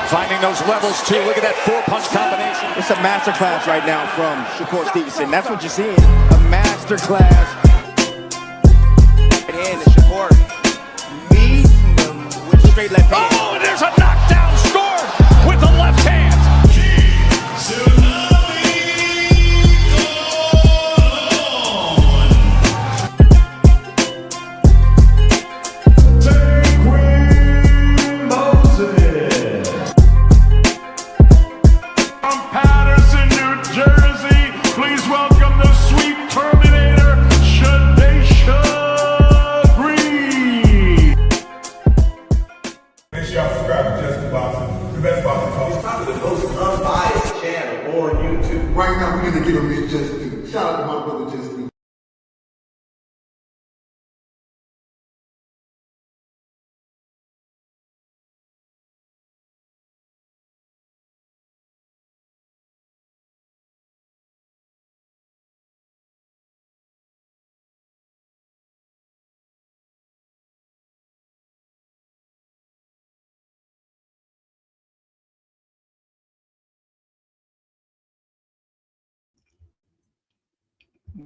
Finding those levels, too. Look at that four-punch combination. It's a masterclass right now from Shakur Stevenson. That's what you're seeing. A masterclass. And Shakur meets him with a straight left hand. Oh, and there's a knockdown scored with the left hand. Right now, we're going to give him his just due. Shout out to my brother, Just Due.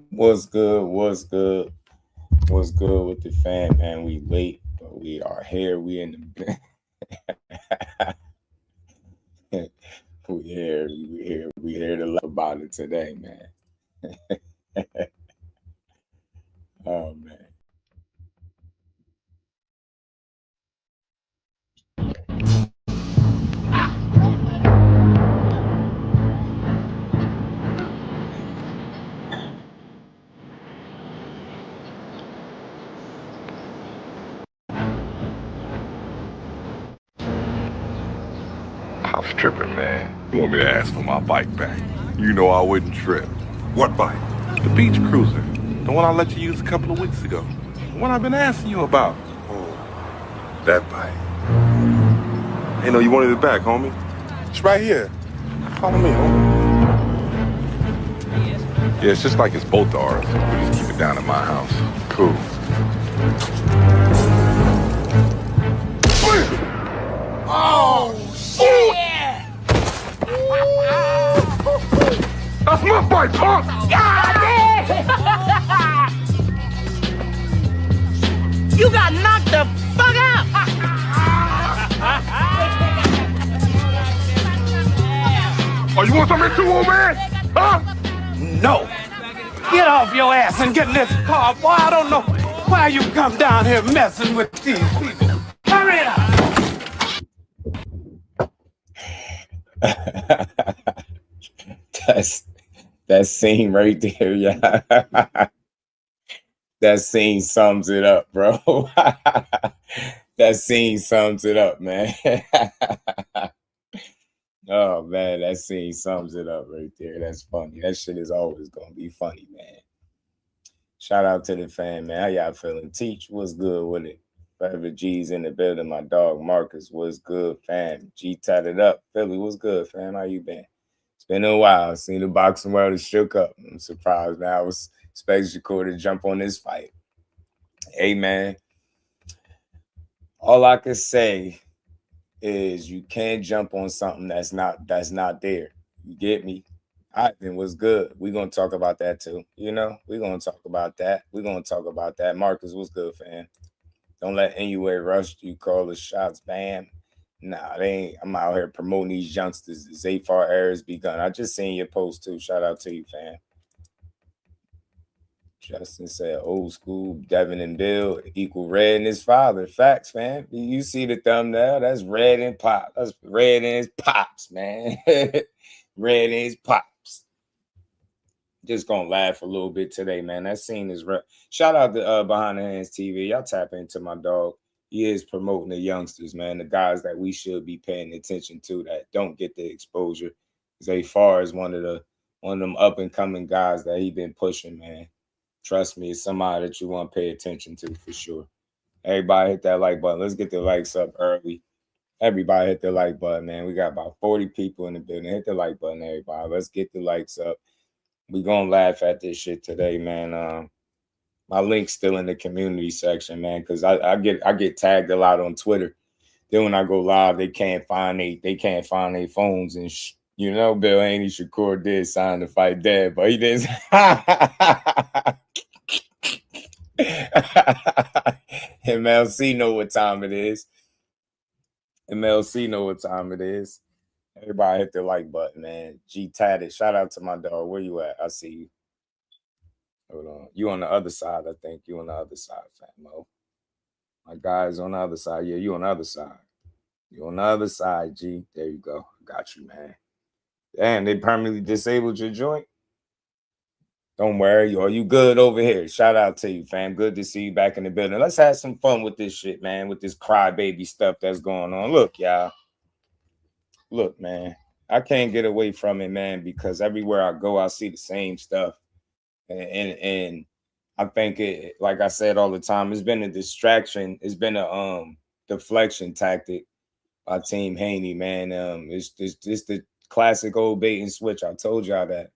What's good? What's good? What's good with the fam, man? We late, but we are here. We in the we here to laugh about it today, man. Oh man. I was tripping, man. You want me to ask for my bike back? You know I wouldn't trip. What bike? The beach cruiser. The one I let you use a couple of weeks ago. The one I've been asking you about. Oh, that bike. Hey, no, you wanted it back, homie? It's right here. Follow me, homie. Yeah, it's just like it's both ours. We just keep it down at my house. Cool. Oh, shit! That's my bike, punk! You got knocked the fuck out! Oh, you want something too, old man? Huh? No. Get off your ass and get in this car, boy. I don't know why you come down here messing with these people. Hurry up! That scene right there, yeah. That scene sums it up, bro. That scene sums it up, man. Oh man, that scene sums it up right there. That's funny. That shit is always gonna be funny, man. Shout out to the fan, man. How y'all feeling? Teach, what's good with it? Forever G's in the building. My dog Marcus, what's good, fam? G tatted up. Philly, what's good, fam? How you been? It's been a while. Seen the boxing world has shook up. I'm surprised, man. I was expecting Shakur to jump on this fight. Hey, man. All I can say is you can't jump on something that's not there. You get me? Ivan was good. We're gonna talk about that too. You know, we're gonna talk about that. Marcus, what's good, fam? Don't let Inoue rush you, call the shots, bam. Nah, they ain't. I'm out here promoting these youngsters. The Zafar era has begun. I just seen your post too. Shout out to you, fam. Justin said, old school, Devin and Bill equal Red and his father. Facts, fam. You see the thumbnail? That's Red and Pop. That's Red and his pops, man. Red and his pops. Just gonna laugh a little bit today, man. That scene is real. Shout out to Behind the Hands TV. Y'all tap into my dog. He is promoting the youngsters, man. The guys that we should be paying attention to that don't get the exposure. Zafar is one of them up and coming guys that he been pushing, man. Trust me, it's somebody that you want to pay attention to for sure. Everybody hit that like button. Let's get the likes up early. Everybody hit the like button, man. We got about 40 people in the building. Hit the like button, everybody. Let's get the likes up. We're going to laugh at this shit today, man. My link's still in the community section, man, because I get tagged a lot on Twitter. Then when I go live, they can't find their phones and you know, Bill Haney Shakur did sign to fight dead, but he didn't. MLC know what time it is. MLC know what time it is. Everybody hit the like button, man. G Tatted. Shout out to my dog. Where you at? I see you. Hold on. You on the other side, I think. You on the other side, Fatmo. My guy's on the other side. Yeah, you on the other side. You on the other side, G. There you go. Got you, man. Damn, they permanently disabled your joint? Don't worry, you good over here. Shout out to you, fam. Good to see you back in the building. Let's have some fun with this shit, man, with this crybaby stuff that's going on. Look, y'all. Look, man. I can't get away from it, man, because everywhere I go, I see the same stuff. And I think it, like I said all the time, it's been a distraction. It's been a deflection tactic by Team Haney, man. It's the classic old bait and switch. I told y'all that.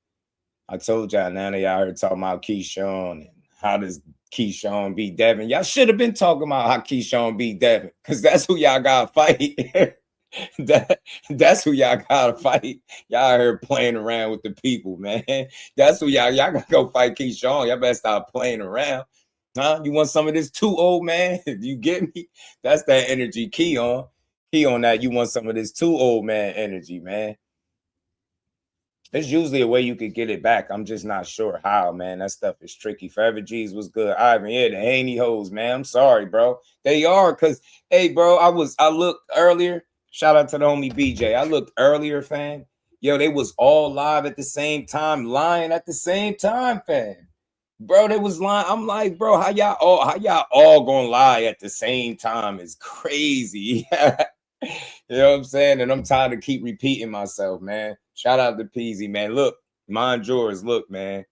I told y'all. Now that y'all heard talking about KEYSHAWN and how does KEYSHAWN beat Devin. Y'all should have been talking about how KEYSHAWN beat Devin, because that's who y'all got to fight. That's who y'all got to fight. Y'all here playing around with the people, man. That's who y'all got to go fight KEYSHAWN. Y'all better stop playing around. Huh? You want some of this too, old man? You get me? That's that energy. Key on that. You want some of this too, old man energy, man. There's usually a way you could get it back. I'm just not sure how, man. That stuff is tricky. Forever G's was good. Ivan, yeah, the Haney hoes, man. I'm sorry, bro. They are, because, hey, bro, I looked earlier. Shout out to the homie BJ. I looked earlier, fam. Yo, they was all live at the same time, lying at the same time, fam. Bro, they was lying. I'm like, bro, how y'all all gonna lie at the same time is crazy. You know what I'm saying? And I'm tired of keep repeating myself, man. Shout out to Peasy, man. Look, mind yours. Look, man.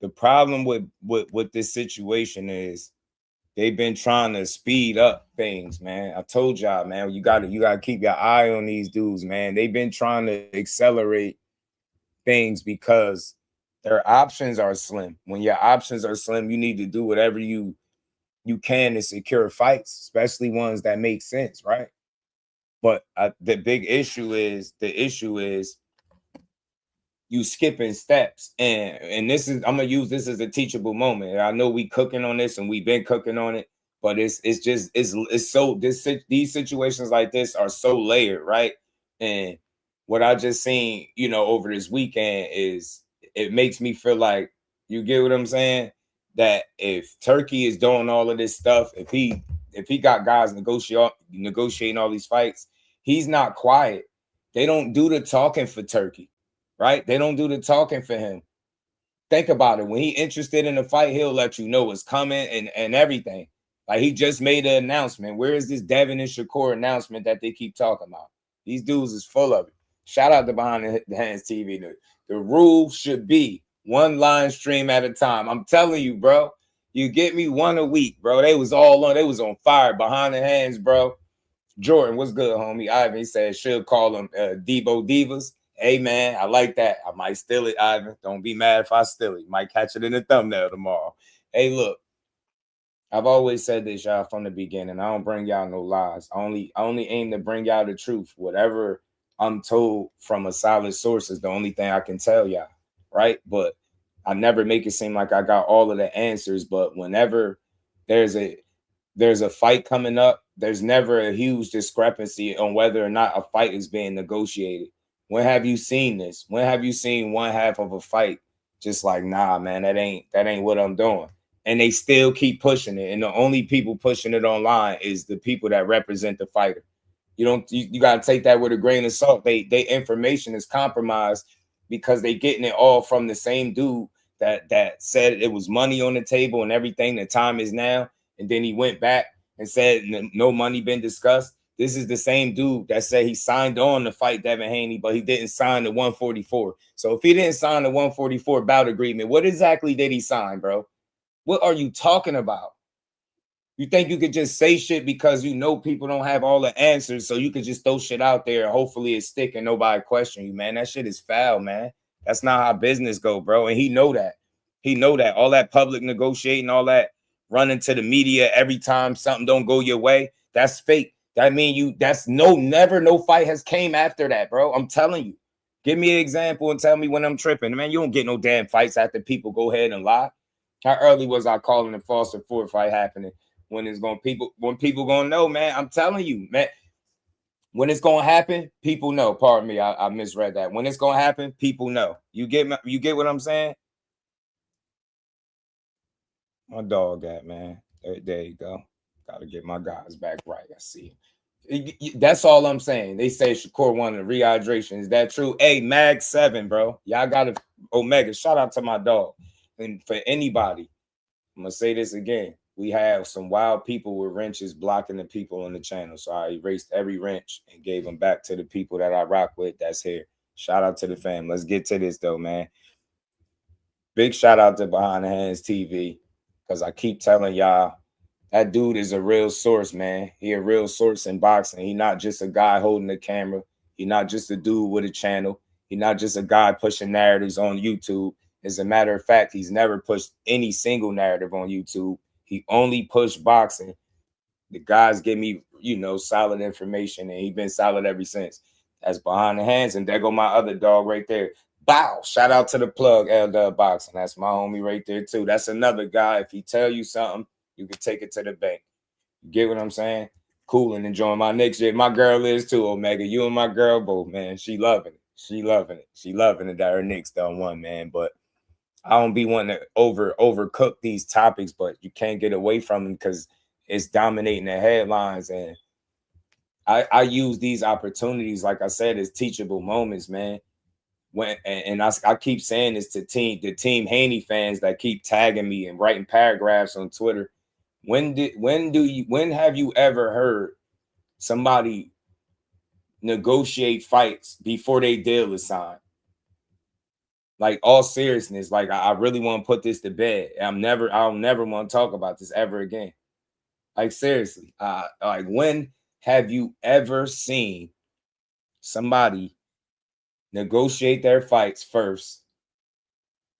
The problem with this situation is they've been trying to speed up things, man. I told y'all, man, you gotta keep your eye on these dudes, man. They've been trying to accelerate things because their options are slim. When your options are slim, you need to do whatever you can to secure fights, especially ones that make sense, right? But the issue is you skipping steps, and this is, I'm gonna use this as a teachable moment. I know we cooking on this, and we've been cooking on it, but these situations like this are so layered, right? And what I just seen, you know, over this weekend is, it makes me feel like, you get what I'm saying, that if Turkey is doing all of this stuff, if he got guys negotiating all these fights, he's not quiet. They don't do the talking for Turkey, right? They don't do the talking for him. Think about it. When he interested in a fight, he'll let you know it's coming and everything. Like, he just made an announcement. Where is this Devin and Shakur announcement that they keep talking about? These dudes is full of it. Shout out to Behind the Hands TV. The rule should be one live stream at a time. I'm telling you, bro. You get me, one a week, bro. They was on fire behind the hands, bro. Jordan, what's good, homie? Ivan, he said, should call them Debo Divas. Hey, man, I like that. I might steal it, Ivan. Don't be mad if I steal it. You might catch it in the thumbnail tomorrow. Hey, look, I've always said this, y'all, from the beginning. I don't bring y'all no lies. I only aim to bring y'all the truth. Whatever I'm told from a solid source is the only thing I can tell y'all, right? But I never make it seem like I got all of the answers. But whenever there's a fight coming up, there's never a huge discrepancy on whether or not a fight is being negotiated. When have you seen this? When have you seen one half of a fight just like, nah, man, that ain't what I'm doing? And they still keep pushing it. And the only people pushing it online is the people that represent the fighter. You got to take that with a grain of salt. They information is compromised because they getting it all from the same dude that said it was money on the table and everything. The time is now. And then he went back and said no money been discussed. This is the same dude that said he signed on to fight Devin Haney, but he didn't sign the 144. So if he didn't sign the 144 bout agreement, what exactly did he sign, bro? What are you talking about? You think you could just say shit because you know people don't have all the answers, so you could just throw shit out there and hopefully it stick and nobody question you, man? That shit is foul, man. That's not how business go, bro. And he know that. He know that. All that public negotiating, all that running to the media every time something don't go your way, that's fake. That mean never no fight has came after that, bro. I'm telling you. Give me an example and tell me when I'm tripping. Man, you don't get no damn fights after people go ahead and lie. How early was I calling the Foster Ford fight happening? When people gonna know, man? I'm telling you, man. When it's gonna happen, people know. Pardon me, I misread that. When it's gonna happen, people know. You get what I'm saying? My dog got, man. There you go. Gotta get my guys back right. I see. That's all I'm saying. They say Shakur wanted rehydration. Is that true? Hey, Mag 7, bro. Y'all got to Omega. Shout out to my dog. And for anybody, I'm gonna say this again. We have some wild people with wrenches blocking the people on the channel. So I erased every wrench and gave them back to the people that I rock with that's here. Shout out to the fam. Let's get to this though, man. Big shout out to Behind the Hands TV. Because I keep telling y'all, that dude is a real source, man. He a real source in boxing. He not just a guy holding the camera. He not just a dude with a channel. He not just a guy pushing narratives on YouTube. As a matter of fact, he's never pushed any single narrative on YouTube. He only pushed boxing. The guys give me, solid information, and he's been solid ever since. That's Behind the Hands, and there go my other dog right there. Bow! Shout out to the plug, LW Boxing. That's my homie right there, too. That's another guy. If he tell you something, you can take it to the bank. You get what I'm saying? Cool and enjoying my next year. My girl is, too, Omega. You and my girl both, man. She loving it. She loving it. She loving it that her Knicks done won, man. But I don't be wanting to overcook these topics, but you can't get away from them because it's dominating the headlines. And I use these opportunities, like I said, as teachable moments, man. I keep saying this to the team Haney fans that keep tagging me and writing paragraphs on Twitter. When have you ever heard somebody negotiate fights before they deal is signed? Like, all seriousness, like I really want to put this to bed. I'll never want to talk about this ever again. Like, seriously, like, when have you ever seen somebody negotiate their fights first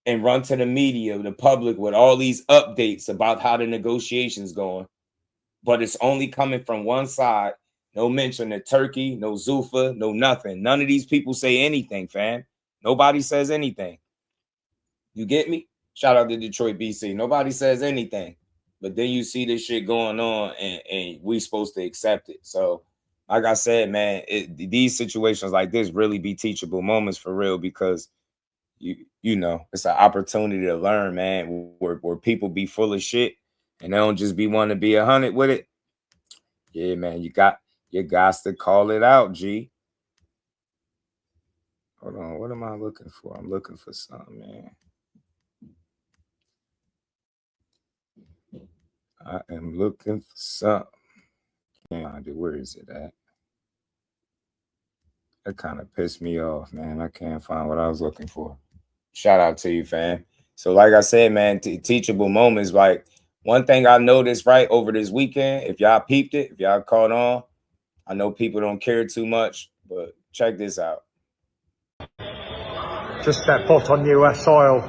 and run to the media, the public, with all these updates about how the negotiation's going, but it's only coming from one side? No mention of Turkey, no Zuffa, no nothing. None of these people say anything, fam. Nobody says anything. You get me? Shout out to Detroit, BC. Nobody says anything. But then you see this shit going on, and we supposed to accept it. So, like I said, man, these situations like this really be teachable moments for real, because you know, it's an opportunity to learn, man, where people be full of shit and they don't just be wanting to be 100 with it. Yeah, man, you got to call it out, G. Hold on, what am I looking for? I'm looking for something, man. I am looking for something. Where is it at? That kind of pissed me off, man. I can't find what I was looking for. Shout out to you, fam. So, like I said, man, teachable moments. Like, one thing I noticed right over this weekend, if y'all peeped it, if y'all caught on, I know people don't care too much, but check this out. Just stepped foot on US soil.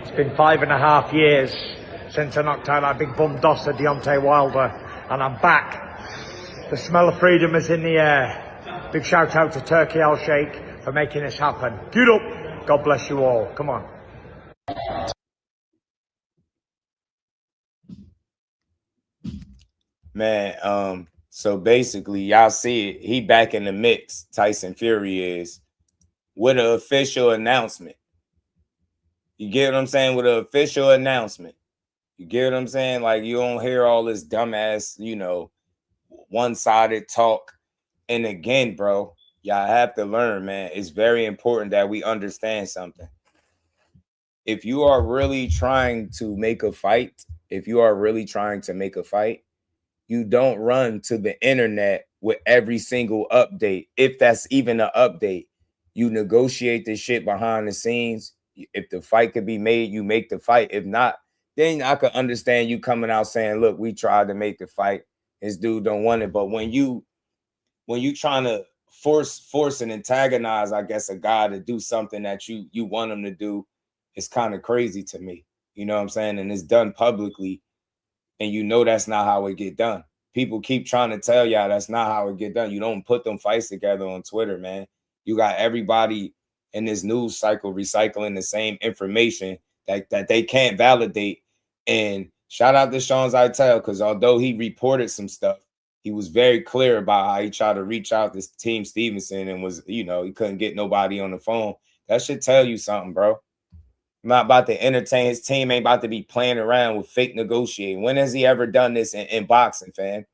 It's been 5.5 years since I knocked out that big bum dosser Deontay Wilder, and I'm back. The smell of freedom is in the air. Big shout out to Turkey Al Sheikh for making this happen. Get up. God bless you all. Come on. Man, so basically, y'all see it. He back in the mix. Tyson Fury is, with an official announcement. You get what I'm saying? With an official announcement. You get what I'm saying? Like, you don't hear all this dumbass, one-sided talk. And again, bro, y'all have to learn, man. It's very important that we understand something. If you are really trying to make a fight, you don't run to the internet with every single update. If that's even an update, you negotiate this shit behind the scenes. If the fight could be made, you make the fight. If not, then I could understand you coming out saying, look, we tried to make the fight. This dude don't want it. But when you trying to force and antagonize, I guess, a guy to do something that you want him to do, it's kind of crazy to me. You know what I'm saying? And it's done publicly. And that's not how it get done. people keep trying to tell y'all that's not how it get done. You don't put them fights together on Twitter, man. You got everybody in this news cycle recycling the same information that they can't validate. And shout out to Sean Zeitel, because although he reported some stuff, he was very clear about how he tried to reach out to Team Stevenson and was, he couldn't get nobody on the phone. That should tell you something, bro. I'm not about to entertain. His team ain't about to be playing around with fake negotiating. When has he ever done this in boxing, fam?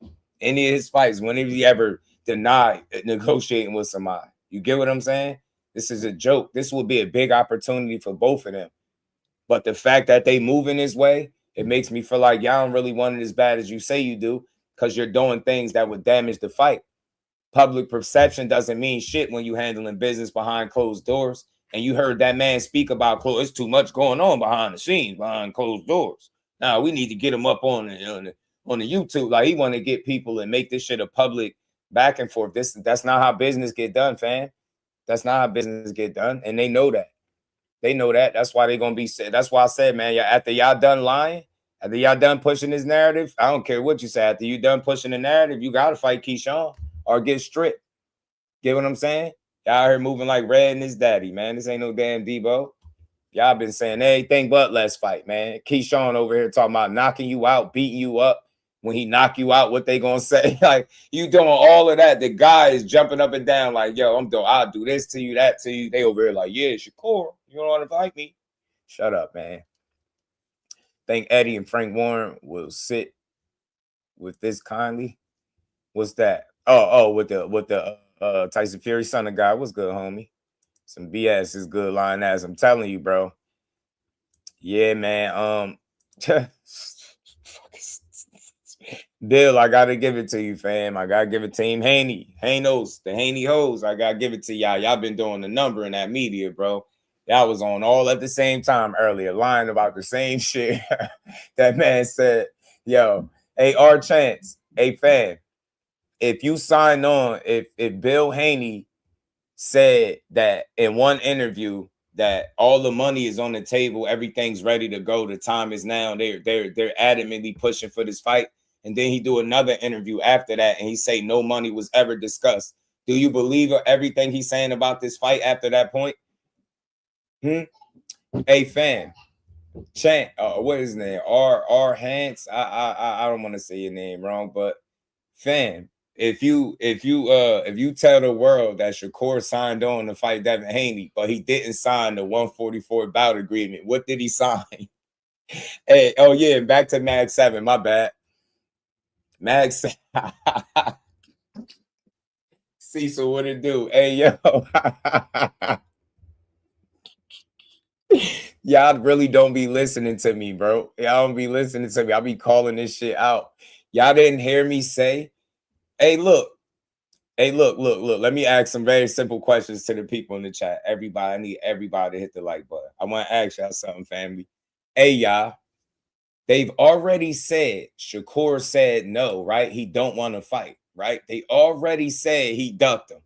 Any of his fights, when has he ever denied negotiating with somebody? You get what I'm saying? This is a joke. This will be a big opportunity for both of them. But the fact that they move in this way, it makes me feel like y'all don't really want it as bad as you say you do, because you're doing things that would damage the fight. Public perception doesn't mean shit when you handling business behind closed doors. And you heard that man speak about it's too much going on behind the scenes, behind closed doors. Now we need to get him up on the YouTube. Like, he want to get people and make this shit a public back and forth. That's not how business get done, fam. That's not how business get done. And they know that. They know that. That's why they're gonna be said. That's why I said, man, after y'all done lying, after y'all done pushing this narrative, I don't care what you say. After you done pushing the narrative, you gotta fight KEYSHAWN or get stripped. Get what I'm saying? Y'all out here moving like Red and his daddy, man. This ain't no damn Debo. Y'all been saying anything but let's fight, man. KEYSHAWN over here talking about knocking you out, beating you up. When he knock you out, what they gonna say? Like, you doing all of that. The guy is jumping up and down like, yo, I'll do this to you, that to you. They over here like, yeah, Shakur, you don't want to fight me? Shut up, man. Think Eddie and Frank Warren will sit with this kindly. What's that? Oh, with the Tyson Fury son of God. What's good, homie? Some BS is good line as I'm telling you, bro. Yeah, man. Bill, I gotta give it to you, fam. I gotta give it to Team Haney. Hanos, the Haney hoes. I gotta give it to y'all. Y'all been doing the number in that media, bro. Y'all was on all at the same time earlier, lying about the same shit. That man said, yo, hey, our chance, hey, fam, if you sign on, if Bill Haney said that in one interview that all the money is on the table, everything's ready to go, the time is now, they're adamantly pushing for this fight. And then he do another interview after that, and he say no money was ever discussed. Do you believe everything he's saying about this fight after that point? Hey, fam, Chant, what is his name? R Hance. I don't want to say your name wrong, but fam, if you tell the world that Shakur signed on to fight Devin Haney, but he didn't sign the 144 bout agreement, what did he sign? Hey, oh yeah, back to Mag 7. My bad. Mag 7. Cecil, what it do? Hey, yo. Y'all really don't be listening to me, bro. Y'all don't be listening to me. I'll be calling this shit out. Y'all didn't hear me say, hey, look. Hey, look. Let me ask some very simple questions to the people in the chat. Everybody, I need everybody to hit the like button. I want to ask y'all something, family. Hey, y'all. They've already said, Shakur said no, right? He don't want to fight, right? They already said he ducked him.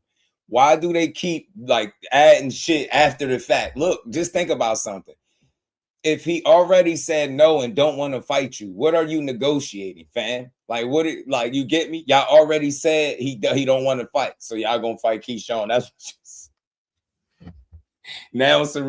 Why do they keep like adding shit after the fact? Look, just think about something. If he already said no and don't want to fight you, what are you negotiating, fam? Like, like, you get me? Y'all already said he don't want to fight, so y'all gonna fight KEYSHAWN. That's what now it's a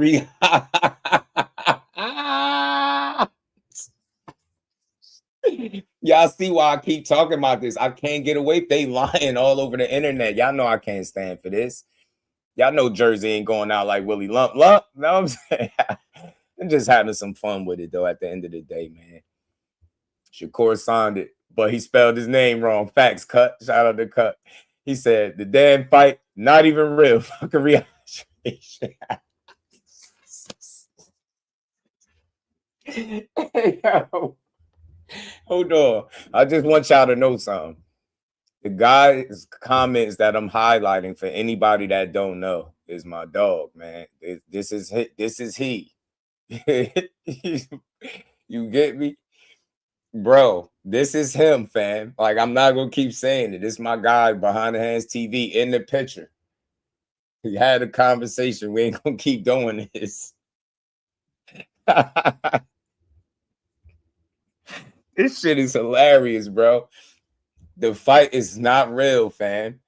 Y'all see why I keep talking about this. I can't get away. They lying all over the internet. Y'all know I can't stand for this. Y'all know Jersey ain't going out like Willie Lump. Know what I'm saying? I'm just having some fun with it, though, at the end of the day, man. Shakur signed it, but he spelled his name wrong. Facts, Cut. Shout out to Cut. He said, the damn fight, not even real. Fucking rehydration. Hey, yo. Hold on. I just want y'all to know something. The guy's comments that I'm highlighting for anybody that don't know is my dog, man. This is he. You get me? Bro, this is him, fam. Like, I'm not going to keep saying it. This is my guy behind the hands TV in the picture. We had a conversation. We ain't going to keep doing this. This shit is hilarious, bro. The fight is not real, fam.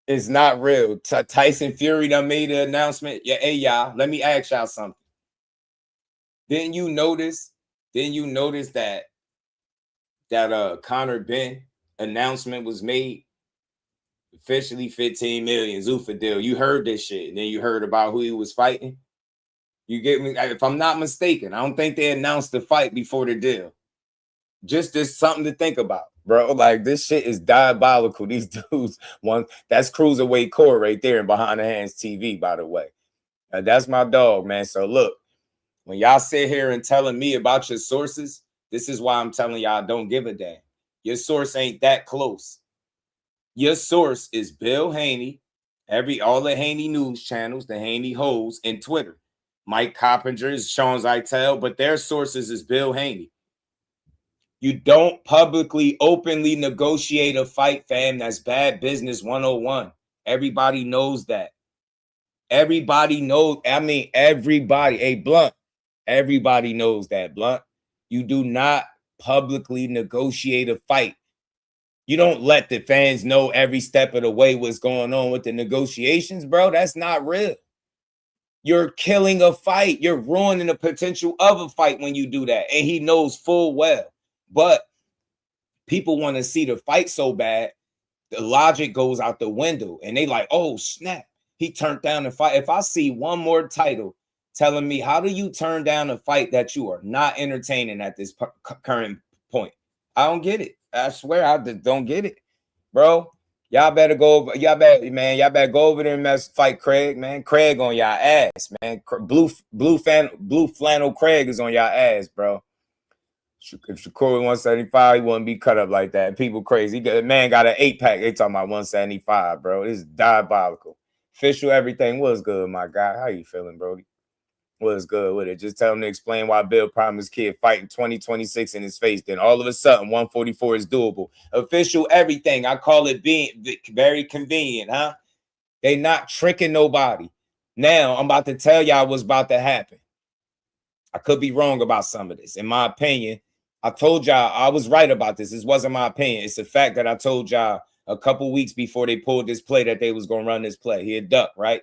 It's not real. Tyson Fury done made the announcement. Yeah, hey y'all, let me ask y'all something. Didn't you notice that Conor Ben announcement was made? Officially 15 million Zuffa deal. You heard this shit, and then you heard about who he was fighting. You get me? If I'm not mistaken, I don't think they announced the fight before the deal. Just something to think about, bro. Like, this shit is diabolical. These dudes, that's Cruiserweight Core right there in Behind the Hands TV, by the way. That's my dog, man. So look, when y'all sit here and telling me about your sources, this is why I'm telling y'all don't give a damn. Your source ain't that close. Your source is Bill Haney, all the Haney news channels, the Haney hoes, and Twitter. Mike Coppinger is Sean Zeitel, but their sources is Bill Haney. You don't publicly, openly negotiate a fight, fam. That's bad business 101. Everybody knows that. Everybody knows. I mean, everybody. Hey, Blunt. Everybody knows that, Blunt. You do not publicly negotiate a fight. You don't let the fans know every step of the way what's going on with the negotiations, bro. That's not real. You're killing a fight. You're ruining the potential of a fight when you do that. And he knows full well. But people want to see the fight so bad, the logic goes out the window. And they like, oh, snap. He turned down the fight. If I see one more title telling me, how do you turn down a fight that you are not entertaining at this current point? I don't get it. I swear I just don't get it, bro. Y'all better go over. Y'all better go over there and fight Craig, man. Craig on y'all ass, man. Blue flannel Craig is on y'all ass, bro. If Shakur was 175, he wouldn't be cut up like that. People crazy. Man got an 8-pack. They talking about 175, bro. This is diabolical. Official everything was good, my guy. How you feeling, Brody? Was good with it. Just tell him to explain why Bill promised kid fighting 2026 in his face. Then all of a sudden, 144 is doable. Official everything. I call it being very convenient, huh? They not tricking nobody. Now, I'm about to tell y'all what's about to happen. I could be wrong about some of this. In my opinion, I told y'all I was right about this. This wasn't my opinion. It's the fact that I told y'all a couple weeks before they pulled this play that they was going to run this play. He had ducked, right?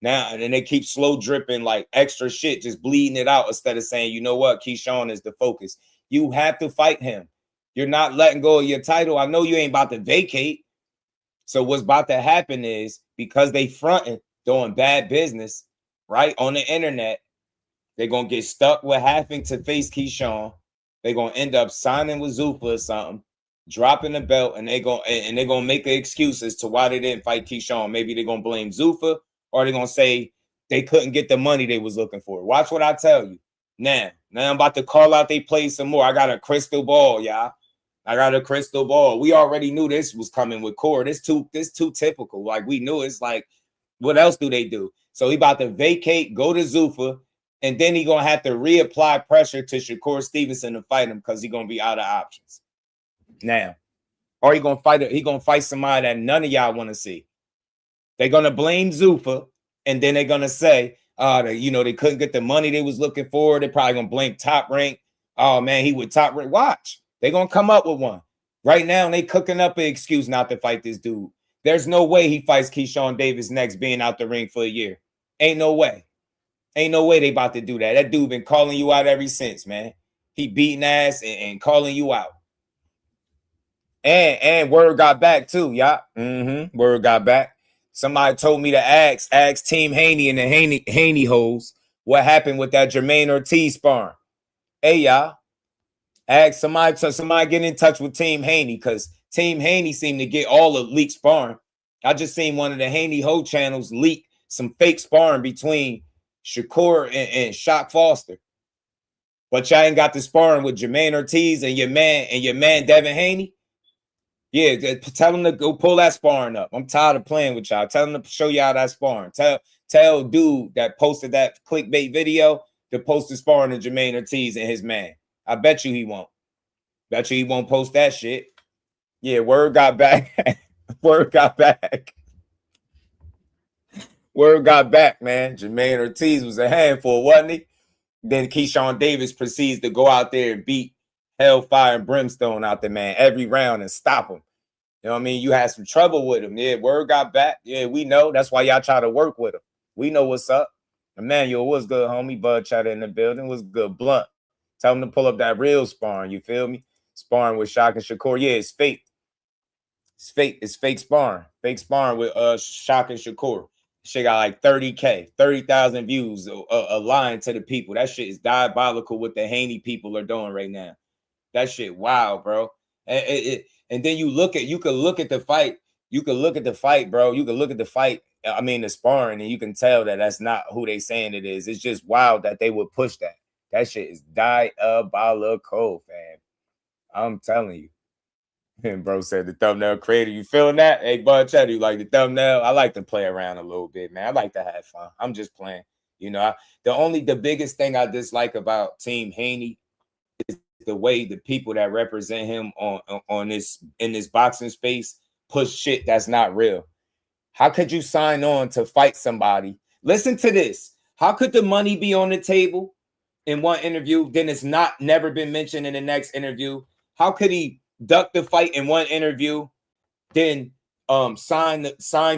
Now, and then they keep slow dripping like extra shit, just bleeding it out instead of saying, you know what, KEYSHAWN is the focus. You have to fight him. You're not letting go of your title. I know you ain't about to vacate. So what's about to happen is, because they fronting, doing bad business, right, on the internet, they're going to get stuck with having to face KEYSHAWN. They're going to end up signing with Zuffa or something, dropping the belt, and they're going to make an excuse as to why they didn't fight KEYSHAWN. Maybe they're going to blame Zuffa, or they're going to say they couldn't get the money they was looking for. Watch what I tell you. Now I'm about to call out they play some more. I got a crystal ball, y'all. I got a crystal ball. We already knew this was coming with Core. This too typical. Like, we knew. It's like, what else do they do? So he about to vacate, go to Zuffa, and then he going to have to reapply pressure to Shakur Stevenson to fight him because he's going to be out of options. Now, or he going to fight somebody that none of y'all want to see. They're going to blame Zuffa, and then they're going to say, they couldn't get the money they was looking for. They're probably going to blame Top Rank. Oh, man, he would Top Rank. Watch. They're going to come up with one. Right now, they cooking up an excuse not to fight this dude. There's no way he fights KEYSHAWN Davis next being out the ring for a year. Ain't no way. Ain't no way they about to do that. That dude been calling you out ever since, man. He beating ass and calling you out. And word got back too, y'all. Word got back. Somebody told me to ask Team Haney and the Haney hoes what happened with that Jermaine Ortiz sparring. Hey, y'all. Ask somebody get in touch with Team Haney, because Team Haney seemed to get all the leaked sparring. I just seen one of the Haney ho channels leak some fake sparring between Shakur and Shock Foster. But y'all ain't got the sparring with Jermaine Ortiz and your man Devin Haney. Yeah, tell him to go pull that sparring up. I'm tired of playing with y'all. Tell him to show y'all that sparring. Tell dude that posted that clickbait video to post the sparring of Jermaine Ortiz and his man. I bet you he won't. Bet you he won't post that shit. Yeah, word got back. Word got back. Word got back, man. Jermaine Ortiz was a handful, wasn't he? Then KEYSHAWN Davis proceeds to go out there and beat Hellfire and Brimstone out there, man, every round and stop him. You know what I mean? You had some trouble with him. Yeah, word got back. Yeah, we know. That's why y'all try to work with him. We know what's up. Emmanuel, what's good, homie? Bud Chatter in the building. What's good? Blunt. Tell him to pull up that real sparring. You feel me? Sparring with Shaq and Shakur. Yeah, it's fake. It's fake. It's fake sparring. Fake sparring with Shaq and Shakur. Shit got like 30K, 30,000 views aligned to the people. That shit is diabolical what the Haney people are doing right now. That shit wild, bro. And then you can look at the fight. You can look at the fight, bro. You can look at the fight. I mean, the sparring, and you can tell that that's not who they saying it is. It's just wild that they would push that. That shit is diabolical, fam. I'm telling you. And bro said the thumbnail creator. You feeling that? Hey, Bud Chatter, you like the thumbnail? I like to play around a little bit, man. I like to have fun. I'm just playing. You know, the biggest thing I dislike about Team Haney is the way the people that represent him on this in this boxing space push shit that's not real. How could you sign on to fight somebody? Listen to this. How could the money be on the table in one interview, then it's never been mentioned in the next interview? How could he duck the fight in one interview, then sign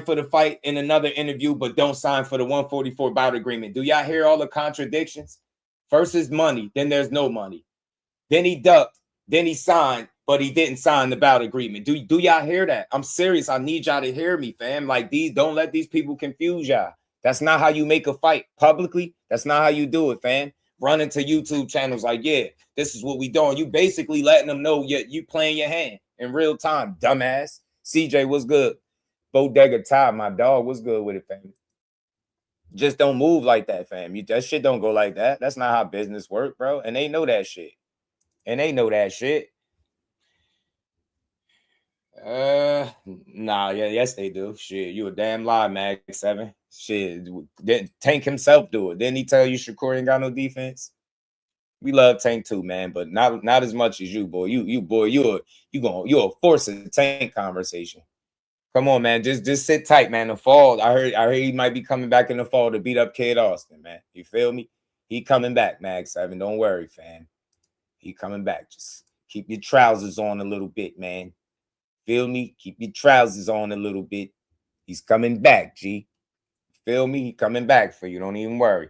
for the fight in another interview, but don't sign for the 144 bout agreement? Do y'all hear all the contradictions? First is money, then there's no money. Then he ducked, then he signed, but he didn't sign the bout agreement. Do y'all hear that? I'm serious. I need y'all to hear me, fam. Like, don't let these people confuse y'all. That's not how you make a fight publicly. That's not how you do it, fam. Run into YouTube channels like, yeah, this is what we doing. You basically letting them know you playing your hand in real time, dumbass. CJ, what's good? Bodega Ty, my dog, what's good with it, fam? Just don't move like that, fam. That shit don't go like that. That's not how business work, bro. And they know that shit. Nah, yes, they do. Shit, you a damn lie, Mag 7. Shit, Tank himself do it. Didn't he tell you Shakur ain't got no defense? We love Tank too, man, but not as much as you, boy. You're a force of Tank conversation. Come on, man. Just sit tight, man. The fall. I heard he might be coming back in the fall to beat up Kid Austin, man. You feel me? He coming back, Mag 7. Don't worry, fam. He coming back. Just keep your trousers on a little bit, man. Feel me? Keep your trousers on a little bit. He's coming back, G. Feel me? He coming back for you. Don't even worry.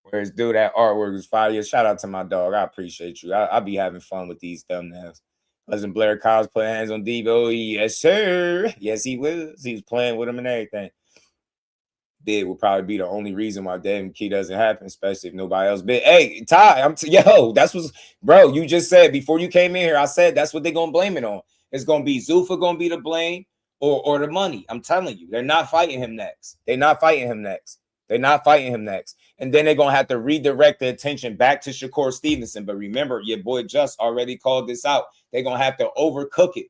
Whereas, dude, that artwork was fire. Shout out to my dog. I appreciate you. I'll be having fun with these thumbnails. Cousin Blair Cos put hands on Devo. Yes, sir. Yes, he was. He was playing with him and everything. Bid will probably be the only reason why Devin Key doesn't happen, especially if nobody else bid. Hey, Ty, that's what, bro, you just said before you came in here, I said that's what they're going to blame it on. It's going to be Zuffa going to be the blame or the money. I'm telling you, they're not fighting him next. And then they're going to have to redirect the attention back to Shakur Stevenson. But remember, your boy Just already called this out. They're going to have to overcook it.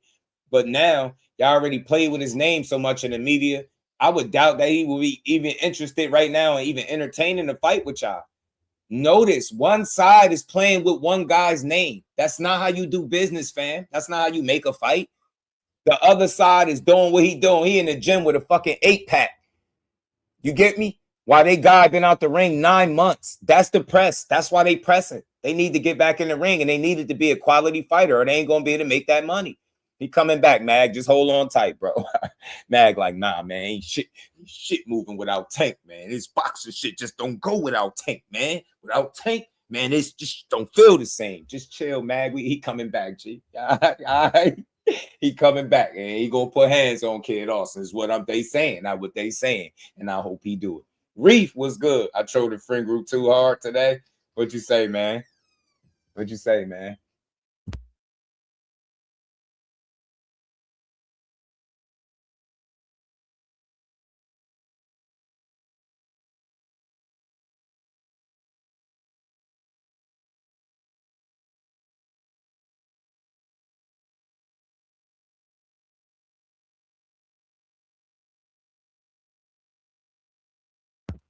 But now, y'all already played with his name so much in the media. I would doubt that he will be even interested right now and even entertaining the fight with y'all. Notice one side is playing with one guy's name. That's not how you do business, fam. That's not how you make a fight. The other side is doing what he doing. He in the gym with a fucking 8-pack. You get me? Why they guy been out the ring 9 months? That's the press. That's why they pressing. They need to get back in the ring, and they needed to be a quality fighter, or they ain't gonna be able to make that money. He coming back, Mag. Just hold on tight, bro. Mag like, nah, man, ain't shit moving without Tank, man. This boxing shit just don't go without Tank, man. Without Tank, man, it's just don't feel the same. Just chill, Mag. He coming back, G. All right. He coming back, and he gonna put hands on Kid Austin. Is what they saying, not what they saying, and I hope he do it. Reef was good. I trolled the friend group too hard today. What you say, man?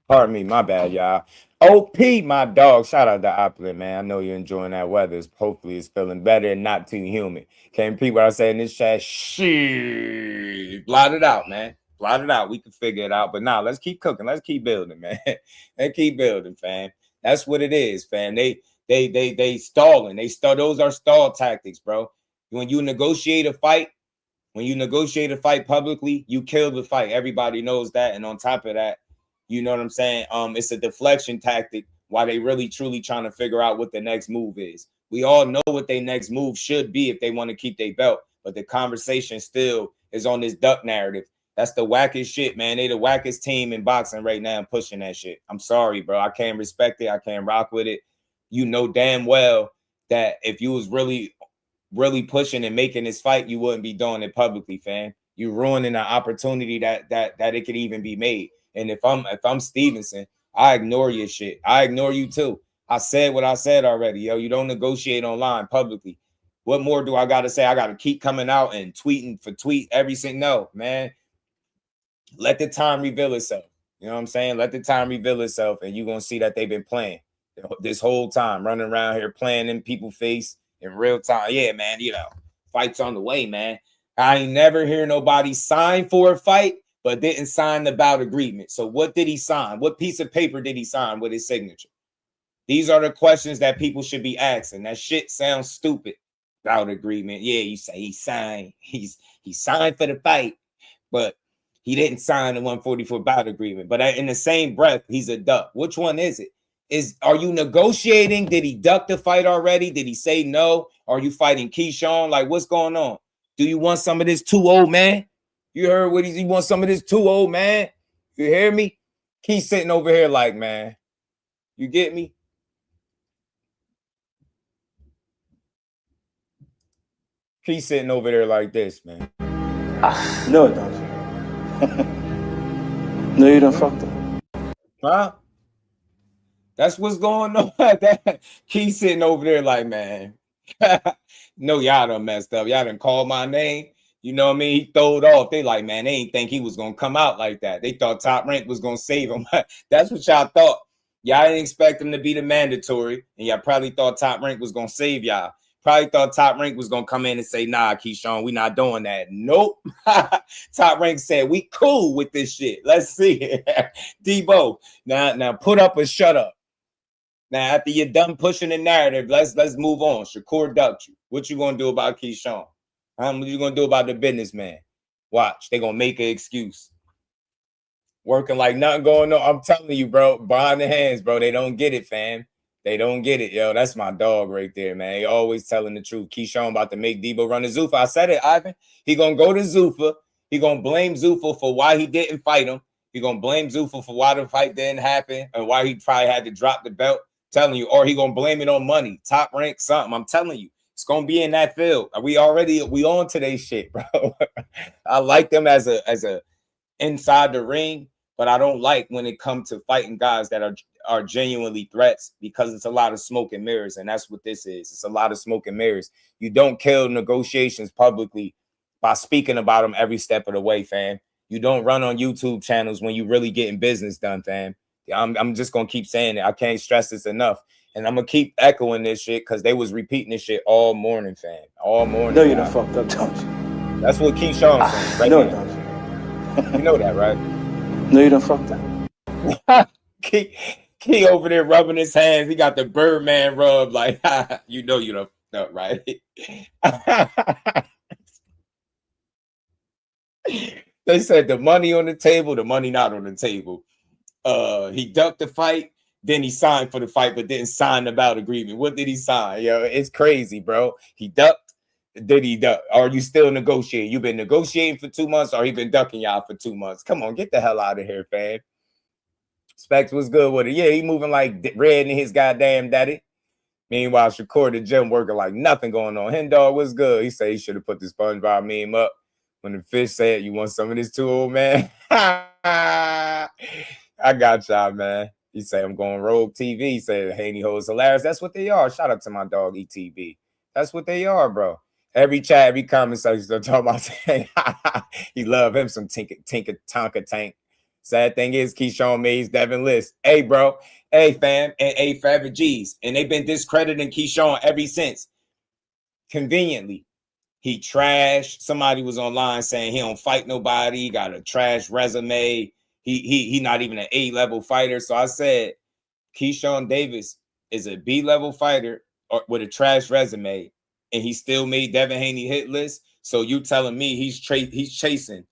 Pardon me, my bad, y'all. OP, my dog. Shout out to Opulent, man. I know you're enjoying that weather. Hopefully it's feeling better and not too humid. Can't repeat what I say in this chat. Shit. Blot it out, man. Blot it out. We can figure it out. But nah, let's keep cooking. Let's keep building, man. Let's keep building, fam. That's what it is, fam. They stalling. Those are stall tactics, bro. When you negotiate a fight, When you negotiate a fight publicly, you kill the fight. Everybody knows that. And on top of that, you know what I'm saying? It's a deflection tactic while they really truly trying to figure out what the next move is. We all know what their next move should be if they want to keep their belt, but the conversation still is on this duck narrative. That's the wackest shit, man. They the wackest team in boxing right now pushing that shit. I'm sorry, bro. I can't respect it. I can't rock with it. You know damn well that if you was really pushing and making this fight, you wouldn't be doing it publicly, fam. You ruining an opportunity that it could even be made. And if I'm Stevenson, I ignore your shit. I ignore you too. I said what I said already, yo. You don't negotiate online publicly. What more do I gotta say? I gotta keep coming out and tweeting for tweet every single no, man. Let the time reveal itself. You know what I'm saying? Let the time reveal itself, and you're gonna see that they've been playing this whole time, running around here playing in people's face in real time. Yeah, man, you know, fight's on the way, man. I ain't never hear nobody sign for a fight, but didn't sign the bout agreement. So what did he sign? What piece of paper did he sign with his signature? These are the questions that people should be asking. That shit sounds stupid. Bout agreement. Yeah, you say he signed. He signed for the fight, but he didn't sign the 144 bout agreement. But in the same breath, he's a duck. Which one is it? Are you negotiating? Did he duck the fight already? Did he say no? Are you fighting KEYSHAWN? Like, what's going on? Do you want some of this 2-0, man? You heard what he wants some of this 2-0, man? You hear me? He's sitting over here like, man, you get me? He's sitting over there like this, man. No, it doesn't. No, you done fucked up. Huh? That's what's going on. He's sitting over there like, man, no, y'all done messed up. Y'all done called my name. You know what I mean? He threw it off. They like, man, they ain't think he was going to come out like that. They thought Top Rank was going to save him. That's what y'all thought. Y'all didn't expect him to be the mandatory. And y'all probably thought Top Rank was going to save y'all. Probably thought Top Rank was going to come in and say, nah, KEYSHAWN, we not doing that. Nope. Top Rank said, we cool with this shit. Let's see it. Debo, now put up or shut up. Now, after you're done pushing the narrative, let's move on. Shakur ducked you. What you going to do about KEYSHAWN? What you going to do about the businessman? Watch. They going to make an excuse. Working like nothing going on. I'm telling you, bro, behind the hands, bro. They don't get it, fam. They don't get it, yo. That's my dog right there, man. He always telling the truth. KEYSHAWN about to make Debo run to Zuffa. I said it, Ivan. He going to go to Zuffa. He going to blame Zuffa for why he didn't fight him. He going to blame Zuffa for why the fight didn't happen and why he probably had to drop the belt. Telling you, or he going to blame it on money, Top Rank, something. I'm telling you, it's going to be in that field. We on today's shit, bro. I like them as a inside the ring, but I don't like when it comes to fighting guys that are genuinely threats because it's a lot of smoke and mirrors, and that's what this is. It's a lot of smoke and mirrors. You don't kill negotiations publicly by speaking about them every step of the way, fam. You don't run on YouTube channels when you really getting business done, fam. I'm just going to keep saying it. I can't stress this enough. And I'm going to keep echoing this shit because they was repeating this shit all morning, fam. All morning. No, you done fucked up, don't you? That's what KEYSHAWN saying. Right? No, it doesn't. You know that, right? No, you done fucked up. Key over there rubbing his hands. He got the Birdman rub like, you know you done fucked up, right? They said the money on the table, the money not on the table. He ducked the fight, then he signed for the fight, but didn't sign the bout agreement. What did he sign? Yo, it's crazy, bro. He ducked. Did he duck? Are you still negotiating? You've been negotiating for 2 months, or he been ducking y'all for 2 months? Come on, get the hell out of here, fam. Specs was good with it. Yeah, he moving like red in his goddamn daddy. Meanwhile, Shakur the gym working like nothing going on. Hendar was good. He said he should have put the SpongeBob meme up when the fish said, "You want some of this too, old man?" I got y'all, man. He said, I'm going Rogue TV. He said, Haney hoes hilarious. That's what they are. Shout out to my dog, ETB. That's what they are, bro. Every chat, every comment section, they're talking about saying, he love him some Tonka Tank. Sad thing is, KEYSHAWN made Devin list. Hey, bro. Hey, fam. And hey, forever G's. And they've been discrediting KEYSHAWN ever since. Conveniently. He trashed. Somebody was online saying he don't fight nobody. He got a trash resume. He not even an A-level fighter. So I said, KEYSHAWN Davis is a B-level fighter with a trash resume, and he still made Devin Haney hit list. So you telling me he's chasing,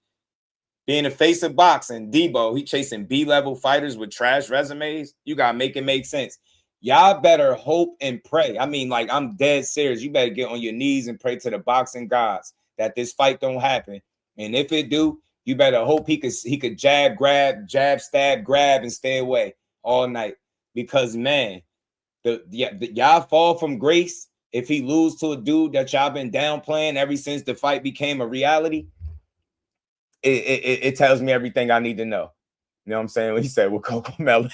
being the face of boxing, Debo, he chasing B-level fighters with trash resumes? You got to make it make sense. Y'all better hope and pray. I mean, like, I'm dead serious. You better get on your knees and pray to the boxing gods that this fight don't happen. And if it do, you better hope he could jab, grab, jab, stab, grab, and stay away all night. Because, man, y'all fall from grace if he lose to a dude that y'all been downplaying ever since the fight became a reality. It tells me everything I need to know. You know what I'm saying? When he said, well, Coco Melon.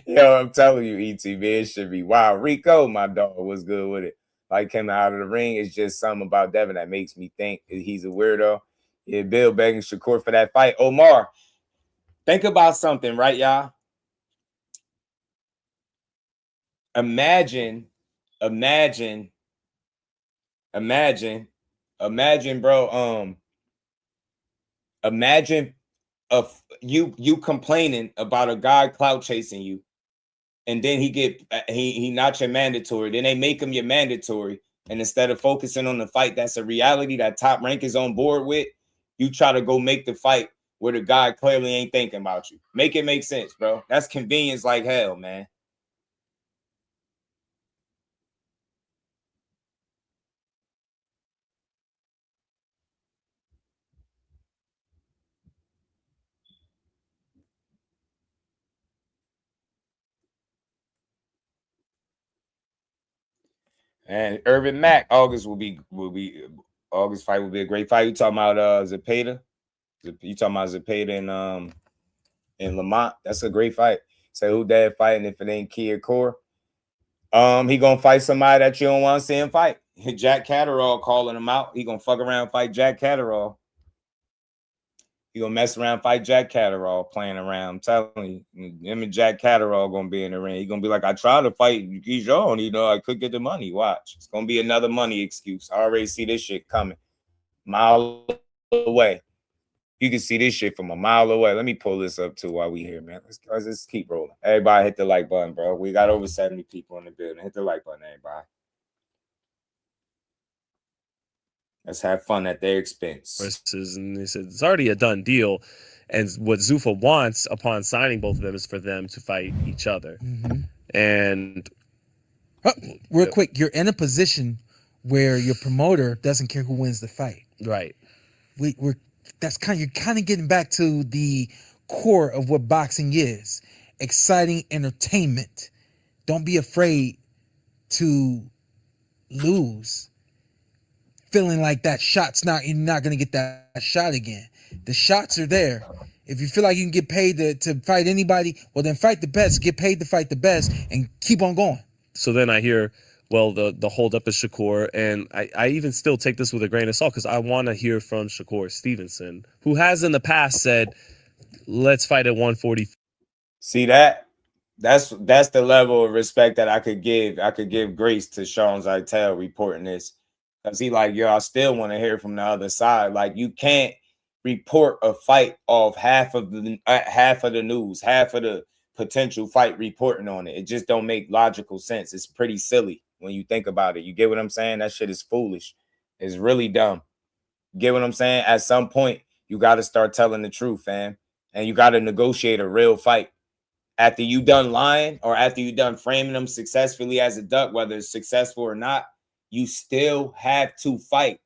Yo, I'm telling you, ETB, it should be wild. Rico, my dog, was good with it. Like, him out of the ring. It's just something about Devin that makes me think he's a weirdo. Yeah, Bill begging Shakur for that fight. Omar, think about something, right, y'all? Imagine, bro. Imagine of you complaining about a guy clout chasing you, and then he not your mandatory. Then they make him your mandatory, and instead of focusing on the fight that's a reality that Top Rank is on board with, you try to go make the fight where the guy clearly ain't thinking about you. Make it make sense, bro. That's convenience like hell, man. And Irvin Mack, August August fight will be a great fight. You talking about Zepeda? You talking about Zepeda in Lamont? That's a great fight. Say who that fighting if it ain't Kia Core? He gonna fight somebody that you don't want to see him fight. Jack Catterall calling him out. He gonna fuck around and fight Jack Catterall. He gonna mess around, fight Jack Catterall, playing around. I'm telling you, him and Jack Catterall gonna be in the ring. He gonna be like, I tried to fight KEYSHAWN, I could get the money. Watch, it's gonna be another money excuse. I already see this shit coming, mile away. You can see this shit from a mile away. Let me pull this up too while we here, man. Let's keep rolling. Everybody hit the like button, bro. We got over 70 people in the building. Hit the like button, everybody. Let's have fun at their expense. And they said it's already a done deal. And what Zuffa wants upon signing both of them is for them to fight each other. Mm-hmm. And real quick, you're in a position where your promoter doesn't care who wins the fight. Right. You're kind of getting back to the core of what boxing is. Exciting entertainment. Don't be afraid to lose. Feeling like that shot's you're not going to get that shot again. The shots are there. If you feel like you can get paid to fight anybody, well, then fight the best. Get paid to fight the best and keep on going. So then I hear, well, the holdup is Shakur, and I even still take this with a grain of salt because I want to hear from Shakur Stevenson, who has in the past said, let's fight at 140. See that? That's the level of respect that I could give. I could give grace to Sean Zeitel reporting this. Because he like, yo, I still want to hear from the other side. Like, you can't report a fight off half of the news, half of the potential fight reporting on it. It just don't make logical sense. It's pretty silly when you think about it. You get what I'm saying? That shit is foolish. It's really dumb. You get what I'm saying? At some point, you got to start telling the truth, fam. And you got to negotiate a real fight. After you done lying or after you done framing them successfully as a duck, whether it's successful or not, you still have to fight.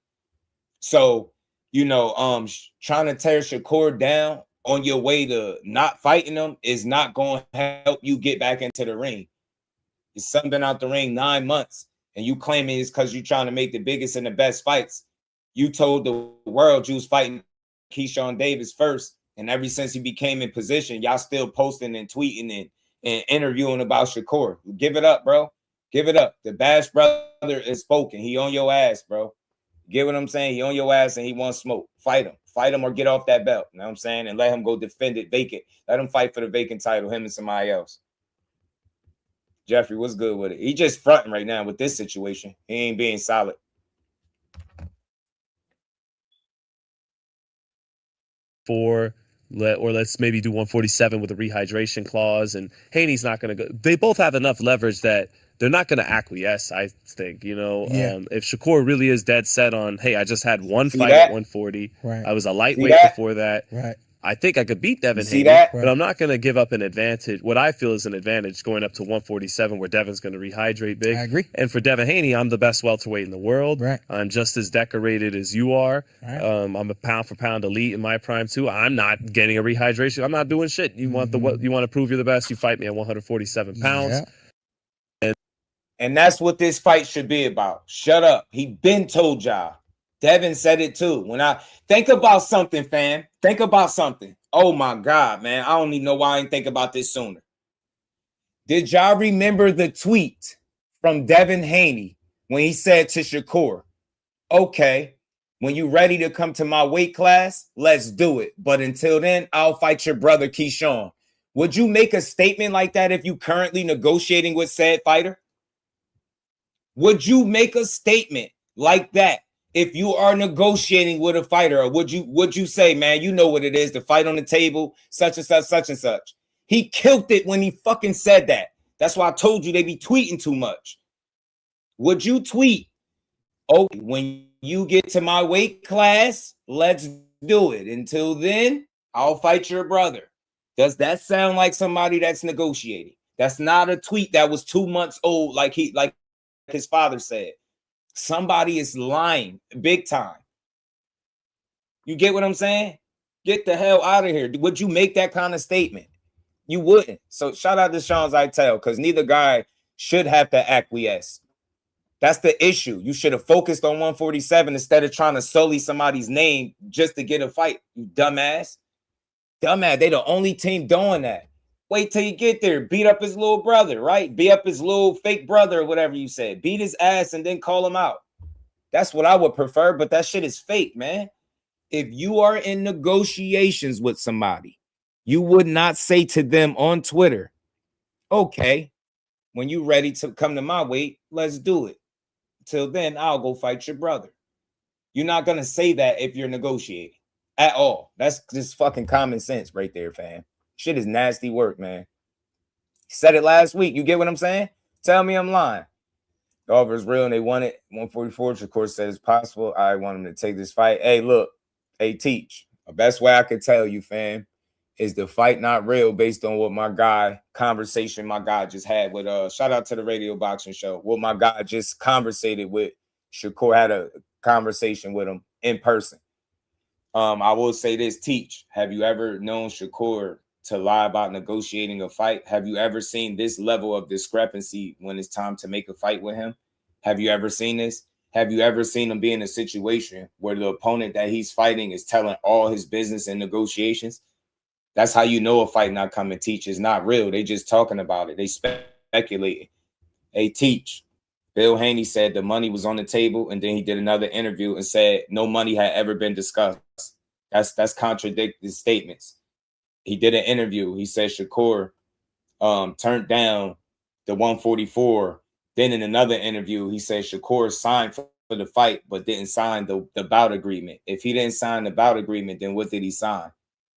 So, trying to tear Shakur down on your way to not fighting him is not going to help you get back into the ring. Your son been out the ring 9 months, and you claiming it's because you're trying to make the biggest and the best fights. You told the world you was fighting KEYSHAWN Davis first, and ever since he became in position, y'all still posting and tweeting and interviewing about Shakur. Give it up, bro. Give it up. The Bash brother is spoken. He on your ass, bro. Get what I'm saying? He on your ass and he wants smoke. Fight him. Fight him or get off that belt. You know what I'm saying? And let him go defend it vacant. Let him fight for the vacant title, him and somebody else. Jeffrey, what's good with it? He just fronting right now with this situation. He ain't being solid. Let's maybe do 147 with a rehydration clause. And Haney's not going to go. They both have enough leverage that they're not going to acquiesce, I think. Yeah. If Shakur really is dead set on, hey, I just had one See fight that? at 140. Right. I was a See lightweight that? before that. Right. I think I could beat Devin see Haney, that? but I'm not going to give up an advantage. What I feel is an advantage going up to 147 where Devin's going to rehydrate big. I agree. And for Devin Haney, I'm the best welterweight in the world. Right. I'm just as decorated as you are. Right. I'm a pound for pound elite in my prime too. I'm not getting a rehydration. I'm not doing shit. You want you want to prove you're the best, you fight me at 147 pounds. Yeah. And that's what this fight should be about. Shut up. He been told y'all. Devin said it too. When I think about something, fam, think about something. Oh my God, man. I don't even know why I didn't think about this sooner. Did y'all remember the tweet from Devin Haney when he said to Shakur, okay, when you ready to come to my weight class, let's do it. But until then, I'll fight your brother, KEYSHAWN. Would you make a statement like that if you currently negotiating with said fighter? Would you make a statement like that if you are negotiating with a fighter? Or would you say, man, you know what it is, the fight on the table, such and such, such and such? He killed it when he fucking said that. That's why I told you they be tweeting too much. Would you tweet, oh, when you get to my weight class, let's do it. Until then, I'll fight your brother. Does that sound like somebody that's negotiating? That's not a tweet that was 2 months old, like his father said. Somebody is lying big time. You get what I'm saying? Get the hell out of here. Would you make that kind of statement? You wouldn't. So shout out to Sean Zeitel, because neither guy should have to acquiesce. That's the issue. You should have focused on 147 instead of trying to sully somebody's name just to get a fight. You dumbass. Dumbass. They the only team doing that. Wait till you get there. Beat up his little brother, right? Beat up his little fake brother or whatever you said. Beat his ass and then call him out. That's what I would prefer, but that shit is fake, man. If you are in negotiations with somebody, you would not say to them on Twitter, okay, when you ready to come to my weight, let's do it. Till then, I'll go fight your brother. You're not going to say that if you're negotiating at all. That's just fucking common sense right there, fam. Shit is nasty work, man. Said it last week. You get what I'm saying? Tell me I'm lying. The offer is real and they want it. 144, Shakur said it's possible. I want him to take this fight. Hey, look. Hey, Teach. The best way I could tell you, fam, is the fight not real based on what my guy just had with shout out to the Radio Boxing Show. What my guy just conversated with Shakur, had a conversation with him in person. I will say this, Teach. Have you ever known Shakur to lie about negotiating a fight? Have you ever seen this level of discrepancy when it's time to make a fight with him? Have you ever seen this? Have you ever seen him be in a situation where the opponent that he's fighting is telling all his business in negotiations? That's how you know a fight not coming. Teach is not real. They just talking about it. They speculating. Hey, Teach. Bill Haney said the money was on the table, and then he did another interview and said no money had ever been discussed. That's contradicted statements. He did an interview. He said Shakur turned down the 144. Then in another interview, he said Shakur signed for the fight, but didn't sign the bout agreement. If he didn't sign the bout agreement, then what did he sign?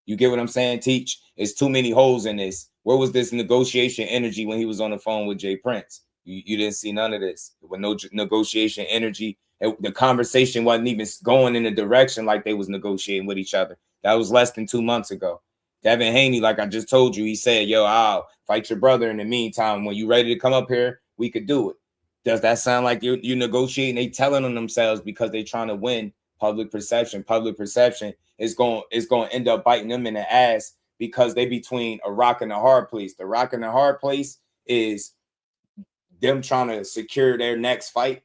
You get what I'm saying, Teach? It's too many holes in this. Where was this negotiation energy when he was on the phone with Jay Prince? You didn't see none of this. With no negotiation energy. The conversation wasn't even going in a direction like they was negotiating with each other. That was less than 2 months ago. Devin Haney, like I just told you, he said, yo, I'll fight your brother in the meantime. When you ready to come up here, we could do it. Does that sound like you negotiating? They telling on themselves because they trying to win public perception. Public perception is going to end up biting them in the ass because they between a rock and a hard place. The rock and the hard place is them trying to secure their next fight,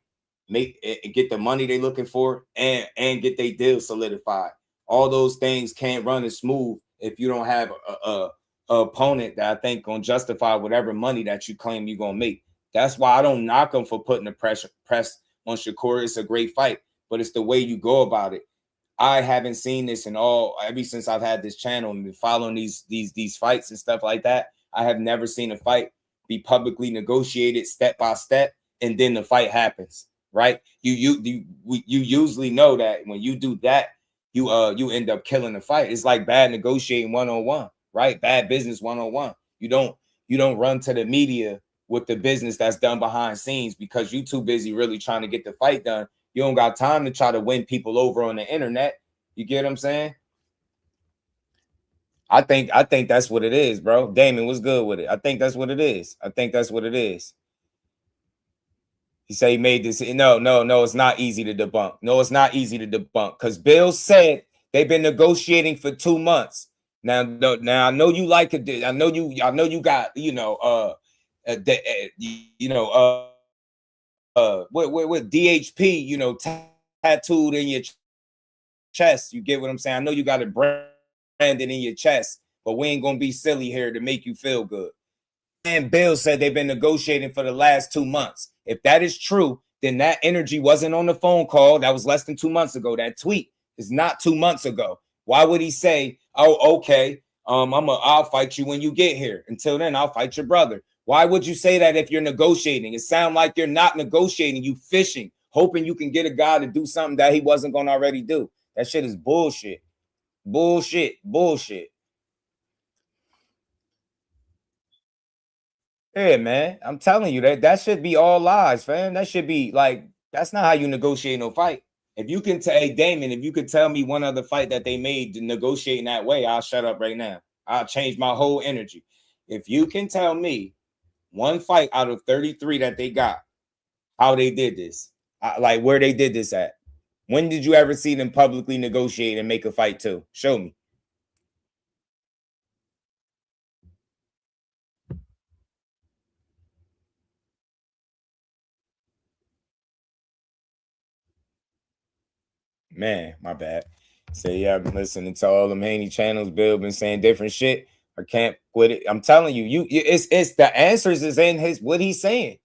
get the money they looking for, and get their deal solidified. All those things can't run as smooth if you don't have a opponent that I think gonna justify whatever money that you claim you're gonna make. That's why I don't knock him for putting the press on Shakur. It's a great fight, but it's the way you go about it. I haven't seen this ever since I've had this channel and been following these fights and stuff like that. I have never seen a fight be publicly negotiated step by step, and then the fight happens. Right? You usually know that when you do that, you end up killing the fight. It's like bad negotiating 101, right? Bad business 101. You don't run to the media with the business that's done behind scenes because you too busy really trying to get the fight done. You don't got time to try to win people over on the internet. You get what I'm saying? I think that's what it is, bro. Damon was good with it. I think that's what it is. I think that's what it is. He said he made this. No, it's not easy to debunk. No, it's not easy to debunk because Bill said they've been negotiating for 2 months. Now I know you like it. I know you got, with DHP, tattooed in your chest. You get what I'm saying? I know you got it branded in your chest, but we ain't gonna be silly here to make you feel good. And Bill said they've been negotiating for the last 2 months. If that is true, then that energy wasn't on the phone call. That was less than 2 months ago. That tweet is not 2 months ago. Why would he say, "Oh, okay, I'll fight you when you get here. Until then, I'll fight your brother"? Why would you say that if you're negotiating? It sounds like you're not negotiating. You fishing, hoping you can get a guy to do something that he wasn't going to already do. That shit is bullshit. Bullshit. Yeah, man. I'm telling you that should be all lies, fam. That should be like, that's not how you negotiate no fight. If you can tell, hey, Damon, if you could tell me one other fight that they made to negotiate in that way, I'll shut up right now. I'll change my whole energy. If you can tell me one fight out of 33 that they got, how they did this, like where they did this at. When did you ever see them publicly negotiate and make a fight too? Show me. Man, my bad. Say, yeah, I've been listening to all them Haney channels. Bill been saying different shit. I can't quit it. I'm telling you, it's the answers is in what he's saying.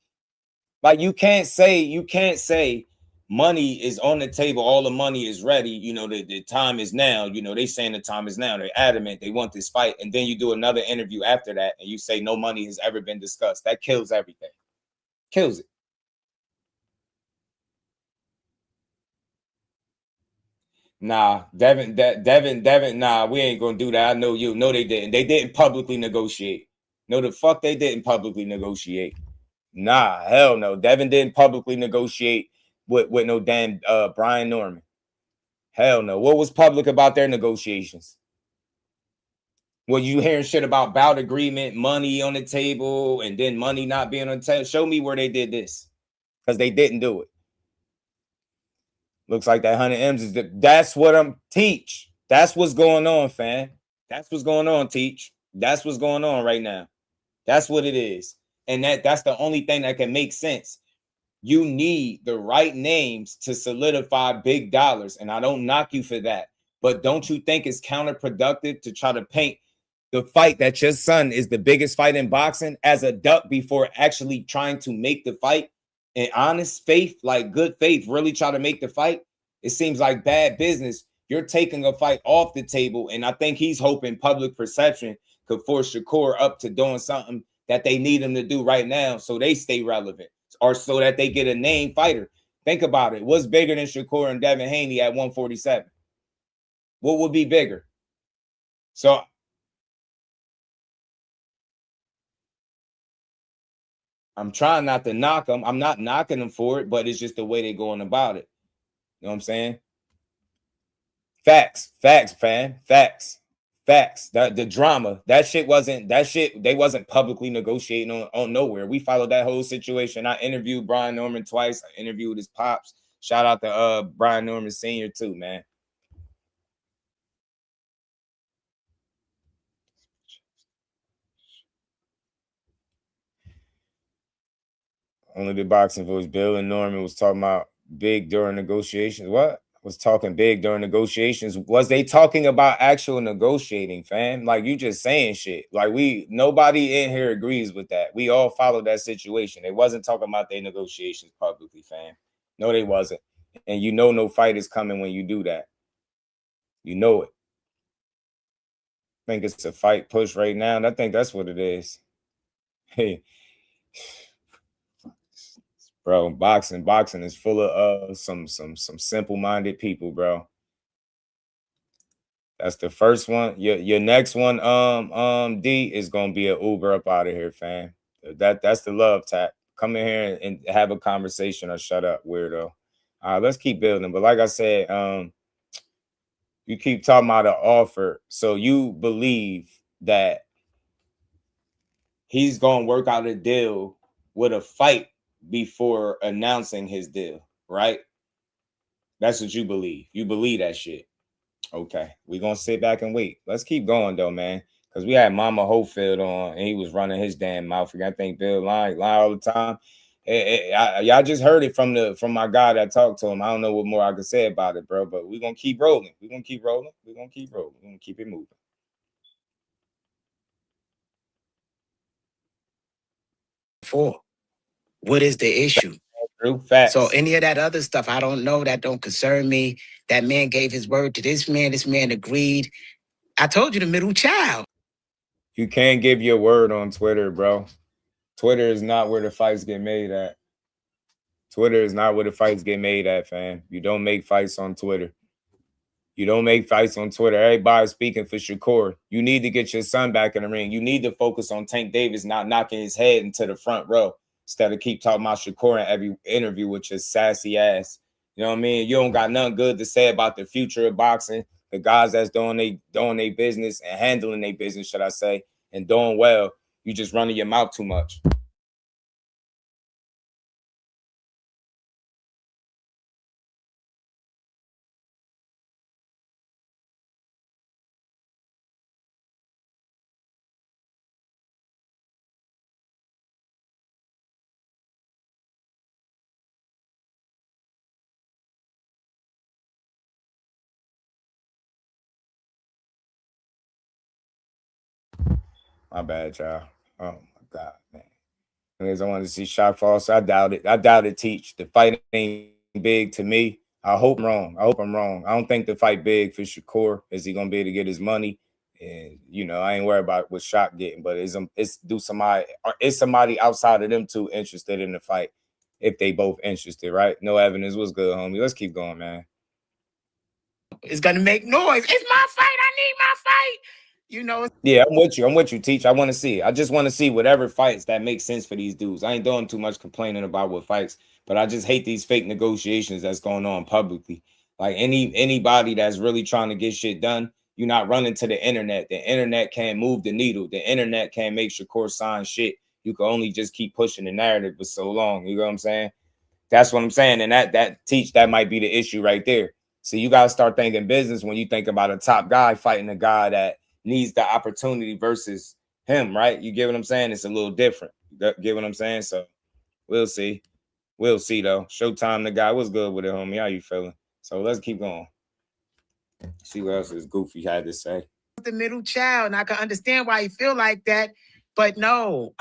Like you can't say money is on the table, all the money is ready. The time is now. They saying the time is now. They're adamant they want this fight, and then you do another interview after that, and you say no money has ever been discussed. That kills everything. Kills it. Nah, Devin, nah, we ain't gonna do that. I know you. No, they didn't. They didn't publicly negotiate. No, the fuck they didn't publicly negotiate. Nah, hell no. Devin didn't publicly negotiate with no damn Brian Norman. Hell no. What was public about their negotiations? Well, you hearing shit about bout agreement, money on the table, and then money not being on the table. Show me where they did this, because they didn't do it. Looks like that 100 M's is that's what I'm teach. That's what's going on, fam. That's what's going on, teach. That's what's going on right now. That's what it is. And that's the only thing that can make sense. You need the right names to solidify big dollars. And I don't knock you for that. But don't you think it's counterproductive to try to paint the fight that your son is the biggest fight in boxing as a duck before actually trying to make the fight? And honest faith, like good faith, really try to make the fight? It seems like bad business. You're taking a fight off the table, and I think he's hoping public perception could force Shakur up to doing something that they need him to do right now so they stay relevant or so that they get a name fighter. Think about it. What's bigger than Shakur and Devin Haney at 147? What would be bigger? So I'm trying not to knock them. I'm not knocking them for it, but it's just the way they're going about it. You know what I'm saying? Facts, fam. Facts. The drama, they wasn't publicly negotiating on nowhere. We followed that whole situation. I interviewed Brian Norman twice. I interviewed his pops. Shout out to Brian Norman Sr. too, man. Only the boxing voice. Bill and Norman was talking about big during negotiations. What? Was talking big during negotiations. Was they talking about actual negotiating, fam? Like you just saying shit. Like nobody in here agrees with that. We all followed that situation. They wasn't talking about their negotiations publicly, fam. No, they wasn't. And no fight is coming when you do that. You know it. I think it's a fight push right now. And I think that's what it is. Hey. Bro, boxing is full of some simple-minded people, bro. That's the first one. Your next one, D, is gonna be an Uber up out of here, fam. That's the love tap. Come in here and have a conversation or shut up, weirdo. Let's keep building. But like I said, you keep talking about an offer. So you believe that he's going to work out a deal with a fight before announcing his deal, right? That's what you believe. You believe that shit. Okay, we're going to sit back and wait. Let's keep going, though, man. Because we had Mama HOE-FIELD on, and he was running his damn mouth. I think Bill lie all the time. Y'all just heard it from my guy that talked to him. I don't know what more I can say about it, bro. But we're going to keep rolling. We're going to keep rolling. We're going to keep rolling. We're going to keep it moving. What is the issue? True facts. So any of that other stuff, I don't know. That don't concern me. That man gave his word to this man. This man agreed. I told you, the middle child. You can't give your word on Twitter, bro. Twitter is not where the fights get made at. Twitter is not where the fights get made at, fam. You don't make fights on Twitter. You don't make fights on Twitter. Everybody's speaking for Shakur. You need to get your son back in the ring. You need to focus on Tank Davis not knocking his head into the front row instead of keep talking about Shakur in every interview with your sassy ass. You know what I mean? You don't got nothing good to say about the future of boxing. The guys that's doing their business and handling their business, should I say, and doing well. You just running your mouth too much. My bad, y'all. Oh my God, man. Because I want to see shot fall, so I doubt it. I doubt it, Teach. The fight ain't big to me. I hope I'm wrong. I don't think the fight big for Shakur. Is he gonna be able to get his money? And you know, I ain't worried about what Shot getting, but is somebody outside of them two interested in the fight? If they both interested, right? No evidence. What's good, homie? Let's keep going, man. It's gonna make noise. It's my fight. I need my fight. You know. Yeah, I'm with you, Teach. I want to see it. I just want to see whatever fights that make sense for these dudes. I ain't doing too much complaining about what fights, but I just hate these fake negotiations that's going on publicly. Like anybody that's really trying to get shit done, you're not running to the internet. The internet can't move the needle. The internet can't make Shakur sign shit. You can only just keep pushing the narrative for so long. You know what I'm saying? That's what I'm saying. And that might be the issue right there. So you gotta start thinking business when you think about a top guy fighting a guy that needs the opportunity versus him, right? You get what I'm saying? It's a little different. You get what I'm saying? So we'll see. We'll see, though. Showtime, the guy was good with it, homie. How you feeling? So let's keep going. See what else this goofy had to say. The middle child, and I can understand why you feel like that, but no,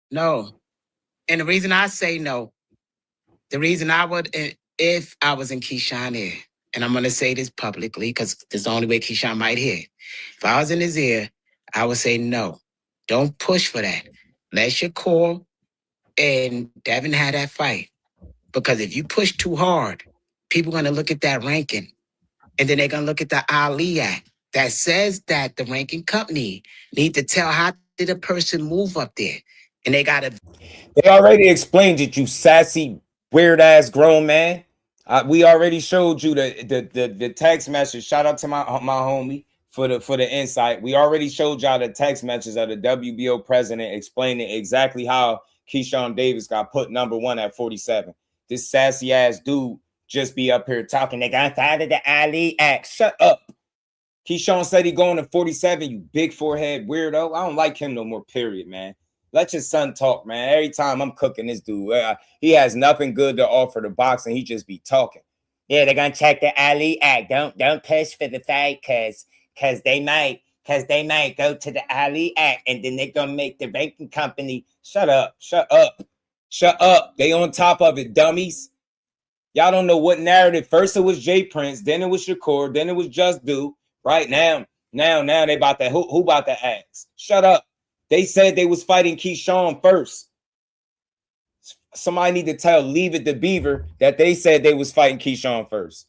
no. And the reason I say no, the reason I would, if I was in KEYSHAWN ear, and I'm going to say this publicly because this is the only way KEYSHAWN might hear it. If I was in his ear, I would say no. Don't push for that. Let Shakur and Devin have that fight. Because if you push too hard, people are going to look at that ranking. And then they're going to look at the Ali Act that says that the ranking company need to tell how did a person move up there. And they got to... They already explained it, you sassy, weird-ass grown man. We already showed you the text message. Shout out to my homie for the insight. We already showed y'all the text messages of the WBO president explaining exactly how KEYSHAWN Davis got put #1 at 47. This sassy ass dude just be up here talking. They got out of the Ali Act. Shut up. KEYSHAWN said he going to 47. You big forehead weirdo. I don't like him no more. Period, man. Let your son talk, man. Every time I'm cooking this dude, he has nothing good to offer the boxing. He just be talking. Yeah, they're gonna check the Ali Act. Don't push for the fight, cause they might go to the Ali Act and then they're gonna make the ranking company. Shut up. They on top of it, dummies. Y'all don't know what narrative. First it was Jay Prince, then it was Shakur, then it was Just Do. Right now they about to who about to ask? Shut up. They said they was fighting KEYSHAWN first. Somebody need to tell Leave It to Beaver that they said they was fighting KEYSHAWN first.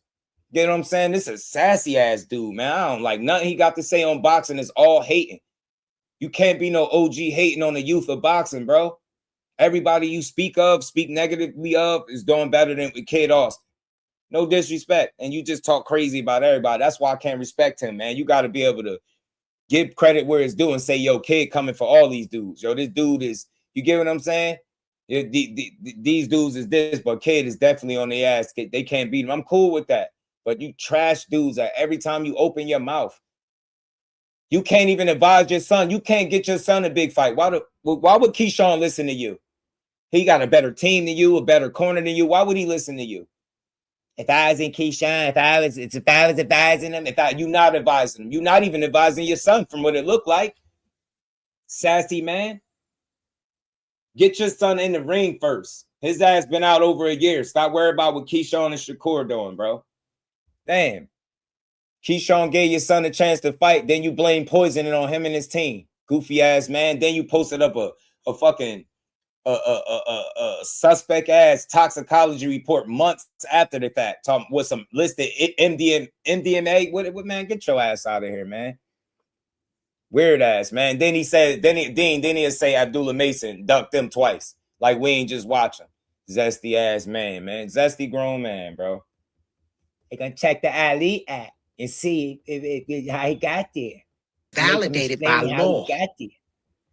You know what I'm saying? This is a sassy ass dude, man. I don't like nothing he got to say on boxing. Is all hating. You can't be no OG hating on the youth of boxing, bro. Everybody you speak negatively of, is doing better than Kid Austin. No disrespect. And you just talk crazy about everybody. That's why I can't respect him, man. You got to be able to give credit where it's due and say, yo, Kid coming for all these dudes. Yo, this dude is, you get what I'm saying? These dudes is this, but Kid is definitely on their ass. They can't beat him. I'm cool with that. But you trash dudes every time you open your mouth. You can't even advise your son. You can't get your son a big fight. Why would KEYSHAWN listen to you? He got a better team than you, a better corner than you. Why would he listen to you? If I was in KEYSHAWN, if I was advising him, you're not advising him. You're not even advising your son from what it looked like. Sassy man. Get your son in the ring first. His ass been out over a year. Stop worrying about what KEYSHAWN and Shakur doing, bro. Damn. KEYSHAWN gave your son a chance to fight. Then you blame poisoning on him and his team. Goofy ass man. Then you posted up a fucking suspect ass toxicology report months after the fact, talking with some listed MDMA. What man? Get your ass out of here, man. Weird ass, man. Then he said, then he'll say Abdullah Mason ducked them twice. Like we ain't just watching. Zesty ass man. Zesty grown man, bro. They gonna check the Ali app and see if how he got there. Validated by law.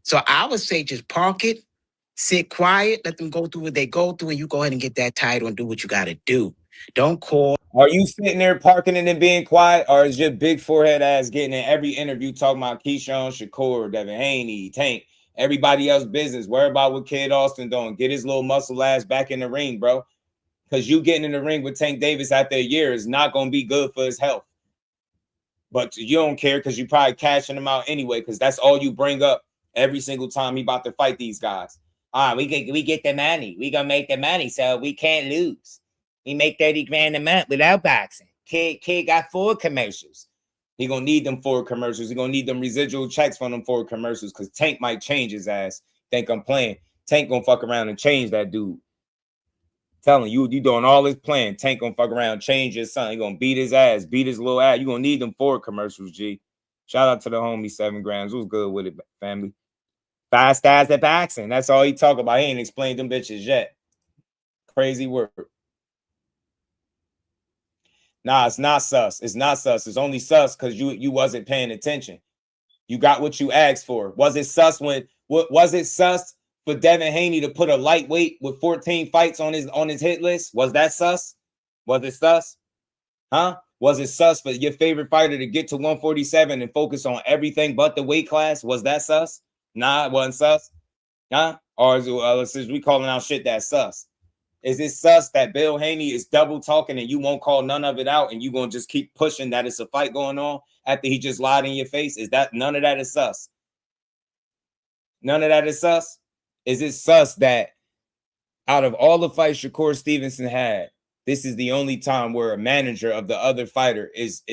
So I would say just park it, sit quiet, let them go through what they go through, and you go ahead and get that title and do what you got to do. Don't call. Are you sitting there parking it and being quiet, or is your big forehead ass getting in every interview talking about KEYSHAWN, Shakur, Devin, Haney, Tank, everybody else's business? Worry about what Kid Austin doing. Get his little muscle ass back in the ring, bro. Because you getting in the ring with Tank Davis after a year is not going to be good for his health. But you don't care because you probably cashing him out anyway, because that's all you bring up every single time he about to fight these guys. We get the money. We gonna make the money, so we can't lose. We make 30 grand a month without boxing. Kid got 4 commercials. He gonna need them 4 commercials. He gonna need them residual checks from them 4 commercials, because Tank might change his ass. Think I'm playing. Tank gonna fuck around and change that dude. Telling you doing all this playing. Tank gonna fuck around, change his son. He gonna beat his ass, beat his little ass. You gonna need them 4 commercials, G. Shout out to the homie 7 grams. Who's good with it, family? 5 stars at boxing. That's all he talk about. He ain't explained them bitches yet. Crazy word. Nah, it's not sus. It's not sus. It's only sus because you wasn't paying attention. You got what you asked for. Was it sus was it sus for Devin Haney to put a lightweight with 14 fights on his hit list? Was that sus? Was it sus? Huh? Was it sus for your favorite fighter to get to 147 and focus on everything but the weight class? Was that sus? Nah, it wasn't sus. Huh? Or is we calling out shit that's sus? Is it sus that Bill Haney is double talking and you won't call none of it out and you gonna just keep pushing that it's a fight going on after he just lied in your face? Is that none of that is sus? None of that is sus? Is it sus that out of all the fights Shakur Stevenson had, this is the only time where a manager of the other fighter is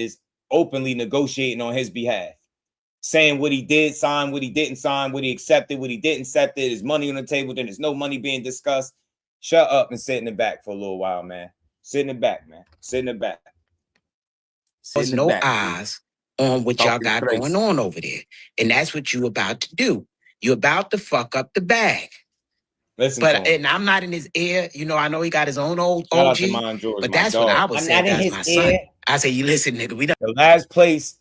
openly negotiating on his behalf? Saying what he did sign, what he didn't sign, what he accepted, what he didn't accept. There's money on the table, then there's no money being discussed. Shut up and sit in the back for a little while, man. Sit in the back, man. Sit in the back. There's no eyes on what y'all got going on over there. And that's what you about to do. You're about to fuck up the bag. Listen, and I'm not in his ear. You know, I know he got his own old Shout OG, out to Mon George, but my that's dog. what I would say. That's my son. I say, you listen, nigga. The last place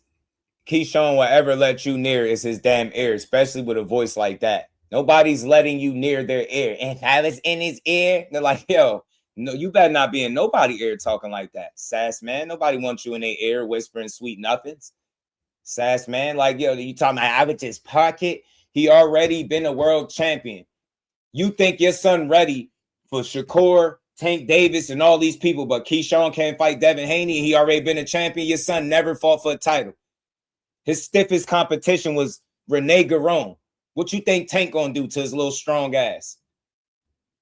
KEYSHAWN will ever let you near is his damn ear, especially with a voice like that. Nobody's letting you near their ear. And if I was in his ear, they're like, yo, no, you better not be in nobody's ear talking like that. Sass, man. Nobody wants you in their ear whispering sweet nothings. Sass, man. Like, yo, you talking about I would just park it? He already been a world champion. You think your son ready for Shakur, Tank Davis, and all these people, but KEYSHAWN can't fight Devin Haney. He already been a champion. Your son never fought for a title. His stiffest competition was Rene Garron. What you think Tank gonna do to his little strong ass?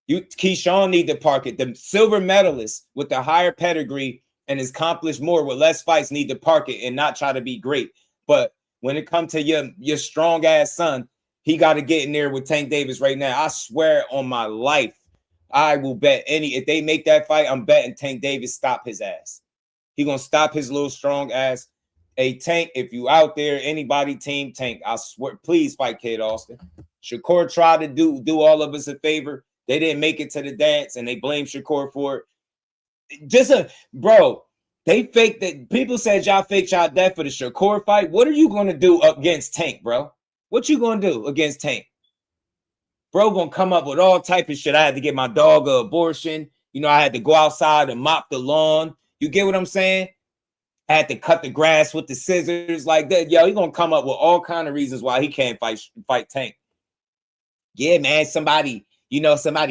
KEYSHAWN need to park it. The silver medalist with the higher pedigree and has accomplished more with less fights need to park it and not try to be great. But when it comes to your strong ass son, he got to get in there with Tank Davis right now. I swear on my life, I will bet if they make that fight, I'm betting Tank Davis stop his ass. He gonna stop his little strong ass Hey, Tank, if you out there, anybody, Team Tank, I swear, please fight Kid Austin. Shakur tried to do all of us a favor. They didn't make it to the dance, and they blame Shakur for it. Bro, they faked that. People said y'all faked y'all death for the Shakur fight. What are you going to do against Tank, bro? What you going to do against Tank? Bro going to come up with all type of shit. I had to get my dog an abortion. You know, I had to go outside and mop the lawn. You get what I'm saying? I had to cut the grass with the scissors like that. Yo, he going to come up with all kind of reasons why he can't fight Tank. Yeah, man, somebody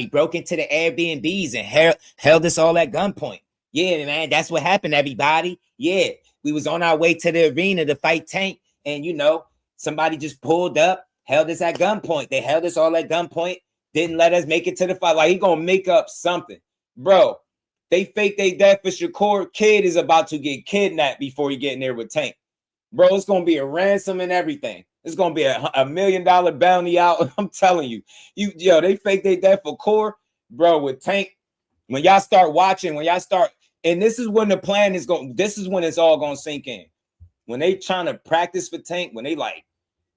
broke into the Airbnbs and held us all at gunpoint. Yeah, man, that's what happened, everybody. Yeah, we was on our way to the arena to fight Tank, and, somebody just pulled up, held us at gunpoint. They held us all at gunpoint, didn't let us make it to the fight. Like, he going to make up something. Bro, they fake they death for Shakur. Kid is about to get kidnapped before he get in there with Tank. Bro, it's going to be a ransom and everything. It's going to be a $1 million bounty out. I'm telling you. They fake they death for Core. Bro, with Tank, when y'all start watching, and this is when the plan is going, this is when it's all going to sink in. When they trying to practice for Tank, when they like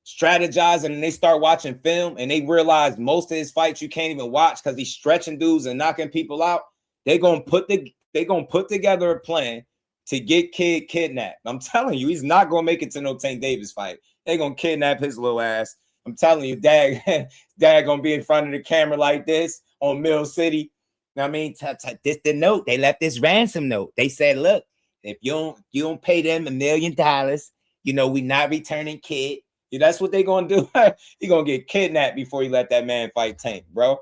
strategizing and they start watching film and they realize most of his fights you can't even watch because he's stretching dudes and knocking people out, they're going to put together a plan to get Kid kidnapped. I'm telling you, he's not going to make it to no Tank Davis fight. They're going to kidnap his little ass. I'm telling you, Dad going to be in front of the camera like this on Mill City. I mean, this the note. They left this ransom note. They said, look, if you don't pay them $1 million, we not returning Kid. That's what they going to do. He going to get kidnapped before he let that man fight Tank, bro.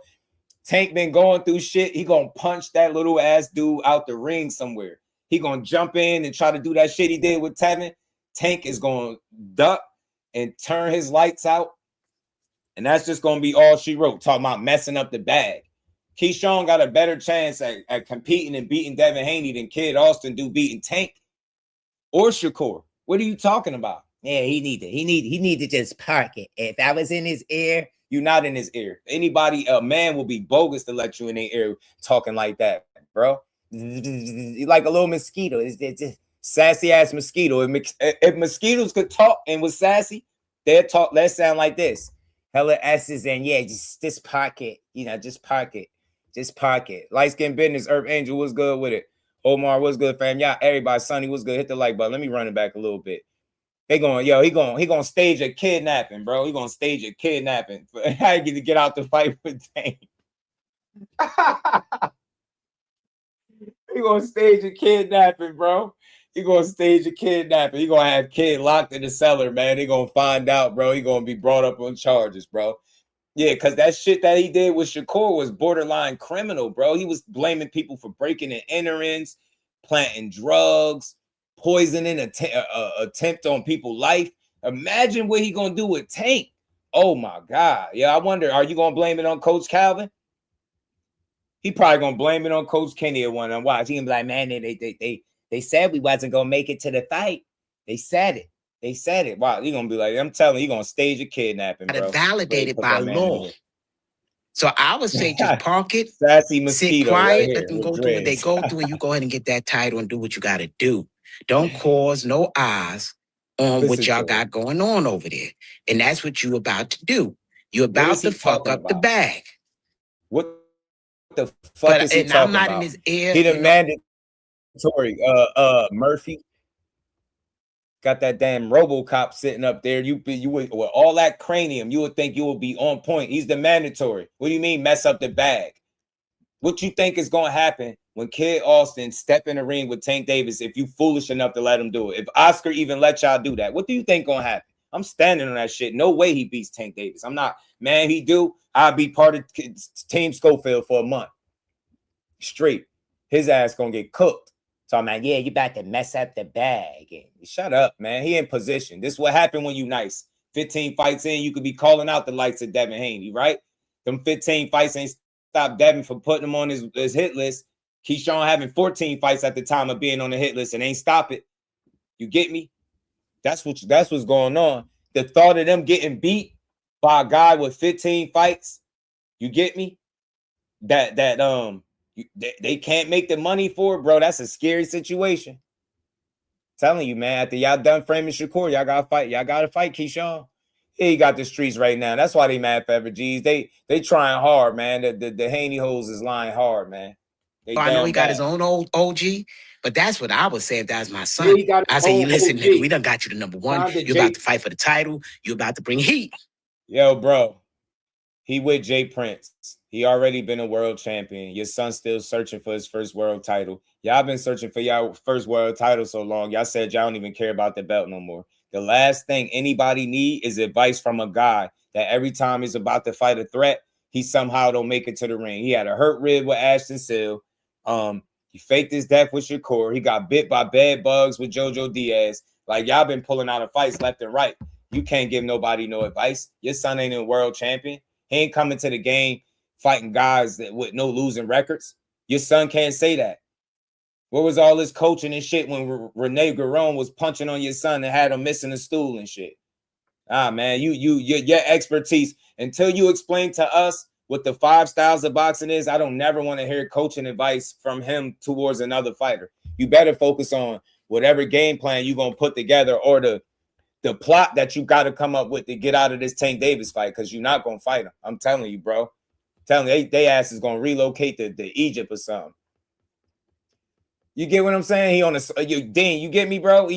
Tank been going through shit. He going to punch that little ass dude out the ring somewhere. He going to jump in and try to do that shit he did with Tevin. Tank is going to duck and turn his lights out. And that's just going to be all she wrote, talking about messing up the bag. KEYSHAWN got a better chance at competing and beating Devin Haney than Kid Austin do beating Tank or Shakur. What are you talking about? Yeah, he need to just park it. If I was in his ear, you're not in his ear. A man will be bogus to let you in their ear talking like that, bro. Like a little mosquito. It's just sassy ass mosquito. If mosquitoes could talk and was sassy, they'd sound like this. Hella S's and yeah, just park it. Just park it. Just park it. Light skin business, Earth Angel, what's good with it? Omar, what's good, fam? Y'all, everybody, Sonny, what's good? Hit the like button. Let me run it back a little bit. He gonna stage a kidnapping, bro. He gonna stage a kidnapping. I get to get out the fight with Tank. He gonna stage a kidnapping, bro. He gonna stage a kidnapping. He gonna have Kid locked in the cellar, man. He gonna find out, bro. He gonna be brought up on charges, bro. Yeah, because that shit that he did with Shakur was borderline criminal, bro. He was blaming people for breaking and enterings, planting drugs, poisoning, attempt on people's life. Imagine what he gonna do with Tank. Oh my God. Yeah, I wonder, are you gonna blame it on Coach Calvin? He probably gonna blame it on Coach Kenny at one and watch. He gonna be like, man, they said we wasn't gonna make it to the fight. They said it. Wow, he gonna be like, I'm telling you, gonna stage a kidnapping, bro. Validated by law. So I would say just park it, sassy mosquito, sit quiet, right let them go through what they go through, and you go ahead and get that title and do what you got to do. Don't cause no eyes on what y'all got going on over there. And that's what you about to do. You're about to fuck up the bag. What the fuck is he talking about? I'm not in his ear. He the mandatory Murphy. Got that damn RoboCop sitting up there. You with all that cranium, you would think you would be on point. He's the mandatory. What do you mean mess up the bag? What you think is going to happen when Kid Austin step in the ring with Tank Davis if you foolish enough to let him do it? If Oscar even let y'all do that, what do you think going to happen? I'm standing on that shit. No way he beats Tank Davis. I'm not. Man, he do. I'll be part of Team Schofield for a month. Straight. His ass going to get cooked. So I'm like, yeah, you about to mess up the bag. And shut up, man. He in position. This is what happened when you nice. 15 fights in, you could be calling out the likes of Devin Haney, right? Them 15 fights ain't stopped Devin from putting him on his hit list. KEYSHAWN having 14 fights at the time of being on the hit list and ain't stop it. You get me? That's what's going on. The thought of them getting beat by a guy with 15 fights, you get me? They can't make the money for it, bro. That's a scary situation. Telling you, man, after y'all done framing Shakur, y'all gotta fight. Y'all gotta fight KEYSHAWN. He got the streets right now. That's why they mad forever, G's. They trying hard, man. The Haney hoes is lying hard, man. They I know down he got bad. his own old OG, but that's what I would say if that was my Yeah, son. he got I his say, own you listen, OG. nigga, we done got you to number one. Kinda You about to fight for the title. You about to bring heat. Yo, bro. He with Jay Prince. He already been a world champion. Your son's still searching for his first world title. Y'all been searching for y'all first world title so long. Y'all said y'all don't even care about the belt no more. The last thing anybody need is advice from a guy that every time he's about to fight a threat, he somehow don't make it to the ring. He had a hurt rib with Ashton Seal. He faked his death with Shakur. He got bit by bed bugs with JoJo Diaz. Like, y'all been pulling out of fights left and right. You can't give nobody no advice. Your son ain't a world champion. He ain't coming to the game fighting guys that with no losing records. Your son can't say that. Where was all this coaching and shit when Renee Garone was punching on your son and had him missing a stool and shit? Ah, man, your expertise, until you explain to us what the 5 styles of boxing is, I don't never want to hear coaching advice from him towards another fighter. You better focus on whatever game plan you're gonna put together, or the plot that you got to come up with to get out of this Tank Davis fight, because you're not gonna fight him. I'm telling you, bro. I'm telling you, they ass is gonna relocate to Egypt or something. You get what I'm saying? He on a Dean, you get me, bro?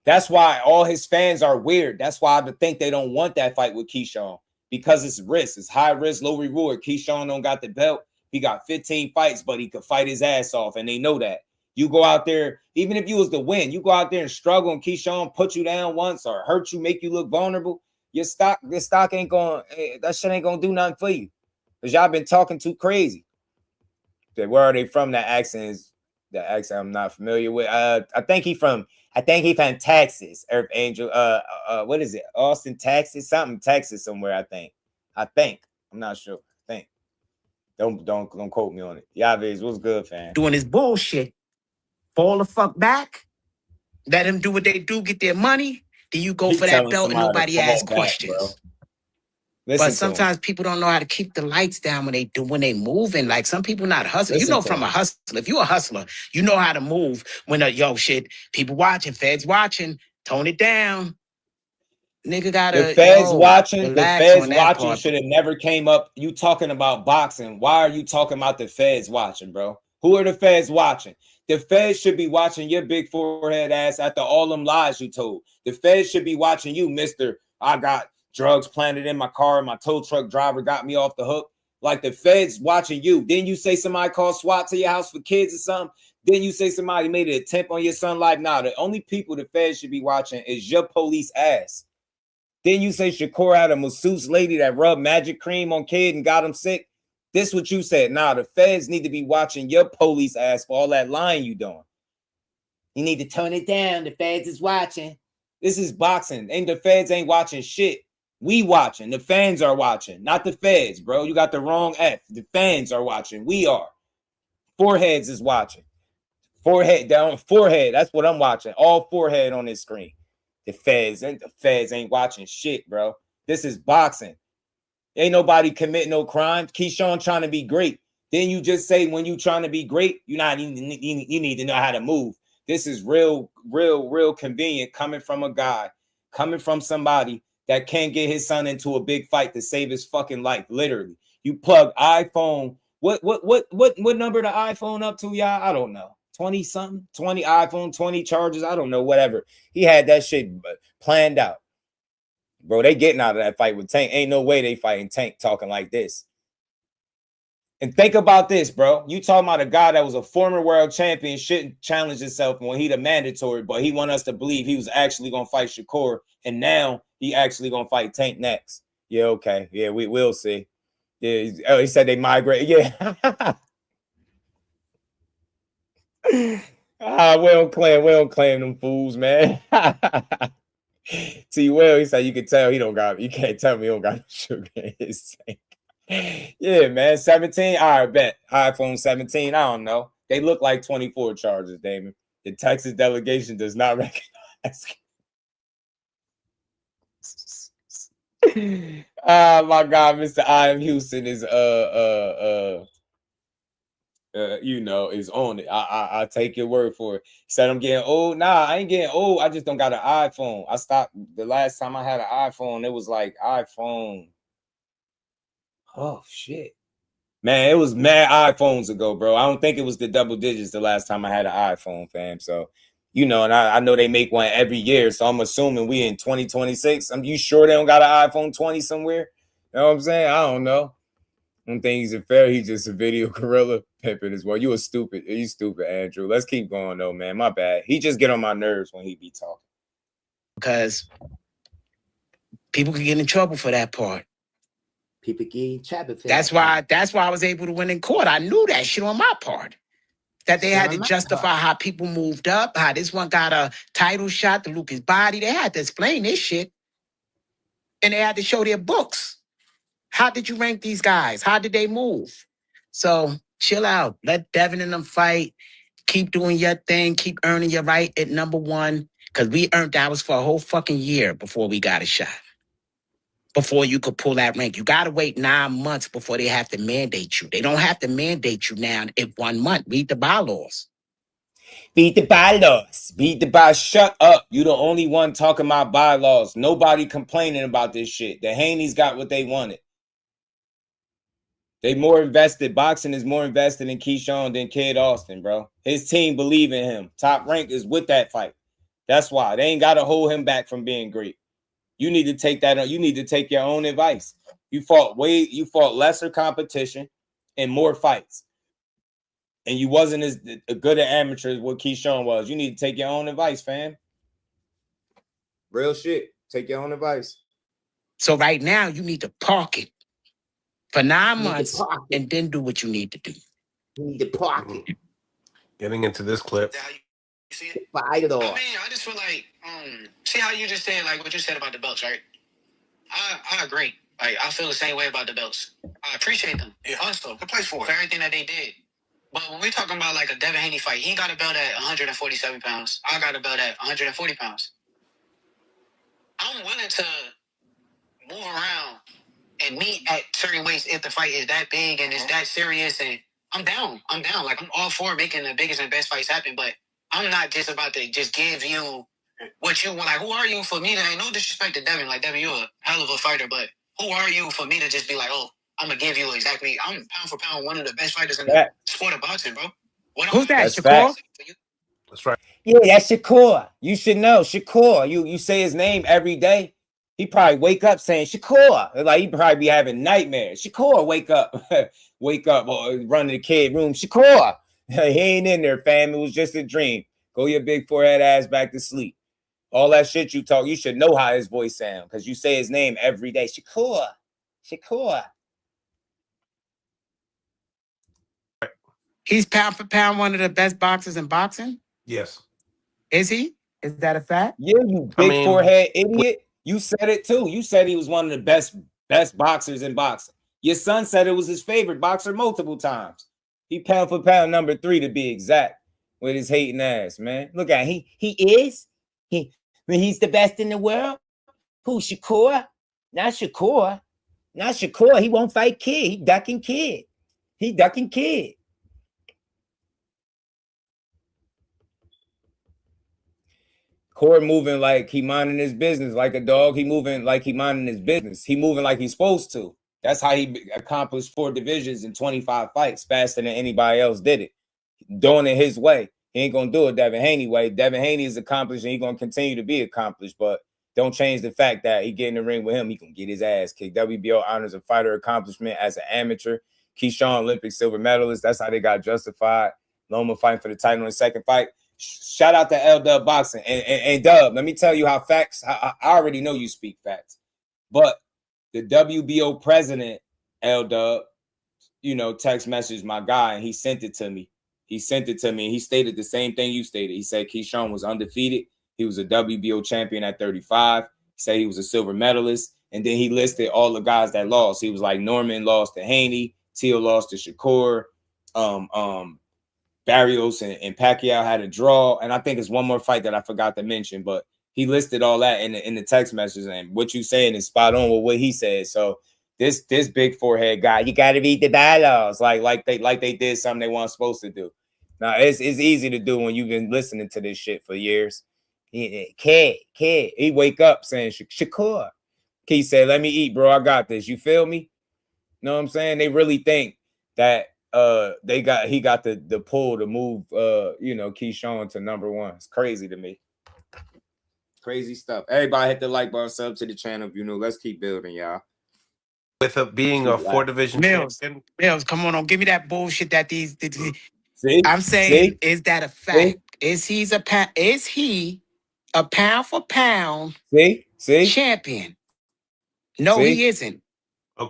That's why all his fans are weird. That's why I think they don't want that fight with KEYSHAWN, because it's risk. It's high risk, low reward. KEYSHAWN don't got the belt. He got 15 fights, but he could fight his ass off, and they know that. You go out there, even if you was to win, you go out there and struggle, and KEYSHAWN put you down once or hurt you, make you look vulnerable. Your stock ain't going. That shit ain't gonna do nothing for you, because y'all been talking too crazy. Where are they from? That accent is the accent I'm not familiar with. I think he from Texas, Earth Angel. What is it? Austin, Texas, something Texas somewhere. I think. I'm not sure. I think. Don't quote me on it. Yaviz, what's good, fam? Doing his bullshit. Fall the fuck back. Let them do what they do, get their money. Then you go for that belt and nobody asks questions. But sometimes people don't know how to keep the lights down when they moving. Like, some people not hustling. You know, from a hustler, if you a hustler, you know how to move when people watching, feds watching, tone it down. Nigga gotta the feds relax watching should have never came up. You talking about boxing. Why are you talking about the feds watching, bro? Who are the feds watching? The feds should be watching your big forehead ass after all them lies you told. The feds should be watching you, Mr. I got drugs planted in my car and my tow truck driver got me off the hook. Like, the feds watching you. Then you say somebody called SWAT to your house for kids or something. Then you say somebody made an attempt on your son's life. Nah, the only people the feds should be watching is your police ass. Then you say Shakur had a masseuse lady that rubbed magic cream on kid and got him sick. This what you said. Nah, the feds need to be watching your police ass for all that lying you doing. You need to tone it down. The feds is watching. This is boxing. And the feds ain't watching shit. We watching. The fans are watching. Not the feds, bro. You got the wrong F. The fans are watching. We are. Foreheads is watching. Forehead down. Forehead. That's what I'm watching. All forehead on this screen. The feds ain't watching shit, bro. This is boxing. Ain't nobody committing no crime. KEYSHAWN trying to be great. Then you just say when you trying to be great, you need to know how to move. This is real convenient coming from a guy, coming from somebody that can't get his son into a big fight to save his fucking life. Literally, you plug iPhone. What number the iPhone up to, y'all? I don't know. 20 something, 20 iPhone, 20 chargers. I don't know, whatever. He had that shit planned out. Bro, they getting out of that fight with Tank. Ain't no way they fighting Tank talking like this. And think about this, bro. You talking about a guy that was a former world champion, shouldn't challenge himself when he the mandatory, but he want us to believe he was actually going to fight Shakur, and now he actually going to fight Tank next. Yeah, okay. Yeah, we will see. Yeah, he said they migrate. Yeah. We don't claim them fools, man. See, well, he said you can tell you can't tell me he don't got no sugar in his tank. Yeah, man. 17. All right, bet. iPhone 17. I don't know. They look like 24 chargers, Damon. The Texas delegation does not recognize. My God, Mr. I am Houston is is on it. I take your word for it. Said I'm getting old. Nah, I ain't getting old. I just don't got an iPhone. I stopped the last time I had an iPhone. It was like iPhone. Oh shit, man! It was mad iPhones ago, bro. I don't think it was the double digits the last time I had an iPhone, fam. So, and I know they make one every year. So I'm assuming we in 2026. You sure they don't got an iPhone 20 somewhere? You know what I'm saying? I don't know. I don't think he's a fair. He's just a video gorilla pimping as well. You stupid, Andrew. Let's keep going though, man. My bad. He just get on my nerves when he be talking. Because people can get in trouble for that part. People get in trouble for That's why I was able to win in court. I knew that shit on my part. That they had to justify how people moved up, how this one got a title shot to Lucas' body. They had to explain this shit. And they had to show their books. How did you rank these guys? How did they move? So chill out. Let Devin and them fight. Keep doing your thing. Keep earning your right at number one. Because we earned ours for a whole fucking year before we got a shot. Before you could pull that rank. You got to wait 9 months before they have to mandate you. They don't have to mandate you now in 1 month. Read the bylaws. Beat the bylaws. Beat the bylaws. Shut up. You the only one talking about bylaws. Nobody complaining about this shit. The Haneys got what they wanted. They more invested. Boxing is more invested in KEYSHAWN than Kid Austin, bro. His team believe in him. Top Rank is with that fight. That's why. They ain't got to hold him back from being great. You need to take that. You need to take your own advice. You fought lesser competition and more fights. And you wasn't as good at amateur as what KEYSHAWN was. You need to take your own advice, fam. Real shit. Take your own advice. So right now, you need to park it for 9 months and then do what you need to do. You need to park it. Getting into this clip. You see it? Fight it off. I mean, I just feel like, see how you just said, like what you said about the belts, right? I agree. Like, I feel the same way about the belts. I appreciate them. Yeah. Also, the place for everything that they did. But when we're talking about like a Devin Haney fight, he got a belt at 147 pounds. I got a belt at 140 pounds. I'm willing to move around and meet at certain weights if the fight is that big and it's that serious. And I'm down. Like, I'm all for making the biggest and best fights happen. But I'm not just about to just give you what you want. Like, who are you for me to, ain't no disrespect to Devin. Like, Devin, you're a hell of a fighter. But who are you for me to just be like, oh, I'm going to give you exactly. I'm pound for pound one of the best fighters in the sport of boxing, bro. Who's that, Shakur? That's right. Yeah, that's Shakur. You should know Shakur. You say his name every day. He probably wake up saying Shakur. Like, he probably be having nightmares. Shakur, wake up. Wake up or run to the kid room. Shakur. He ain't in there, fam. It was just a dream. Go your big forehead ass back to sleep. All that shit you talk, you should know how his voice sounds because you say his name every day. Shakur. He's pound for pound one of the best boxers in boxing? Yes. Is he? Is that a fact? Yeah, you big forehead idiot. You said it too. You said he was one of the best boxers in boxing. Your son said it was his favorite boxer multiple times. He pound for pound number 3 to be exact with his hating ass, man. Look at him. He's the best in the world. Who, Shakur? Not Shakur. He won't fight Kid. He ducking Kid. Core moving like he minding his business like a dog. He moving like he minding his business. He moving like he's supposed to. That's how he accomplished 4 divisions in 25 fights faster than anybody else did it. Doing it his way. He ain't going to do it Devin Haney way. Devin Haney is accomplished and he's going to continue to be accomplished, but don't change the fact that he get in the ring with him, he can get his ass kicked. WBO honors a fighter accomplishment as an amateur. KEYSHAWN Olympic silver medalist. That's how they got justified. Loma fighting for the title in the second fight. Shout out to L-Dub Boxing. And Dub, let me tell you how facts, I already know you speak facts, but the WBO president, L-Dub, text messaged my guy and he sent it to me. He stated the same thing you stated. He said KEYSHAWN was undefeated. He was a WBO champion at 35. He said he was a silver medalist. And then he listed all the guys that lost. He was like Norman lost to Haney, Teal lost to Shakur, Barrios and Pacquiao had a draw. And I think it's one more fight that I forgot to mention, but he listed all that in the text message. And what you saying is spot on with what he said. So this big forehead guy, you got to read the bylaws, like they did something they weren't supposed to do. Now it's easy to do when you've been listening to this shit for years. He wake up saying Shakur. He said, "Let me eat, bro. I got this." You feel me? Know what I'm saying? They really think that he got the pull to move KEYSHAWN to #1. It's crazy to me. Crazy stuff. Everybody hit the like button, sub to the channel. Let's keep building, y'all. With being a 4-division Mills, champion. Mills, come on, don't give me that bullshit that these. See? I'm saying, is that a fact? Is he a pound for pound champion? No, he isn't.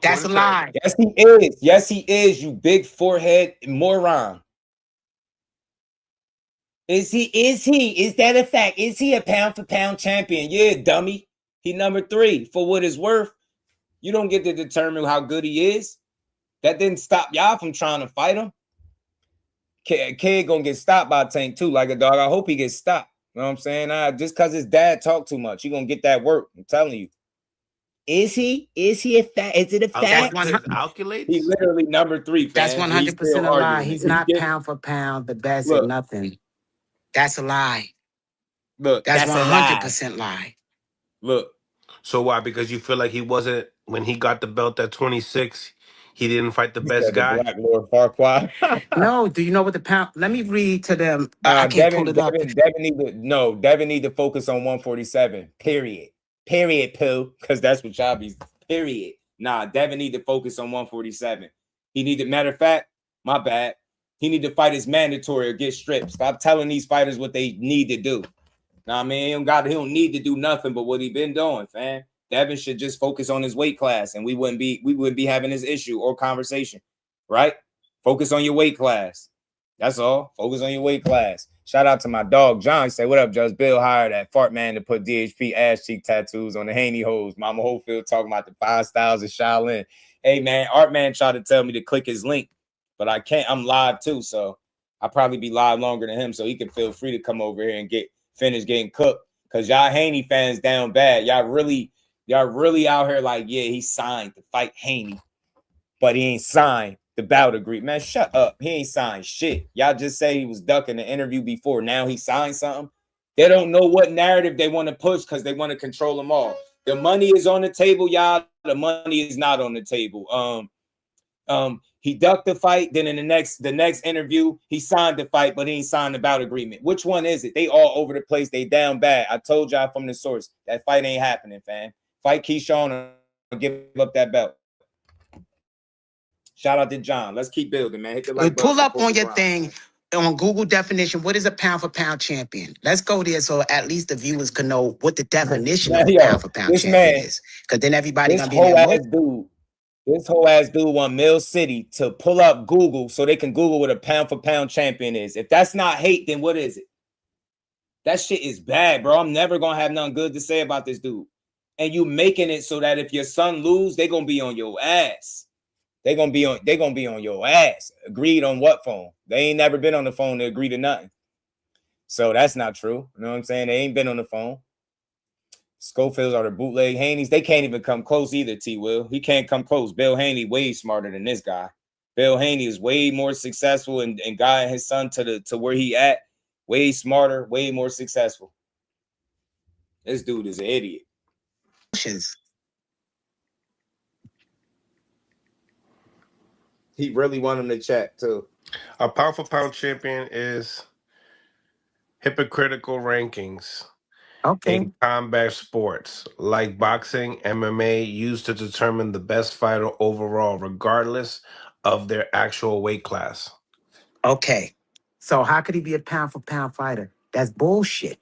That's a lie. Yes, he is. Yes, he is, you big forehead moron. Is that a fact? Is he a pound for pound champion? Yeah, dummy. He #3 for what it's worth. You don't get to determine how good he is. That didn't stop y'all from trying to fight him. Kid gonna get stopped by Tank too, like a dog. I hope he gets stopped. You know what I'm saying? Just because his dad talked too much, he gonna get that work. I'm telling you. Is he a fact? Is it a fact? He literally #3. That's 100% a lie. He's not pound for pound the best at nothing. That's a lie. Look, that's 100% lie. Look. So why? Because you feel like he wasn't, when he got the belt at 26, he didn't fight the best guy? The Black Lord Farquaad. No, do you know what the pound? Let me read to them. I can't pull it up. Devin need to focus on 147. Period, poo. Because that's what y'all be. Period. Nah, Devin need to focus on 147. He need to, matter of fact, my bad. He need to fight his mandatory or get stripped. Stop telling these fighters what they need to do. Nah, man, he don't need to do nothing but what he been doing, fam. Devin should just focus on his weight class, and we wouldn't be having this issue or conversation, right? Focus on your weight class. That's all. Focus on your weight class. Shout out to my dog John. Say, what up, Judge Bill hired that fart man to put DHP ass cheek tattoos on the Haney hoes. Mama HOE-FIELD talking about the 5 styles of Shaolin. Hey man, Art Man tried to tell me to click his link, but I can't. I'm live too, so I'll probably be live longer than him, so he can feel free to come over here and finish getting cooked. Cause y'all Haney fans down bad. Y'all really out here like, yeah, he signed to fight Haney, but he ain't signed the bout agreement. Man, shut up. He ain't signed shit. Y'all just say he was ducking the interview before. Now he signed something. They don't know what narrative they want to push because they want to control them all. The money is on the table, y'all. The money is not on the table. He ducked the fight. Then in the next interview, he signed the fight, but he ain't signed the bout agreement. Which one is it? They all over the place. They down bad. I told y'all from the source that fight ain't happening, fam. Fight KEYSHAWN and give up that belt. Shout out to John. Let's keep building, man. Hit the like Pull button, up on your thing on Google definition. What is a pound for pound champion? Let's go there so at least the viewers can know what the definition of a pound for pound champion is. Because then everybody gonna be there. This whole ass dude want Mill City to pull up Google so they can Google what a pound for pound champion is. If that's not hate, then what is it? That shit is bad, bro. I'm never gonna have nothing good to say about this dude. And you making it so that if your son lose, they gonna be on your ass. They gonna be on your ass. Agreed on what phone? They ain't never been on the phone to agree to nothing. So that's not true. You know what I'm saying? They ain't been on the phone. Schofields are the bootleg Haneys. They can't even come close either, T-Will. He can't come close. Bill Haney way smarter than this guy. Bill Haney is way more successful and guiding his son to where he at. Way smarter, way more successful. This dude is an idiot. He really want him to chat too. A pound for pound champion is hypocritical rankings in combat sports like boxing, MMA, used to determine the best fighter overall, regardless of their actual weight class. Okay. So how could he be a pound for pound fighter? That's bullshit.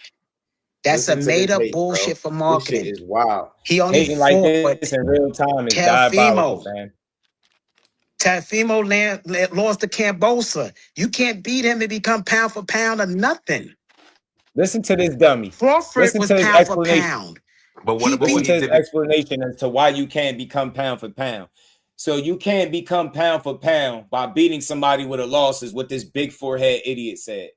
That's a made up bullshit for marketing. This shit is wild. He only hating like this in real time is diabolical, man. Teofimo lost to Cambosa. You can't beat him and become pound for pound or nothing. Listen to this dummy. Crawford was pound for pound. But what about his explanation as to why you can't become pound for pound? So you can't become pound for pound by beating somebody with a loss, is what this big forehead idiot said.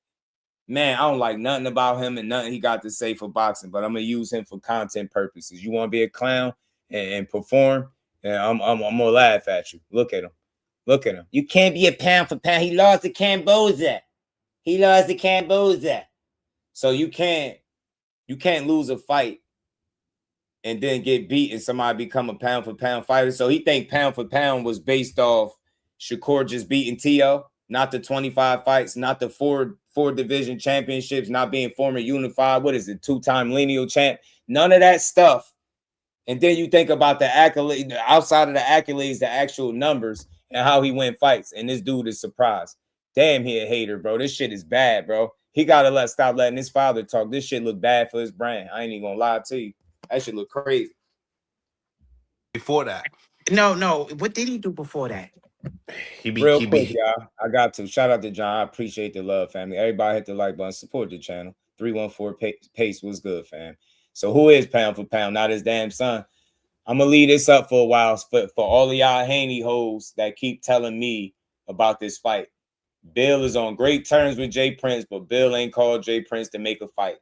Man, I don't like nothing about him and nothing he got to say for boxing, but I'm going to use him for content purposes. You want to be a clown and perform? Yeah, I'm gonna laugh at you. Look at him. Look at him. You can't be a pound for pound. He lost to Camboza. He lost to Camboza. So you can't lose a fight and then get beat and somebody become a pound for pound fighter. So he think pound for pound was based off Shakur just beating T.O., not the 25 fights, not the four division championships, not being former unified. What is it? 2-time lineal champ. None of that stuff. And then you think about the accolade outside of the accolades, the actual numbers and how he win fights. And this dude is surprised. Damn, he a hater, bro. This shit is bad, bro. He gotta stop letting his father talk. This shit look bad for his brand. I ain't even gonna lie to you. That shit look crazy. Before that. No. What did he do before that? Real quick, y'all. I got to shout out to John. I appreciate the love, family. Everybody hit the like button. Support the channel. 314 Pace was good, fam. So who is pound for pound? Not his damn son. I'm gonna leave this up for a while for all of y'all Haney hoes that keep telling me about this fight. Bill is on great terms with Jay Prince, but Bill ain't called Jay Prince to make a fight.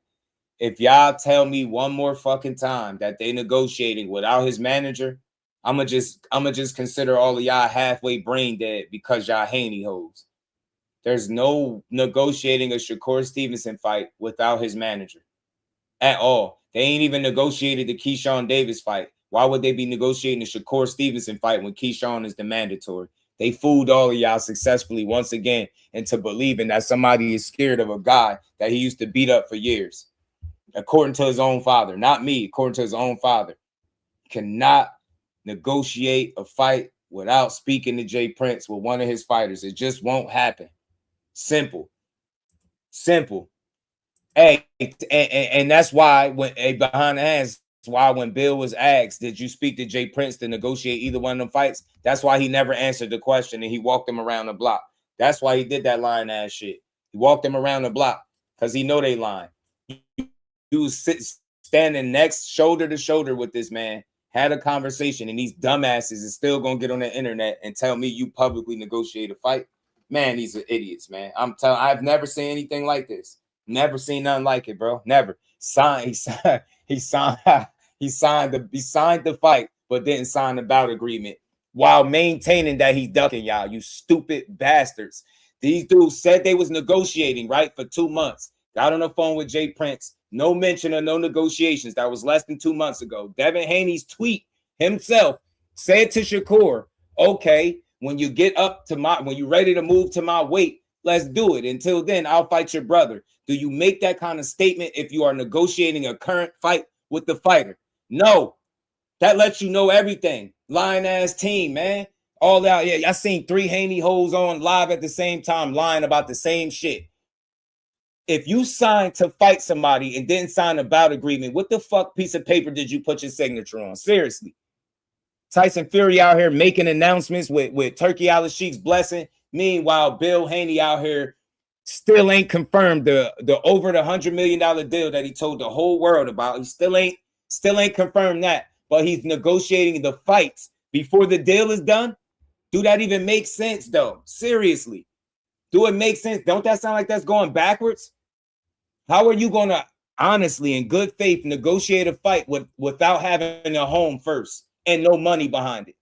If y'all tell me one more fucking time that they negotiating without his manager, I'ma just consider all of y'all halfway brain dead because y'all Haney hoes. There's no negotiating a Shakur Stevenson fight without his manager at all. They ain't even negotiated the KEYSHAWN Davis fight. Why would they be negotiating the Shakur Stevenson fight when KEYSHAWN is the mandatory? They fooled all of y'all successfully once again into believing that somebody is scared of a guy that he used to beat up for years. According to his own father, not me, according to his own father, cannot negotiate a fight without speaking to Jay Prince with one of his fighters. It just won't happen. Simple. Hey, and that's why when behind the hands, that's why when Bill was asked, did you speak to Jay Prince to negotiate either one of them fights? That's why he never answered the question and he walked him around the block. That's why he did that lying ass shit. He walked him around the block because he know they lying. He was standing next shoulder to shoulder with this man, had a conversation, and these dumbasses is still gonna get on the internet and tell me you publicly negotiate a fight. Man, these are idiots, man. I'm telling. I've never seen anything like this. Never seen nothing like it, bro. Never. He signed the fight, but didn't sign the bout agreement while maintaining that he's ducking y'all. You stupid bastards. These dudes said they was negotiating, right, for 2 months. Got on the phone with Jay Prince. No mention of no negotiations. That was less than 2 months ago. Devin Haney's tweet himself said to Shakur, okay, when you get up to when you're ready to move to my weight, let's do it. Until then, I'll fight your brother. Do you make that kind of statement if you are negotiating a current fight with the fighter? No. That lets you know everything. Lying ass team, man. All that. Yeah, I seen 3 Haney hoes on live at the same time lying about the same shit. If you signed to fight somebody and didn't sign a bout agreement, what the fuck piece of paper did you put your signature on? Seriously. Tyson Fury out here making announcements with Turkey Al-Sheikh's blessing. Meanwhile, Bill Haney out here still ain't confirmed the over the $100 million deal that he told the whole world about. He still ain't confirmed that, but he's negotiating the fights before the deal is done. Do that even make sense, though? Seriously. Do it make sense? Don't that sound like that's going backwards? How are you going to honestly, in good faith, negotiate a fight without having a home first and no money behind it?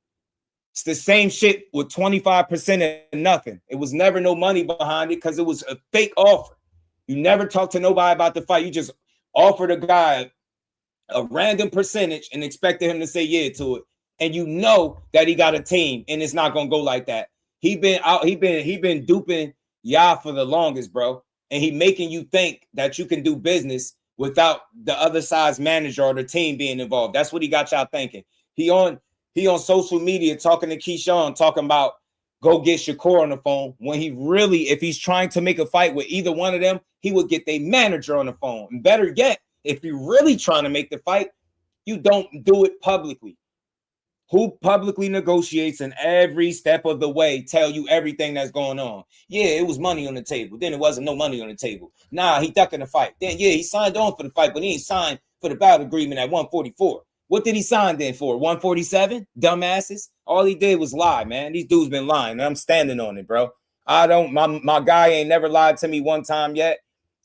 It's the same shit with 25% and nothing. It was never no money behind it because it was a fake offer. You never talk to nobody about the fight. You just offered a guy a random percentage and expected him to say yeah to it. And you know that he got a team and it's not going to go like that. He been duping y'all for the longest, bro. And he making you think that you can do business without the other side's manager or the team being involved. That's what he got y'all thinking. He on social media talking to KEYSHAWN, talking about go get Shakur on the phone, when he really, if he's trying to make a fight with either one of them, he would get their manager on the phone. And better yet, if you're really trying to make the fight, you don't do it publicly. Who publicly negotiates and every step of the way tell you everything that's going on? Yeah, it was money on the table. Then it wasn't no money on the table. Nah, he ducking the fight. Then, yeah, he signed on for the fight, but he ain't signed for the bout agreement at 144. What did he sign then for? 147? Dumbasses. All he did was lie, man. These dudes been lying, and I'm standing on it, bro. My guy ain't never lied to me one time yet.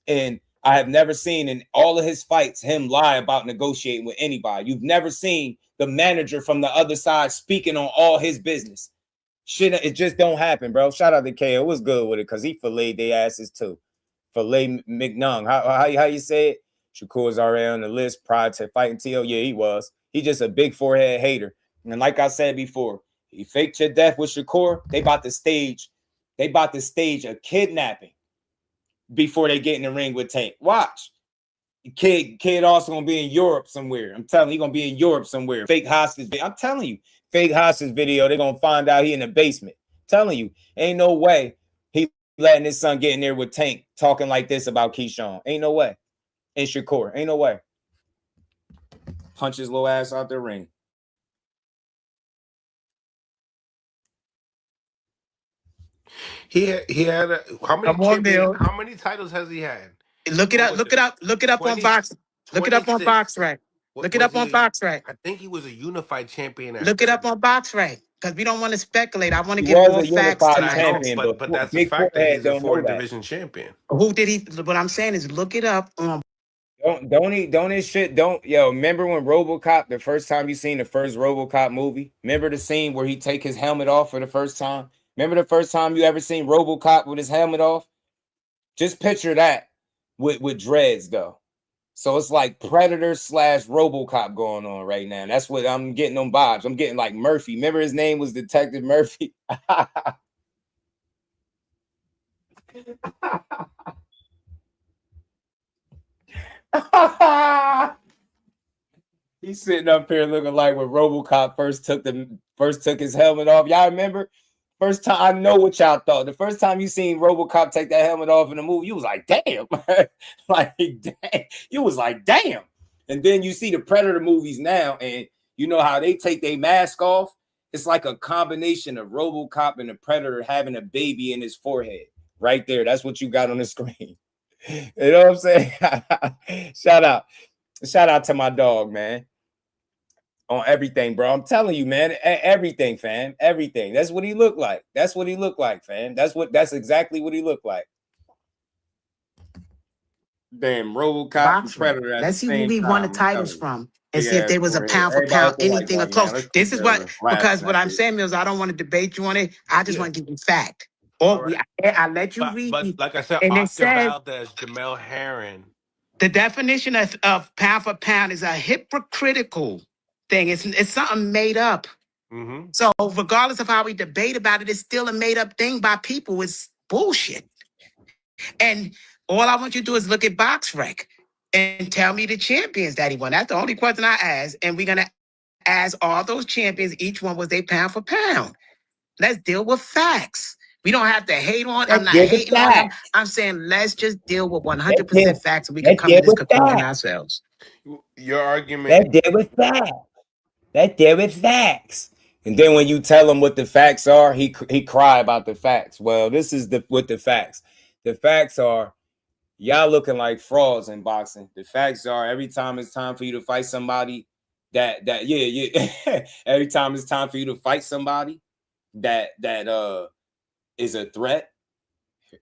And I have never seen in all of his fights him lie about negotiating with anybody. You've never seen the manager from the other side speaking on all his business. Shit, it just don't happen, bro. Shout out to KO. It was good with it because he filleted their asses too. Filet McNung. How you say it? Shakur's already on the list prior to fighting T.O. Yeah, he was. He just a big forehead hater. And like I said before, he faked your death with Shakur. They about to stage a kidnapping before they get in the ring with Tank. Watch. Kid also gonna be in Europe somewhere. I'm telling you, he gonna be in Europe somewhere. Fake hostage. I'm telling you, fake hostage video. They're gonna find out he in the basement. I'm telling you, ain't no way he letting his son get in there with Tank talking like this about KEYSHAWN. Ain't no way. And Shakur, ain't no way. Punch his little ass out the ring. He had how many titles has he had? Look it up on Box. Look it up on BoxRec. Look it up on BoxRec. I think he was a unified champion. Look it up on BoxRec because we don't want to speculate. I want to He give was more a facts unified tonight. champion, but that's the fact that he's a 4 division champion. Who did he? What I'm saying is look it up on. Don't this shit. Yo, remember when RoboCop, the first time you seen the first RoboCop movie? Remember the scene where he take his helmet off for the first time? Remember the first time you ever seen RoboCop with his helmet off? Just picture that with dreads though. So it's like Predator / RoboCop going on right now. That's what I'm getting on vibes. I'm getting like Murphy. Remember his name was Detective Murphy? He's sitting up here looking like when RoboCop first took his helmet off. Y'all remember? First time, I know what y'all thought. The first time you seen RoboCop take that helmet off in the movie, you was like, damn. Like, damn. You was like, damn. And then you see the Predator movies now, and you know how they take their mask off? It's like a combination of RoboCop and the Predator having a baby in his forehead. Right there. That's what you got on the screen. You know what I'm saying? Shout out to my dog, man. On everything, bro. I'm telling you, man. Everything, fam. Everything. That's what he looked like. That's what he looked like, fam. That's exactly what he looked like. Damn, RoboCop and Predator. Let's see who we won the titles from. And see if there was a pound for pound, anything or close. This is what, because what I'm saying is I don't want to debate you on it. I just want to give you fact. Or I let you read. But like I said, and Oscar Valdez, Jamel Herring. The definition of pound for pound is a hypocritical thing. It's something made up. Mm-hmm. So regardless of how we debate about it, it's still a made up thing by people. It's bullshit. And all I want you to do is look at BoxRec and tell me the champions that he won. That's the only question I asked. And we're going to ask all those champions, each one was they pound for pound. Let's deal with facts. We don't have to hate on. I'm not hating on them. I'm saying let's just deal with 100% facts, and we can come to this conclusion ourselves. Your argument. Let's deal with facts. Let's deal with facts. And then when you tell him what the facts are, he cry about the facts. Well, this is what the facts. The facts are y'all looking like frauds in boxing. The facts are every time it's time for you to fight somebody every time it's time for you to fight somebody that is a threat,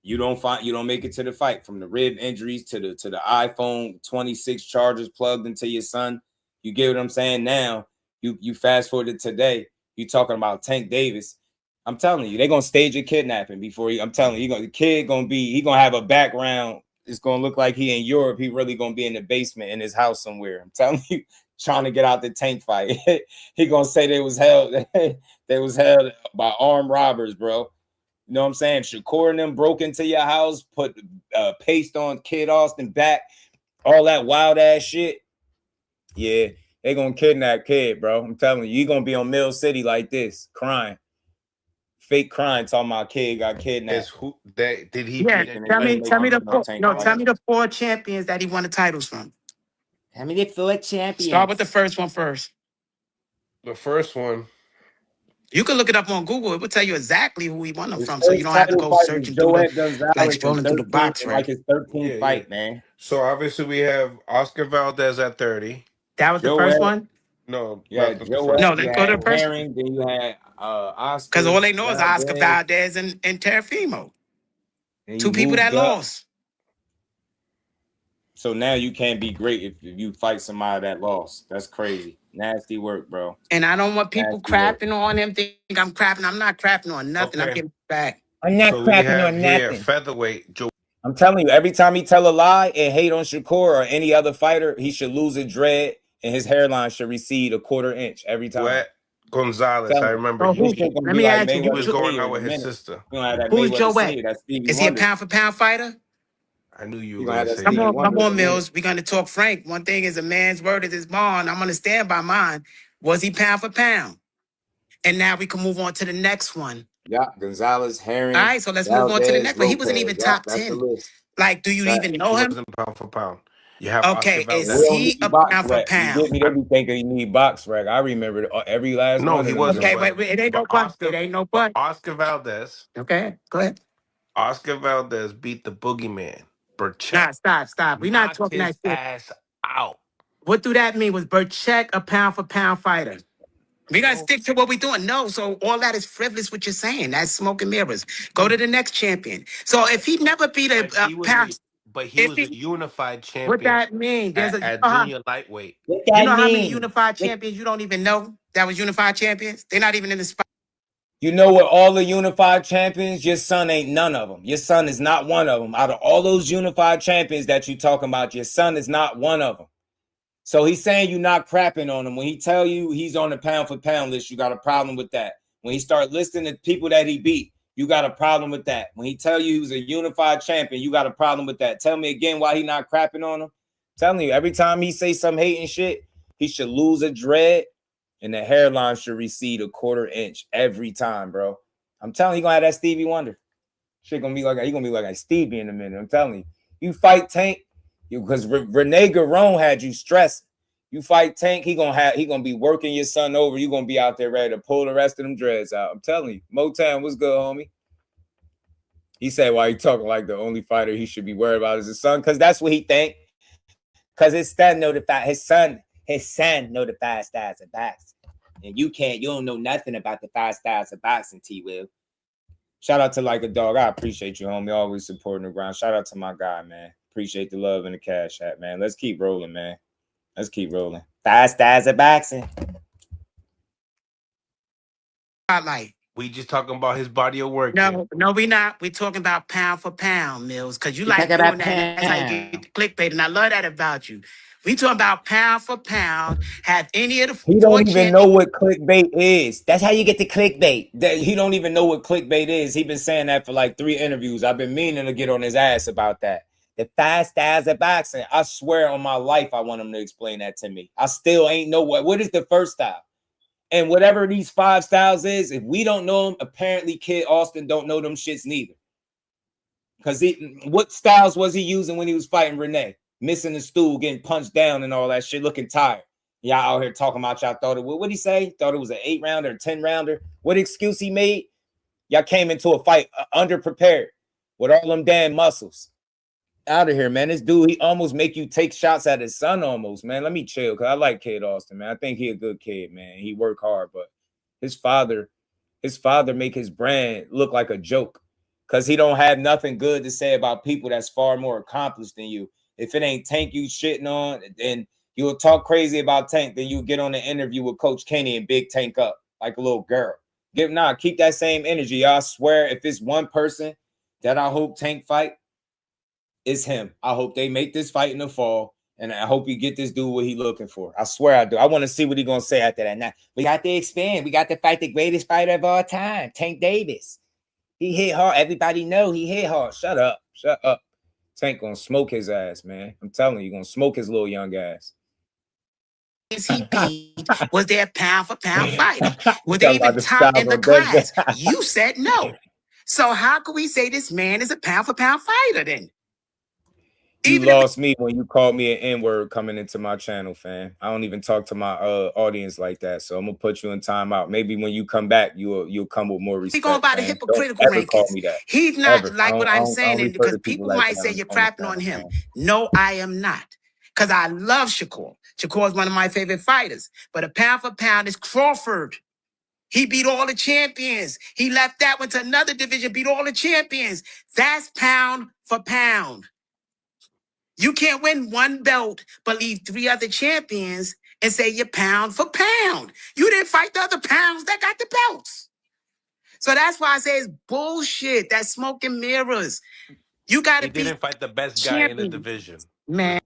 you don't make it to the fight. From the rib injuries to the iPhone 26 chargers plugged into your son. You get what I'm saying? Now you fast forward to today, you talking about Tank Davis. I'm telling you, they're gonna stage a kidnapping before I'm telling you, the kid he gonna have a background. It's gonna look like he in Europe. He really gonna be in the basement in his house somewhere. I'm telling you, trying to get out the Tank fight. He gonna say they was held by armed robbers, bro. You know what I'm saying? Shakur and them broke into your house, put paste on Kid Austin back, all that wild ass shit. Yeah, they gonna kidnap Kid, bro. I'm telling you, you gonna be on Mill City like this, crying. Fake crying, talking about Kid got kidnapped. Did he? Yeah, tell me the 4 champions that he won the titles from. Tell me the 4 champions. Start with the first one first. The first one. You can look it up on Google. It will tell you exactly who he won them from, so you don't have to go searching through scrolling through the box, right? Like his 13th fight, man. So obviously we have Oscar Valdez at 30. That was the first one? No, yeah, let's go to the first. Herring, then you had Oscar. Because all they know is Oscar Valdez and Teofimo. 2 people that lost. So now you can't be great if you fight somebody that lost. That's crazy. Nasty work, bro. And I don't want people Nasty work. crapping on him. Think I'm crapping. I'm not crapping on nothing. I'm Okay. getting back. I'm not So we crapping have on here nothing. featherweight Joe. I'm telling you, every time he tell a lie and hate on Shakur or any other fighter, he should lose a dread and his hairline should recede a 1/4 inch every time. Gonzalez. I remember So he, let me ask you, he was going out with his sister. You gonna have that who's Mayweather Joe Senior, that Stevie Is he a Wonder. pound for pound fighter? I knew you You were gonna going have to that say Stevie that. Come Wonder. on, Mills. We're gonna talk frank. One thing is a man's word is his bond. I'm gonna stand by mine. Was he pound for pound? And now we can move on to the next one. Yeah, Gonzalez, Herring. All right, so let's move on to the next one. He wasn't Lopez. even Yeah, top that's the 10. list. Like, do you even know He him? wasn't pound for pound. You have Oscar Okay, is Valdez. he a box pound for rec. You pound? get me? They be thinking you need box rec. I remember every last No, one he of them. wasn't. Okay, But, wait, it ain't no but. It ain't no but. Oscar Valdez. Okay, go ahead. Oscar Valdez beat the boogeyman, Nah, Burchett. stop. We're not Knocked talking his that shit. ass out. What do that mean? Was Burchett a pound for pound fighter? We gotta No. stick to what we're doing. No, so all that is frivolous. What you're saying? That's smoke and mirrors. Go to the next champion. So if he never beat a pound, But he if was he, a unified what champion that mean? There's a at junior lightweight. What you that know how many mean? unified champions you don't even know that was unified champions? They're not even in the spot. You know what? All the unified champions, your son ain't none of them. Your son is not one of them. Out of all those unified champions that you talking about, your son is not one of them. So he's saying you're not crapping on him. When he tell you he's on the pound for pound list, you got a problem with that. When he start listing the people that he beat, you got a problem with that. When he tell you he was a unified champion, you got a problem with that. Tell me again why he not crapping on him. I'm telling you, every time he say some hating shit, he should lose a dread and the hairline should recede a 1/4 inch every time, bro. I'm telling you, he gonna have that Stevie Wonder. Shit gonna be like he gonna be like a Stevie in a minute. I'm telling you. You fight Tank, because Renee Garone had you stressed. You fight Tank, he gonna be working your son over. You gonna be out there ready to pull the rest of them dreads out. I'm telling you. Motown, what's good, homie? He said why he talking like the only fighter he should be worried about is his son, because that's what he think. Because his son know the know the 5 styles of boxing. And you don't know nothing about the 5 styles of boxing, T-Will. Shout out to Like a Dog. I appreciate you, homie. Always supporting the ground. Shout out to my guy, man. Appreciate the love and the cash app, man. Let's keep rolling, man. Let's keep rolling. 5 styles of boxing. We just talking about his body of work. No, we not. We're talking about pound for pound, Mills, because you We like talking doing about that. That's how you get pound. the clickbait, and I love that about you. We talking about pound for pound. Have any of the He four don't even know what clickbait is. That's how you get the clickbait. He don't even know what clickbait is. He been saying that for like 3 interviews. I've been meaning to get on his ass about that. The 5 styles of boxing. I swear on my life, I want him to explain that to me. I still ain't know what is the first style. And whatever these 5 styles is, if we don't know them, apparently Kid Austin don't know them shits neither. Because what styles was he using when he was fighting Renee? Missing the stool, getting punched down and all that shit, looking tired. Y'all out here talking about y'all thought it was, what'd he say? Thought it was an 8-rounder, a 10-rounder. What excuse he made? Y'all came into a fight underprepared with all them damn muscles. Out of here, man. This dude, he almost make you take shots at his son almost, man. Let me chill, because I like Kid Austin, man. I think he a good kid, man. He work hard, but his father make his brand look like a joke, because he don't have nothing good to say about people that's far more accomplished than you. If it ain't Tank you shitting on, then you'll talk crazy about Tank, then you get on the interview with Coach Kenny and big Tank up like a little girl. Keep that same energy. I swear, if it's one person that I hope Tank fight, it's him. I hope they make this fight in the fall, and I hope he get this dude what he looking for. I swear I do. I want to see what he gonna say after that. Now we got to expand. We got to fight the greatest fighter of all time, Tank Davis. He hit hard. Everybody know he hit hard. Shut up. Shut up. Tank gonna smoke his ass, man. I'm telling you, gonna smoke his little young ass. He beat? Was there a pound for pound fighter? Were they even top in the class? You said no. So how could we say this man is a pound for pound fighter then? You lost me when you called me an N-word coming into my channel, fam. I don't even talk to my audience like that, so I'm gonna put you in timeout. Maybe when you come back, you'll come with more respect. He going by the hypocritical rankings. Call me that. He's not Ever. like what I'm saying, and because people might say you're crapping on him. No, I am not, because I love Shakur. Shakur is one of my favorite fighters, but a pound for pound is Crawford. He beat all the champions. He left that one to another division, beat all the champions. That's pound for pound. You can't win one belt, but leave 3 other champions and say you're pound for pound. You didn't fight the other pounds that got the belts. So that's why I say it's bullshit. That's smoke and mirrors. You got He to be didn't fight the best guy in the champion, division. man.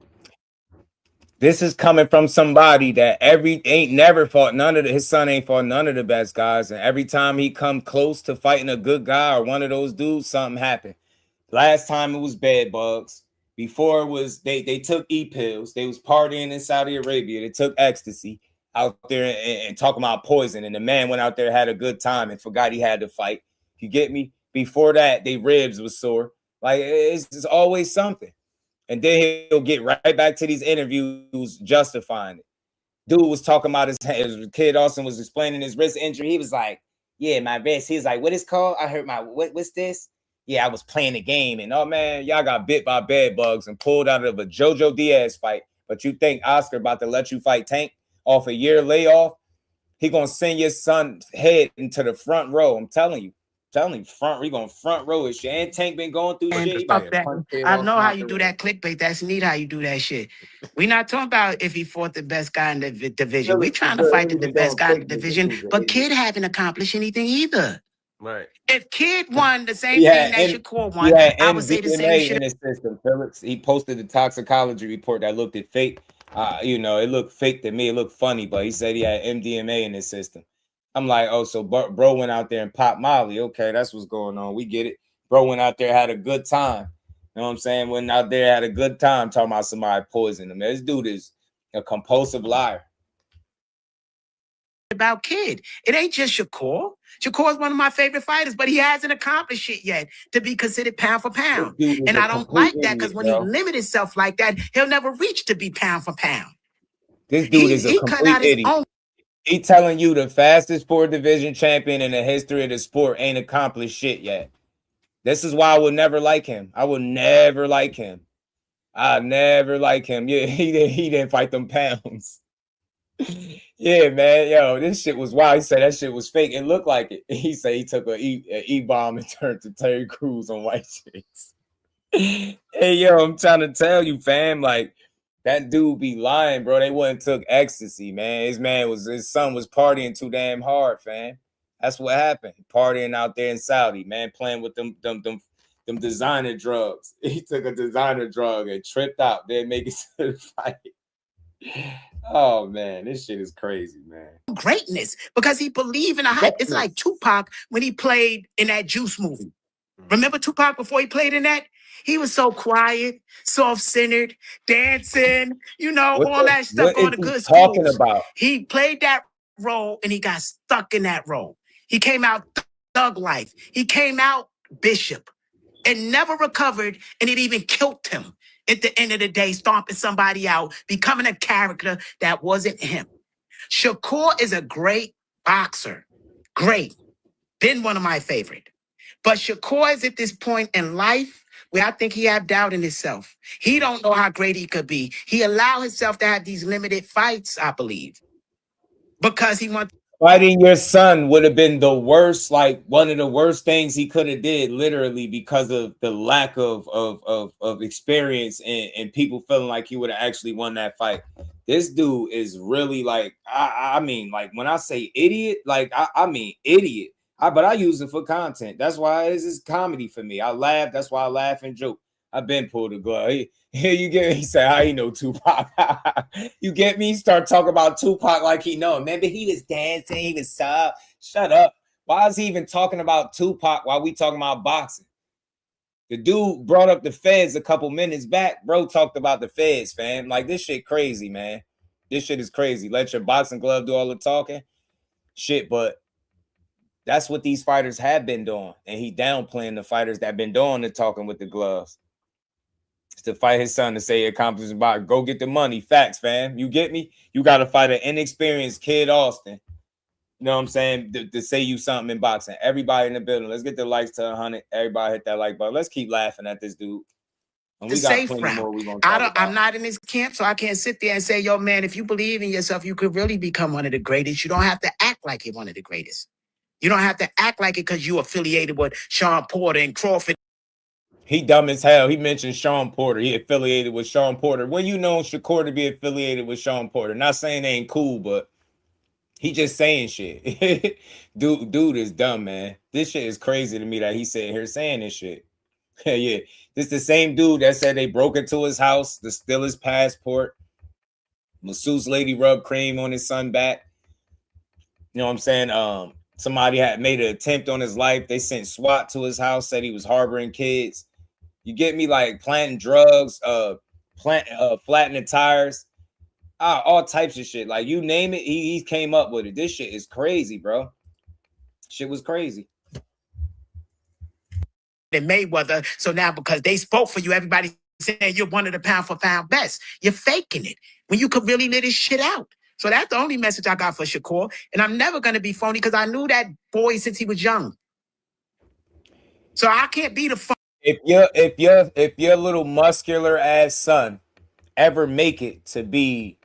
This is coming from somebody that ain't never fought his son ain't fought none of the best guys, and every time he come close to fighting a good guy or one of those dudes, something happened. Last time it was bed bugs. Before it was they took pills. They was partying in Saudi Arabia. They took ecstasy out there and talking about poison. And the man went out there, had a good time, and forgot he had to fight. You get me? Before that, they ribs was sore. Like it's always something. And then he'll get right back to these interviews justifying it. Dude was talking about his kid. Austin was explaining his wrist injury. He was like, "Yeah, my wrist." He was like, "What is called? I hurt my what's this?" Yeah, I was playing the game, and oh man, y'all got bit by bed bugs and pulled out of a JoJo Diaz fight. But you think Oscar about to let you fight Tank off a year layoff? He gonna send your son's head into the front row. I'm telling you. We gonna front row his shit. And Tank been going through shit. Fuck that. I know how you do that clickbait. That's neat how you do that shit. We're not talking about if he fought the best guy in the division. We're trying to fight the best guy in the division. But Kid haven't accomplished anything either. Right. If Kid won the same thing that Shakur won, I would say the same shit. In his system, Felix. He posted the toxicology report that looked at fake. It looked fake to me. It looked funny, but he said he had MDMA in his system. I'm like, oh, so bro went out there and popped Molly. Okay, that's what's going on. We get it. Bro went out there, had a good time. You know what I'm saying? Went out there, had a good time talking about somebody poisoning him. This dude is a compulsive liar. About Kid. It ain't just Shakur. Shakur is one of my favorite fighters, but he hasn't accomplished shit yet to be considered pound for pound. And I don't like that because when he limits himself like that, he'll never reach to be pound for pound. This dude is a complete idiot. He telling you the fastest 4 division champion in the history of the sport ain't accomplished shit yet. This is why I would never like him. I would never like him. I never like him. Yeah, he didn't fight them pounds. Yeah, man. Yo, this shit was wild. He said that shit was fake. It looked like it. He said he took an E-bomb and turned to Terry Crews on White Chicks. Hey, yo, I'm trying to tell you, fam, like, that dude be lying, bro. They wouldn't took ecstasy, man. His son was partying too damn hard, fam. That's what happened. Partying out there in Saudi, man, playing with them designer drugs. He took a designer drug and tripped out. Then make it to the fight. Oh man, this shit is crazy, man. Greatness because he believed in a hype. It's like Tupac when he played in that Juice movie. Remember Tupac before he played in that? He was so quiet, self-centered, dancing, all that stuff, going to good schools. About? He played that role and he got stuck in that role. He came out thug life. He came out bishop and never recovered, and it even killed him at the end of the day, stomping somebody out, becoming a character that wasn't him. Shakur is a great boxer. Great. Been one of my favorite. But Shakur is at this point in life where I think he have doubt in himself. He don't know how great he could be. He allowed himself to have these limited fights, I believe, because he wants. Fighting your son would have been the worst, like one of the worst things he could have did, literally, because of the lack of experience and people feeling like he would have actually won that fight. This dude is really like, I mean, like when I say idiot, like I mean idiot. But I use it for content. That's why this is comedy for me. I laugh. That's why I laugh and joke. I've been pulled a glove. Here you get me. He said, "How you know Tupac?" You get me? Start talking about Tupac like he know. Remember, he was dancing. He was soft. Shut up. Why is he even talking about Tupac while we talking about boxing? The dude brought up the feds a couple minutes back. Bro talked about the feds, fam. Like, this shit crazy, man. This shit is crazy. Let your boxing glove do all the talking. Shit, but that's what these fighters have been doing. And he downplaying the fighters that been doing the talking with the gloves. It's to fight his son to say accomplishment about go get the money. Facts, fam. You get me? You got to fight an inexperienced Kid Austin. You know what I'm saying? To say you something in boxing. Everybody in the building. Let's get the likes to 100. Everybody hit that like button. Let's keep laughing at this dude. And we got plenty more we gonna talk about. I'm not in his camp, so I can't sit there and say, yo, man, if you believe in yourself, you could really become one of the greatest. You don't have to act like you're one of the greatest. You don't have to act like it because you affiliated with Sean Porter and Crawford. He dumb as hell. He mentioned Sean Porter. He affiliated with Sean Porter. When you know Shakur to be affiliated with Sean Porter. Not saying they ain't cool, but he just saying shit. dude is dumb, man. This shit is crazy to me that he's sitting here saying this shit. Yeah, this the same dude that said they broke into his house to steal his passport. Masseuse lady rubbed cream on his son back. You know what I'm saying? Somebody had made an attempt on his life. They sent SWAT to his house, said he was harboring kids. You get me? Like planting drugs, flattening tires, all types of shit. Like you name it, he came up with it. This shit is crazy, bro. Shit was crazy. And Mayweather. So now because they spoke for you, everybody saying you're one of the pound for pound best. You're faking it when you could really let this shit out. So that's the only message I got for Shakur. And I'm never gonna be phony because I knew that boy since he was young. So I can't be the phone. If your little muscular ass son ever make it to be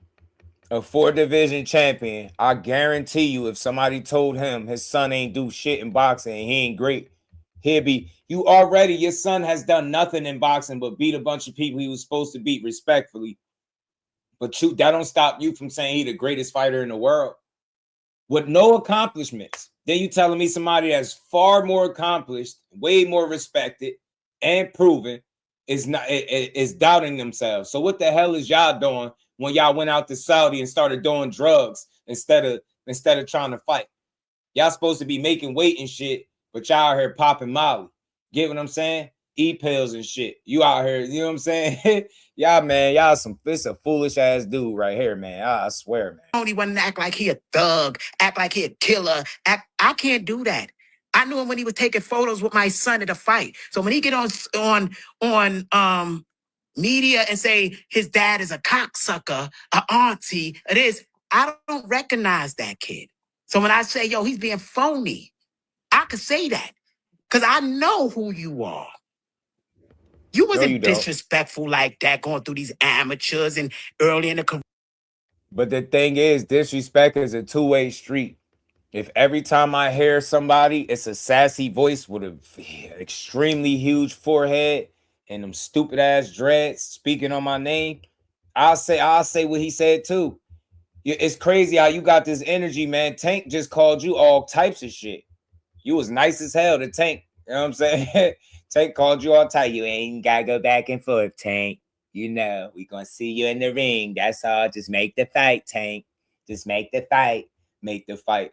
a 4-division champion, I guarantee you, if somebody told him his son ain't do shit in boxing and he ain't great, he'd be, your son has done nothing in boxing but beat a bunch of people he was supposed to beat respectfully. But that don't stop you from saying he the greatest fighter in the world with no accomplishments. Then you telling me somebody that's far more accomplished, way more respected and proven is doubting themselves. So what the hell is y'all doing when y'all went out to Saudi and started doing drugs instead of trying to fight? Y'all supposed to be making weight and shit, but y'all out here popping Molly. Get what I'm saying? E-pills and shit. You out here, you know what I'm saying? Y'all, man, this a foolish ass dude right here, man. I swear, man. Tony wouldn't act like he a thug, act like he a killer. I can't do that. I knew him when he was taking photos with my son at a fight. So when he get on media and say his dad is a cocksucker, a auntie, it is, I don't recognize that kid. So when I say, yo, he's being phony, I could say that because I know who you are. You wasn't disrespectful like that going through these amateurs and early in the career. But the thing is, disrespect is a two-way street. If every time I hear somebody, it's a sassy voice with an extremely huge forehead and them stupid ass dreads speaking on my name, I'll say what he said too. It's crazy how you got this energy, man. Tank just called you all types of shit. You was nice as hell to Tank. You know what I'm saying? Tank called you all tight. You ain't gotta go back and forth, Tank. You know, we gonna see you in the ring. That's all. Just make the fight, Tank. Just make the fight. Make the fight.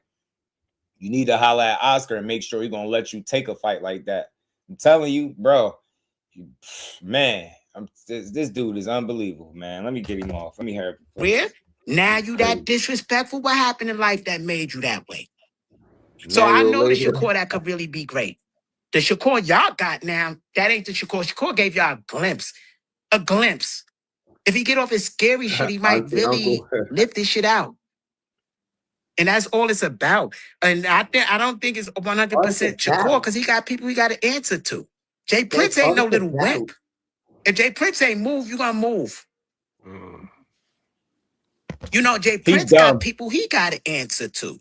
You need to holler at Oscar and make sure he's gonna let you take a fight like that. I'm telling you, bro. Man, this dude is unbelievable, man. Let me get him off. Let me hear it. Where? Now you that disrespectful? What happened in life that made you that way? So I know the Shakur that could really be great. The Shakur y'all got now, that ain't the Shakur. Shakur gave y'all a glimpse. A glimpse. If he get off his scary shit, he might really lift this shit out. And that's all it's about. And I don't think it's 100% Shakur because he got people he got to answer to. Jay Prince ain't no little wimp. If Jay Prince ain't move, you gonna move. You know, Jay Prince got people he got to answer to.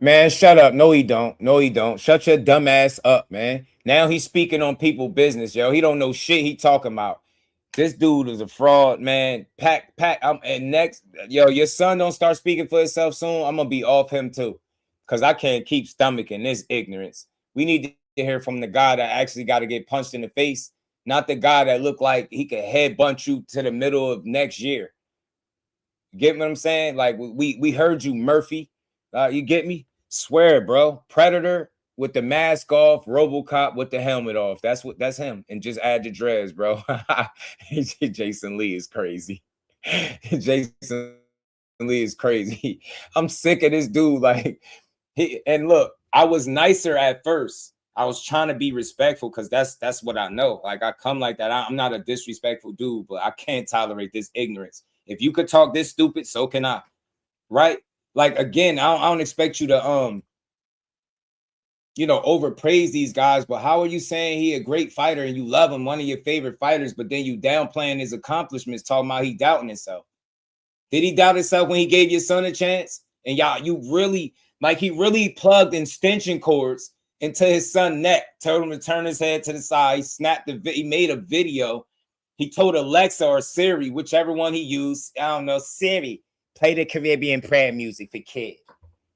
Man, shut up. No, he don't. No, he don't. Shut your dumb ass up, man. Now he's speaking on people's business, yo. He don't know shit he talking about. This dude is a fraud, man. Pack. And next, yo, your son don't start speaking for himself soon, I'm gonna be off him too. Because I can't keep stomaching this ignorance. We need to hear from the guy that actually got to get punched in the face, not the guy that looked like he could headbutt you to the middle of next year. You get what I'm saying? Like, we heard you, Murphy. You get me? Swear, bro. Predator with the mask off, RoboCop with the helmet off. That's him. And just add the dreads, bro. Jason Lee is crazy. Jason Lee is crazy. I'm sick of this dude. Like, and look, I was nicer at first. I was trying to be respectful because that's what I know. Like, I come like that. I'm not a disrespectful dude, but I can't tolerate this ignorance. If you could talk this stupid, so can I. Right? Like, again, I don't expect you to overpraise these guys, but how are you saying he a great fighter and you love him, one of your favorite fighters, but then you downplaying his accomplishments, talking about he doubting himself? Did he doubt himself when he gave your son a chance? And y'all, he really plugged in extension cords into his son's neck, told him to turn his head to the side. He snapped he made a video. He told Alexa or Siri, whichever one he used, I don't know, Siri, play the Caribbean prayer music for kids.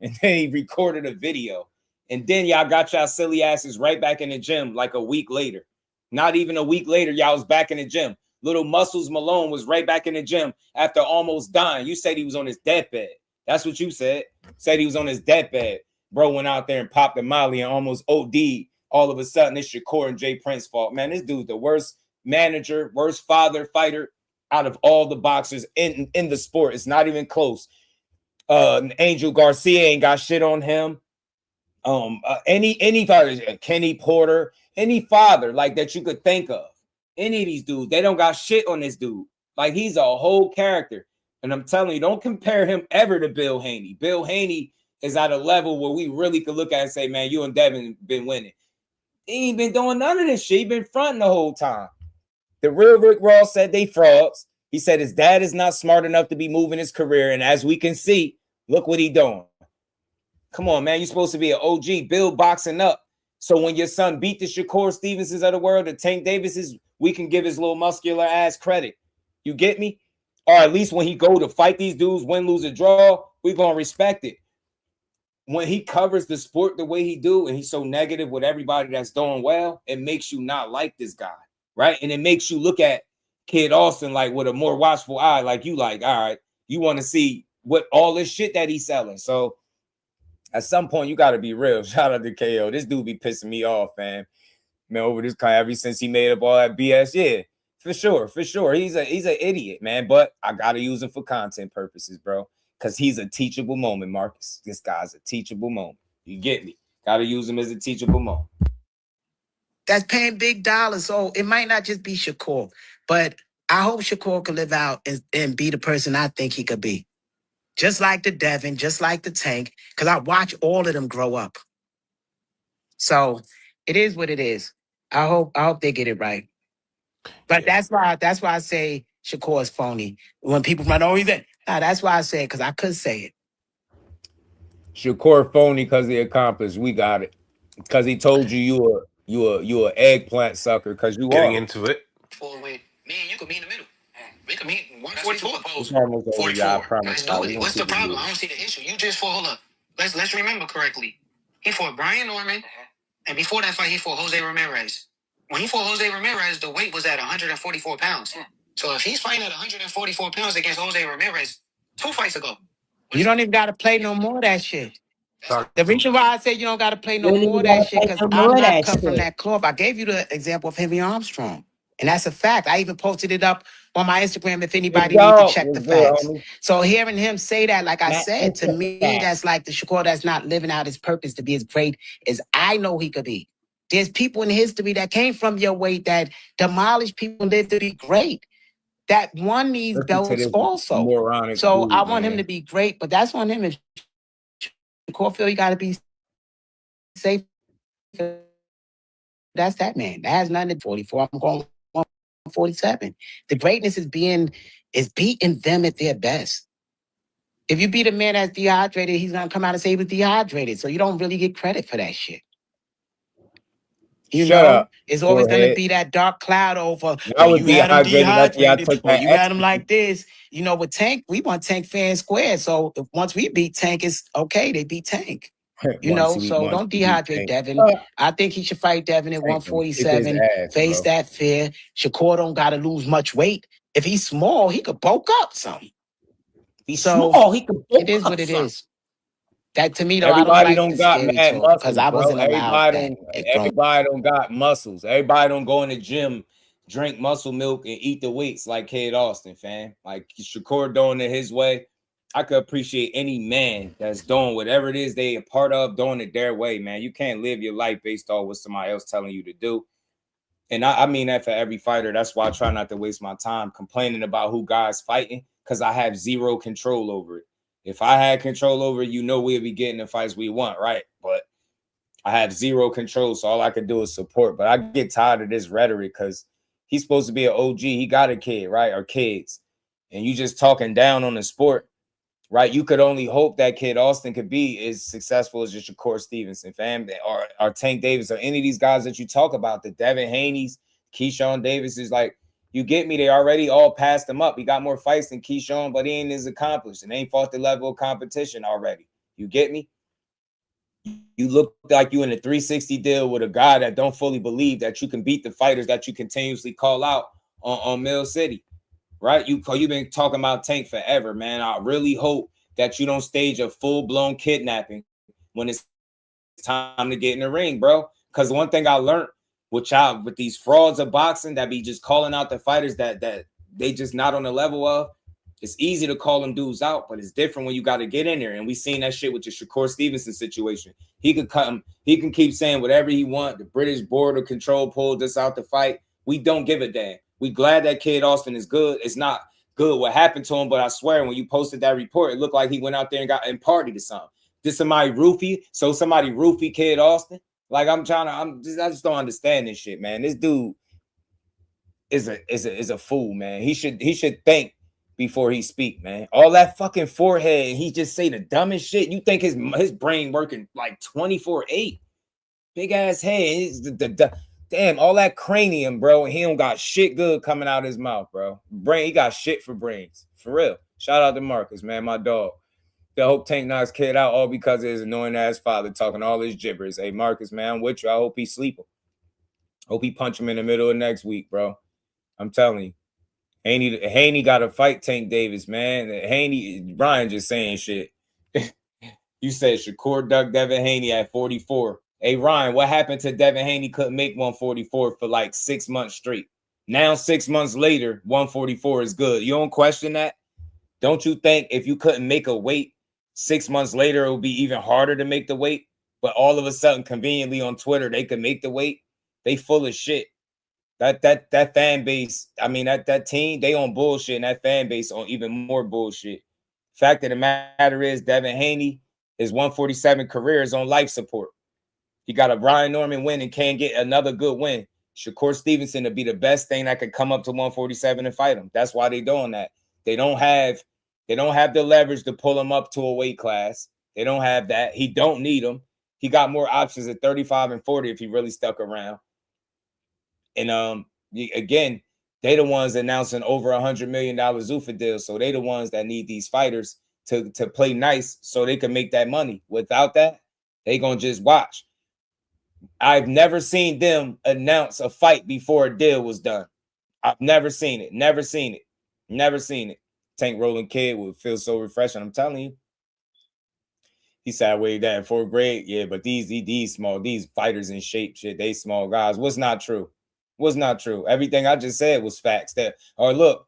And then he recorded a video. And then y'all got y'all silly asses right back in the gym like a week later. Not even a week later, y'all was back in the gym. Little Muscles Malone was right back in the gym after almost dying. You said he was on his deathbed. That's what you said. Said he was on his deathbed. Bro went out there and popped a molly and almost OD'd. All of a sudden, it's Shakur and Jay Prince's fault. Man, this dude's the worst manager, worst father, fighter out of all the boxers in the sport. It's not even close. Angel Garcia ain't got shit on him. Any father, Kenny Porter, any father like that you could think of, any of these dudes, they don't got shit on this dude. Like, he's a whole character. And I'm telling you, don't compare him ever to Bill Haney. Bill Haney is at a level where we really could look at and say, man, you and Devin been winning. He ain't been doing none of this shit. He been fronting the whole time. The real Rick Ross said they frauds. He said his dad is not smart enough to be moving his career. And as we can see, look what he doing. Come on, man. You're supposed to be an OG. Bill boxing up. So when your son beat the Shakur Stevensons of the world, the Tank Davises, we can give his little muscular ass credit. You get me? Or at least when he go to fight these dudes, win, lose, or draw, we're going to respect it. When he covers the sport the way he do, and he's so negative with everybody that's doing well, it makes you not like this guy, right? And it makes you look at Kid Austin like with a more watchful eye, like you like, all right, you want to see what all this shit that he's selling. So at some point, you got to be real. Shout out to KO. This dude be pissing me off, man. Man, over this kind ever since he made up all that BS. Yeah, for sure, for sure. He's an idiot, man. But I got to use him for content purposes, bro. Because he's a teachable moment, Marcus. This guy's a teachable moment. You get me? Got to use him as a teachable moment. That's paying big dollars. So it might not just be Shakur, but I hope Shakur can live out and be the person I think he could be. Just like the Devin, just like the Tank, because I watch all of them grow up. So it is what it is. I hope they get it right. But that's why I say Shakur is phony. When people run, oh, he's that. Nah, that's why I say it, because I could say it. Shakur phony because he accomplished. We got it. Because he told you you a eggplant sucker because you Getting are. into it. Me and you could meet in the middle. We could meet 144. It's almost over, y'all, I promise. Let's do it. What's the problem? I don't see the issue. You just fought, hold up. Let's remember correctly. He fought Brian Norman, and before that fight, he fought Jose Ramirez. When he fought Jose Ramirez, the weight was at 144 pounds. So if he's fighting at 144 pounds against Jose Ramirez 2 fights ago. You don't even got to play no more of that shit. The reason why I say you don't got to play no more of that shit, because I'm not cut from that cloth. I gave you the example of Henry Armstrong. And that's a fact. I even posted it up on my Instagram if anybody needs to check the facts. So hearing him say that, like I said, to me, that's like the Shakur that's not living out his purpose to be as great as I know he could be. There's people in history that came from your weight that demolished people and lived to be great. That won these belts also. So I want him to be great, but that's on him. If Shakur feel you got to be safe, that's that man. That has nothing to 44. I'm going 147. The greatness is beating them at their best. If you beat a man that's dehydrated, he's gonna come out and say he was dehydrated. So you don't really get credit for that shit. You know, it's always gonna be that dark cloud over. Oh, you had him dehydrated, or you had him like this. You know, with Tank, we want Tank fair and square. So once we beat Tank, it's okay. They beat Tank. You know, so don't dehydrate Devin. I think he should fight Devin at 147, face that fear. Shakur don't got to lose much weight. If he's small, he could bulk up some. He's small, he could bulk up. It is what it is. That to me, though, everybody I don't like got mad muscles, because I wasn't allowed that. Everybody don't got muscles. Everybody don't go in the gym, drink muscle milk, and eat the weights like Kid Austin, fam. Like Shakur doing it his way. I could appreciate any man that's doing whatever it is they a part of, doing it their way, man. You can't live your life based on what somebody else telling you to do. And I mean that for every fighter. That's why I try not to waste my time complaining about who guys fighting, because I have zero control over it. If I had control over it, you know we'd be getting the fights we want, right? But I have zero control, so all I can do is support. But I get tired of this rhetoric because he's supposed to be an OG. He got a kid, right? Or kids. And you just talking down on the sport. right? You could only hope that kid Austin could be as successful as just Shakur Stevenson, fam, or Tank Davis, or any of these guys that you talk about, the Devin Haney's, KEYSHAWN Davis is like, you get me? They already all passed him up. He got more fights than KEYSHAWN, but he ain't as accomplished and ain't fought the level of competition already. You get me? You look like you in a 360 deal with a guy that don't fully believe that you can beat the fighters that you continuously call out on Mill City, right? You've been talking about Tank forever, man. I really hope that you don't stage a full-blown kidnapping when it's time to get in the ring, bro. Because one thing I learned with these frauds of boxing that be just calling out the fighters that they just not on the level of, it's easy to call them dudes out, but it's different when you got to get in there. And we seen that shit with the Shakur Stevenson situation. He could cut him. He can keep saying whatever he want. The British Board of Control pulled us out the fight. We don't give a damn. We glad that kid Austin is good. It's not good what happened to him, but I swear when you posted that report, it looked like he went out there and got and partied or something. Did somebody roofie kid Austin? Like I just don't understand this shit, man. This dude is a fool, man. He should think before he speak, man. All that fucking forehead, he just say the dumbest shit. You think his brain working like 24/8? Big ass head. Damn, all that cranium, bro. And he don't got shit good coming out his mouth, bro. He got shit for brains. For real. Shout out to Marcus, man, my dog. I hope Tank knocks kid out all because of his annoying ass father talking all his gibberish. Hey, Marcus, man, I'm with you. I hope he sleeping. Hope he punch him in the middle of next week, bro. I'm telling you. Haney got to fight Tank Davis, man. Ryan just saying shit. You said Shakur ducked Devin Haney at 44. Hey, Ryan, what happened to Devin Haney couldn't make 144 for like 6 months straight? Now, 6 months later, 144 is good. You don't question that? Don't you think if you couldn't make a weight 6 months later, it would be even harder to make the weight? But all of a sudden, conveniently on Twitter, they could make the weight. They full of shit. That fan base, I mean, that team, they on bullshit, and that fan base on even more bullshit. Fact of the matter is, Devin Haney, his 147 career is on life support. He got a Brian Norman win and can't get another good win. Shakur Stevenson to be the best thing that could come up to 147 and fight him. That's why they doing that. They don't have the leverage to pull him up to a weight class. They don't have that. He don't need him. He got more options at 35 and 40 if he really stuck around. And again, they the ones announcing over $100 million Zuffa deal. So they the ones that need these fighters to play nice so they can make that money. Without that, they gonna just watch. I've never seen them announce a fight before a deal was done. I've never seen it. Never seen it. Never seen it. Tank Rolling Kid would feel so refreshing. I'm telling you. He said, "Wait, that in 4th grade, yeah, but these fighters in shape, shit, they small guys." Was not true. Was not true. Everything I just said was facts. Look,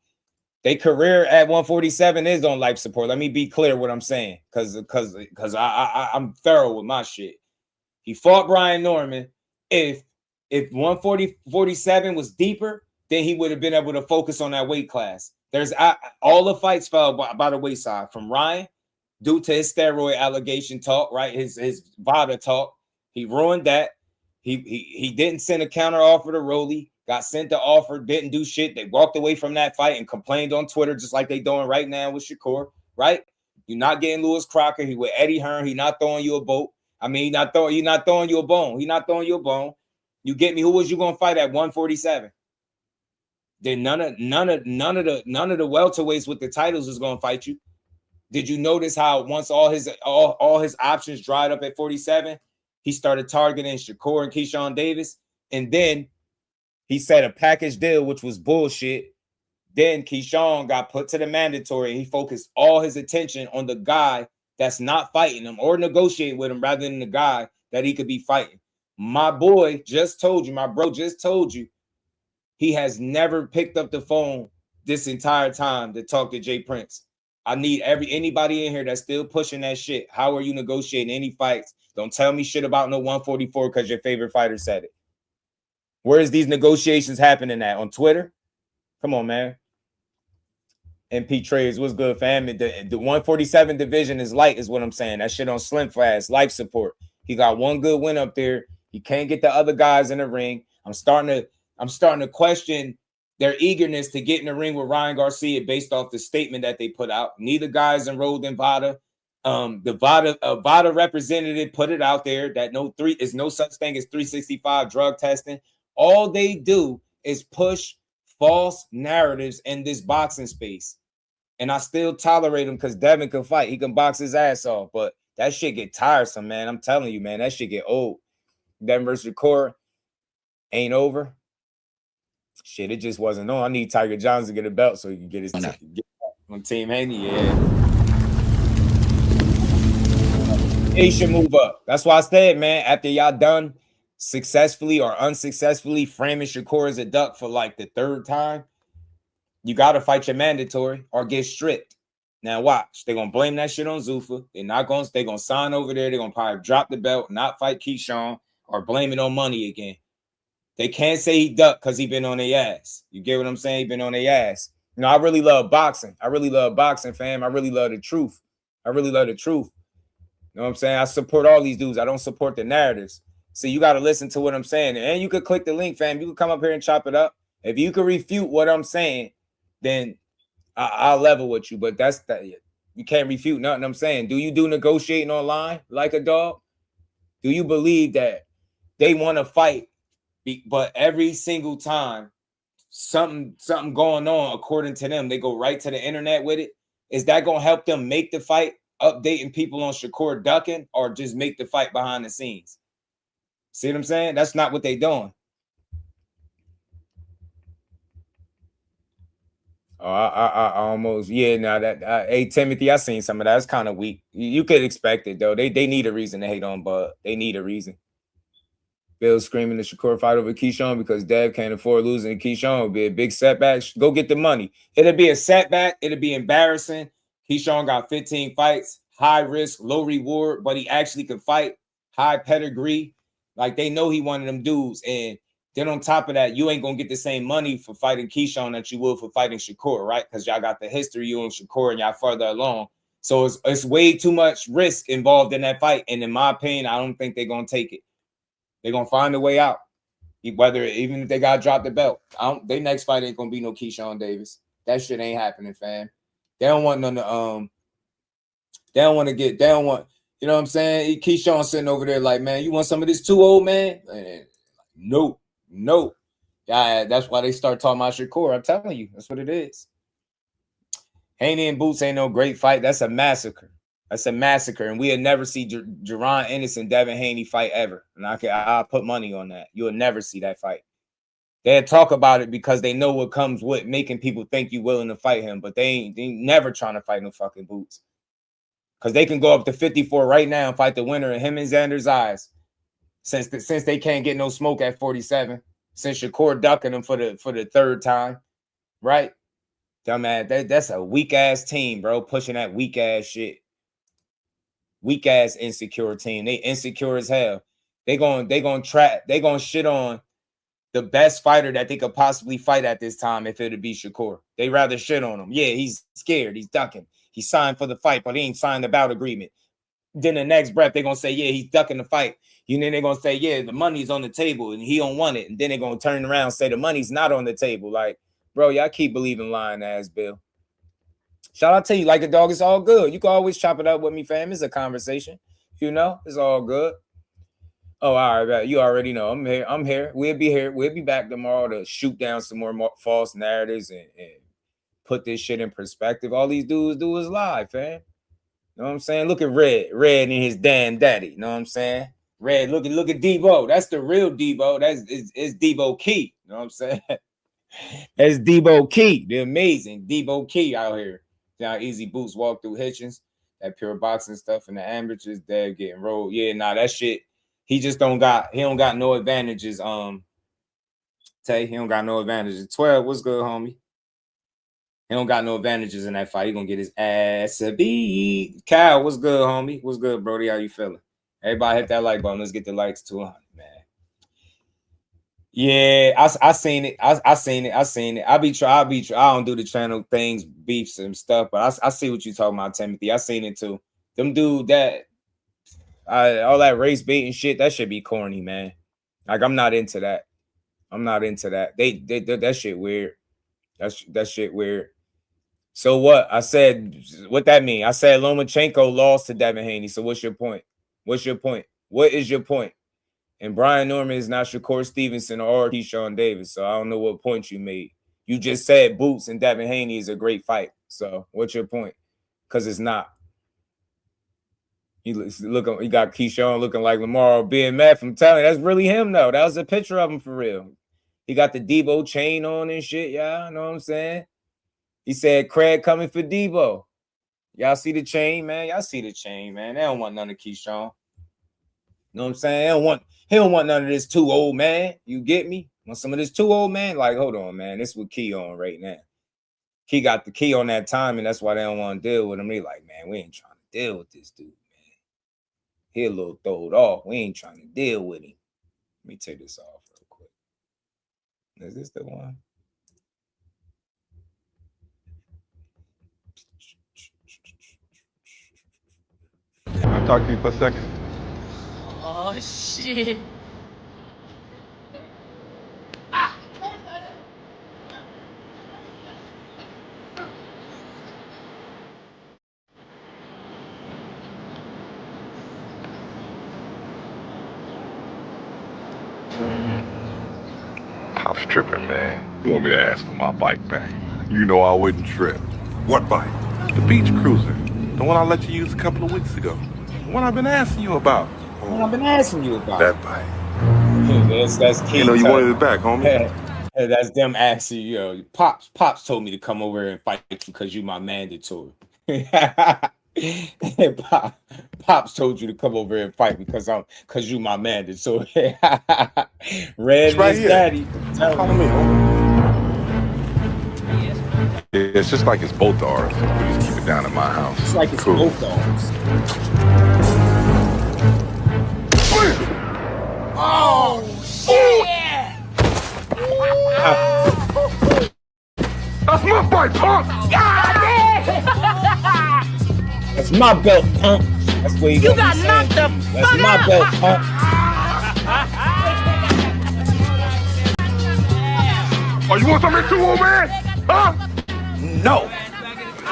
their career at 147 is on life support. Let me be clear what I'm saying, because I'm thorough with my shit. He fought Brian Norman. If 147 was deeper, then he would have been able to focus on that weight class. There's all the fights fell by the wayside from Ryan due to his steroid allegation talk, right? His VADA talk. He ruined that. He didn't send a counter offer to Rolly, got sent the offer, didn't do shit. They walked away from that fight and complained on Twitter, just like they doing right now with Shakur, right? You're not getting Lewis Crocker. He with Eddie Hearn. He not throwing you a boat. I mean, he's not throwing you a bone. He not throwing you a bone. You get me? Who was you gonna fight at 147? Then none of the welterweights with the titles was gonna fight you. Did you notice how once all his options dried up at 47, he started targeting Shakur and KEYSHAWN Davis, and then he said a package deal, which was bullshit. Then KEYSHAWN got put to the mandatory, and he focused all his attention on the guy that's not fighting him or negotiating with him rather than the guy that he could be fighting. My boy just told you, my bro just told you, he has never picked up the phone this entire time to talk to Jay Prince. I need anybody in here that's still pushing that shit. How are you negotiating any fights? Don't tell me shit about no 144 because your favorite fighter said it. Where is these negotiations happening at? On Twitter? Come on, man. MP Trades, what's good, fam? The 147 division is light, is what I'm saying. That shit on Slim Fast, life support. He got one good win up there. He can't get the other guys in the ring. I'm starting to question their eagerness to get in the ring with Ryan Garcia based off the statement that they put out. Neither guy's enrolled in VADA. The VADA representative put it out there that is no such thing as 365 drug testing. All they do is push false narratives in this boxing space. And I still tolerate him because Devin can fight. He can box his ass off. But that shit get tiresome, man. I'm telling you, man. That shit get old. Devin versus Shakur ain't over. Shit, it just wasn't on. I need Tiger Johnson to get a belt so he can get his get on Team Haney. Yeah. He should move up. That's why I said, man, after y'all done successfully or unsuccessfully framing Shakur as a duck for like the third time, you got to fight your mandatory or get stripped. Now watch. They're going to blame that shit on Zuffa. They're going to sign over there. They're going to probably drop the belt, not fight KEYSHAWN, or blame it on money again. They can't say he ducked because he been on their ass. You get what I'm saying? He been on their ass. You know, I really love boxing. I really love boxing, fam. I really love the truth. I really love the truth. You know what I'm saying? I support all these dudes. I don't support the narratives. So you got to listen to what I'm saying. And you could click the link, fam. You can come up here and chop it up. If you can refute what I'm saying, then I'll level with you. But that's that. You can't refute nothing I'm saying. Do you do negotiating online like a dog? Do you believe that they want to fight, but every single time something going on, according to them, they go right to the internet with it? Is that going to help them make the fight, updating people on Shakur ducking, or just make the fight behind the scenes? See what I'm saying? That's not what they doing. Oh, I almost, yeah. Now that hey Timothy, I seen some of that. It's kind of weak. You could expect it though. They need a reason to hate on Bud. They need a reason. Bill screaming the Shakur fight over KEYSHAWN because Dev can't afford losing to KEYSHAWN would be a big setback. Go get the money. It'll be a setback. It'll be embarrassing. KEYSHAWN got 15 fights, high risk, low reward, but he actually can fight. High pedigree. Like they know he one of them dudes. And then on top of that, you ain't gonna get the same money for fighting KEYSHAWN that you will for fighting Shakur, right? Because y'all got the history, you and Shakur, and y'all further along. So it's way too much risk involved in that fight. And in my opinion, I don't think they're gonna take it. They're gonna find a way out. Whether even if they gotta drop the belt. Their next fight ain't gonna be no KEYSHAWN Davis. That shit ain't happening, fam. They don't want none of they don't want, you know what I'm saying? KEYSHAWN sitting over there like, man, you want some of this too, old man? No. Yeah, that's why they start talking about Shakur. I'm telling you, that's what it is. Haney and Boots ain't no great fight. That's a massacre. That's a massacre. And we'll never see Jerron Ennis and Devin Haney fight ever. And I'll put money on that. You'll never see that fight. They'll talk about it because they know what comes with making people think you willing to fight him. But they ain't never trying to fight no fucking Boots. Because they can go up to 54 right now and fight the winner of him and Xander's eyes. Since they can't get no smoke at 47. Since Shakur ducking them for the third time. Right? Dumbass. That's a weak-ass team, bro. Pushing that weak-ass shit. Weak-ass insecure team. They insecure as hell. They gonna shit on the best fighter that they could possibly fight at this time if it'd be Shakur. They rather shit on him. Yeah, he's scared. He's ducking. He signed for the fight, but he ain't signed the bout agreement. Then the next breath, they're going to say, yeah, he's ducking the fight. And then they're going to say, yeah, the money's on the table and he don't want it. And then they're going to turn around and say the money's not on the table. Like, bro, y'all keep believing lying ass Bill. Shout out to you, like a dog, it's all good. You can always chop it up with me, fam. It's a conversation. You know, it's all good. Oh, all right, you already know. I'm here. We'll be here. We'll be back tomorrow to shoot down some more false narratives and put this shit in perspective. All these dudes do is lie, fam. You know what I'm saying? Look at Red and his damn daddy. You know what I'm saying? Red, look at Debo. That's the real Debo. It's Debo Key. You know what I'm saying? That's Debo Key, the amazing Debo Key out here. Now Easy Boots walk through Hitchens, that pure boxing stuff and the amateurs, they're getting rolled. Yeah, that shit. He don't got no advantages. Tay, he don't got no advantages. 12, what's good, homie? He don't got no advantages in that fight. He gonna get his ass beat. Kyle, what's good, homie? What's good, Brody? How you feeling? Everybody hit that like button. Let's get the likes to 100, man. Yeah, I seen it. I seen it. I don't do the channel things, beefs and stuff, but I see what you talking about, Timothy. I seen it too. Them dude all that race bait and shit, that should be corny, man. Like I'm not into that. They that shit weird. That shit weird. So what? I said, what that mean? I said Lomachenko lost to Devin Haney. So what's your point? What's your point? What is your point? And Brian Norman is not Shakur Stevenson or KEYSHAWN Davis. So I don't know what point you made. You just said Boots and Devin Haney is a great fight. So what's your point? Because it's not. You got KEYSHAWN looking like Lamar being mad from telling. That's really him though. That was a picture of him for real. He got the Debo chain on and shit. Y'all know what I'm saying? He said Craig coming for Debo. Y'all see the chain, man? Y'all see the chain, man. They don't want none of KEYSHAWN. You know what I'm saying? He don't want none of this too old man. You get me? Want some of this too old man? Like, hold on, man. This is what Key on right now. Key got the key on that time, and that's why they don't want to deal with him. They like, man, we ain't trying to deal with this dude, man. He a little throwed off. We ain't trying to deal with him. Let me take this off real quick. Is this the one? I'll talk to you for a second. Oh, shit. I was tripping, man. You want me to ask for my bike back? You know I wouldn't trip. What bike? The beach cruiser. The one I let you use a couple of weeks ago. The one I've been asking you about. That bike. That's Key. You know you wanted it back, homie. That's them asking you. Yo, Pops told me to come over here and fight you because you my mandatory. Pops told you to come over here and fight because you my mandatory. Red right is here. daddy. Follow me, homie. It's just like it's both ours. We just keep it down at my house. It's like it's both ours. Oh, shit! That's my bike, punk! That's my belt, punk. That's where you got knocked the That's fuck my out. belt, punk. Oh, you want something too, old man? Huh? No.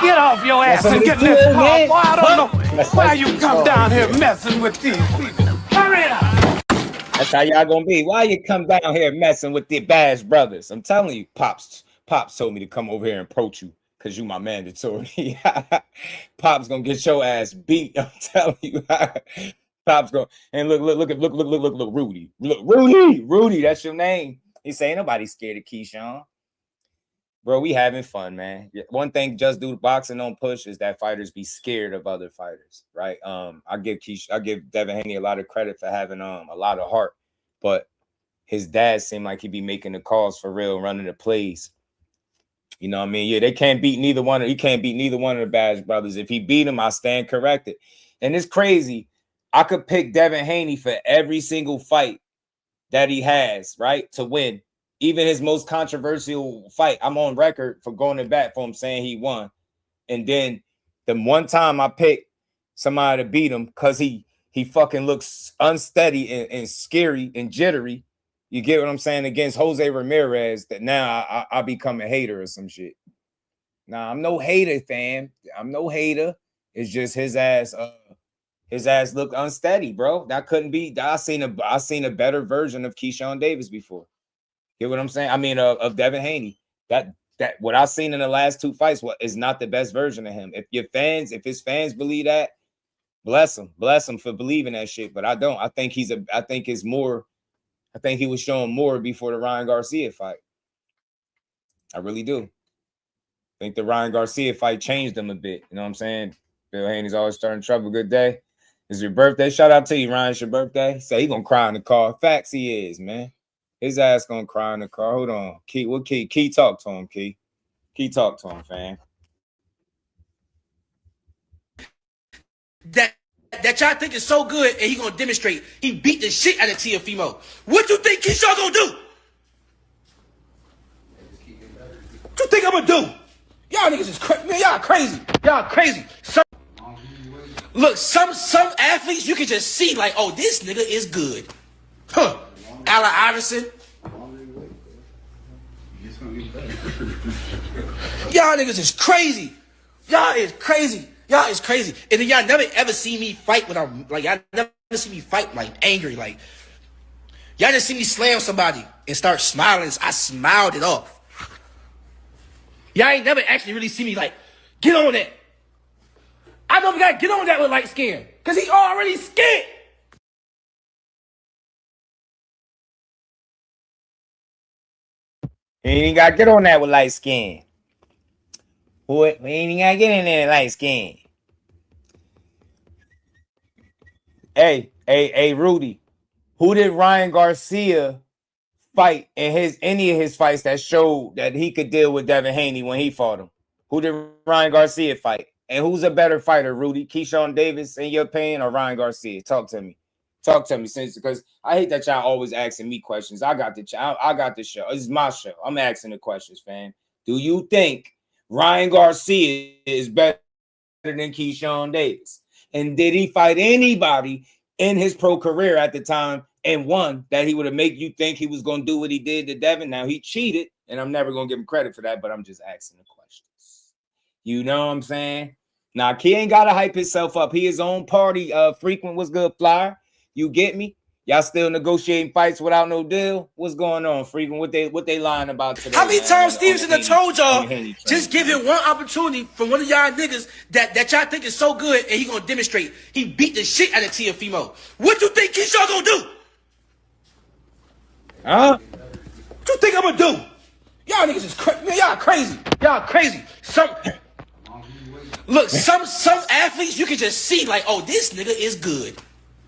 Get off your ass and get in this car. Boy, I don't know why you come down here messing with these people. Hurry up. That's how y'all gonna be. Why you come down here messing with the Bash brothers? I'm telling you, Pops told me to come over here and approach you because you my mandatory. Pops gonna get your ass beat. I'm telling you. Pops go and look, Rudy. Look, Rudy, that's your name. He say ain't nobody scared of KEYSHAWN. Bro, we having fun, man. One thing Just Do Boxing don't push is that fighters be scared of other fighters, right? I give Devin Haney a lot of credit for having a lot of heart, but his dad seemed like he'd be making the calls for real, running the plays. You know what I mean? Yeah, he can't beat neither one of the Bash brothers. If he beat him, I stand corrected. And it's crazy. I could pick Devin Haney for every single fight that he has, right, to win. Even his most controversial fight, I'm on record for going to bat for him saying he won. And then the one time I picked somebody to beat him because he fucking looks unsteady and scary and jittery. You get what I'm saying? Against Jose Ramirez, that now I become a hater or some shit. Nah, I'm no hater, fam. I'm no hater. It's just his ass looked unsteady, bro. That couldn't be. I seen a better version of KEYSHAWN Davis before. Get what I'm saying? I mean, of Devin Haney. That what I've seen in the last two fights is not the best version of him. If his fans believe that, bless him for believing that shit. But I don't. I think he was showing more before the Ryan Garcia fight. I really do. I think the Ryan Garcia fight changed him a bit. You know what I'm saying? Bill Haney's always starting trouble. Good day. It's your birthday. Shout out to you, Ryan. It's your birthday. Say he gonna cry in the car. Facts he is, man. His ass gonna cry in the car. Hold on. Key, what Key? Key, talk to him, Key. Key, talk to him, fam. That y'all think is so good, and he gonna demonstrate. He beat the shit out of Teofimo. What you think KEYSHAWN gonna do? What you think I'm gonna do? Y'all niggas is crazy. Man, y'all crazy. Y'all crazy. Some athletes you can just see like, oh, this nigga is good. Huh. Allen Iverson. Y'all niggas is crazy. Y'all is crazy. Y'all is crazy. And then y'all never ever see me fight when I'm like, y'all never see me fight like angry. Like, y'all just see me slam somebody and start smiling. I smiled it off. Y'all ain't never actually really see me like, get on that. I know we gotta get on that with light skin. Cause he already scared. He ain't got to get on that with light skin. We ain't got to get in there light skin. Hey, Rudy. Who did Ryan Garcia fight in any of his fights that showed that he could deal with Devin Haney when he fought him? Who did Ryan Garcia fight? And who's a better fighter, Rudy? KEYSHAWN Davis, in your opinion, or Ryan Garcia? Talk to me. Talk to me, since because I hate that y'all always asking me questions. I got the show. This is my show. I'm asking the questions, fam. Do you think Ryan Garcia is better than KEYSHAWN Davis? And did he fight anybody in his pro career at the time and won that he would have made you think he was going to do what he did to Devin? Now, he cheated, and I'm never going to give him credit for that, but I'm just asking the questions. You know what I'm saying? Now, Key ain't got to hype himself up. He his own party. Frequent was good, flyer. You get me? Y'all still negotiating fights without no deal? What's going on, Frequent? What they lying about today? How many times Stevenson have told y'all, just give him one opportunity from one of y'all niggas that y'all think is so good and he gonna demonstrate. He beat the shit out of Teofimo. What you think KEYSHAWN gonna do? Huh? What you think I'm gonna do? Y'all niggas is crazy. Man, y'all crazy. Y'all crazy. Some athletes you can just see like, oh, this nigga is good.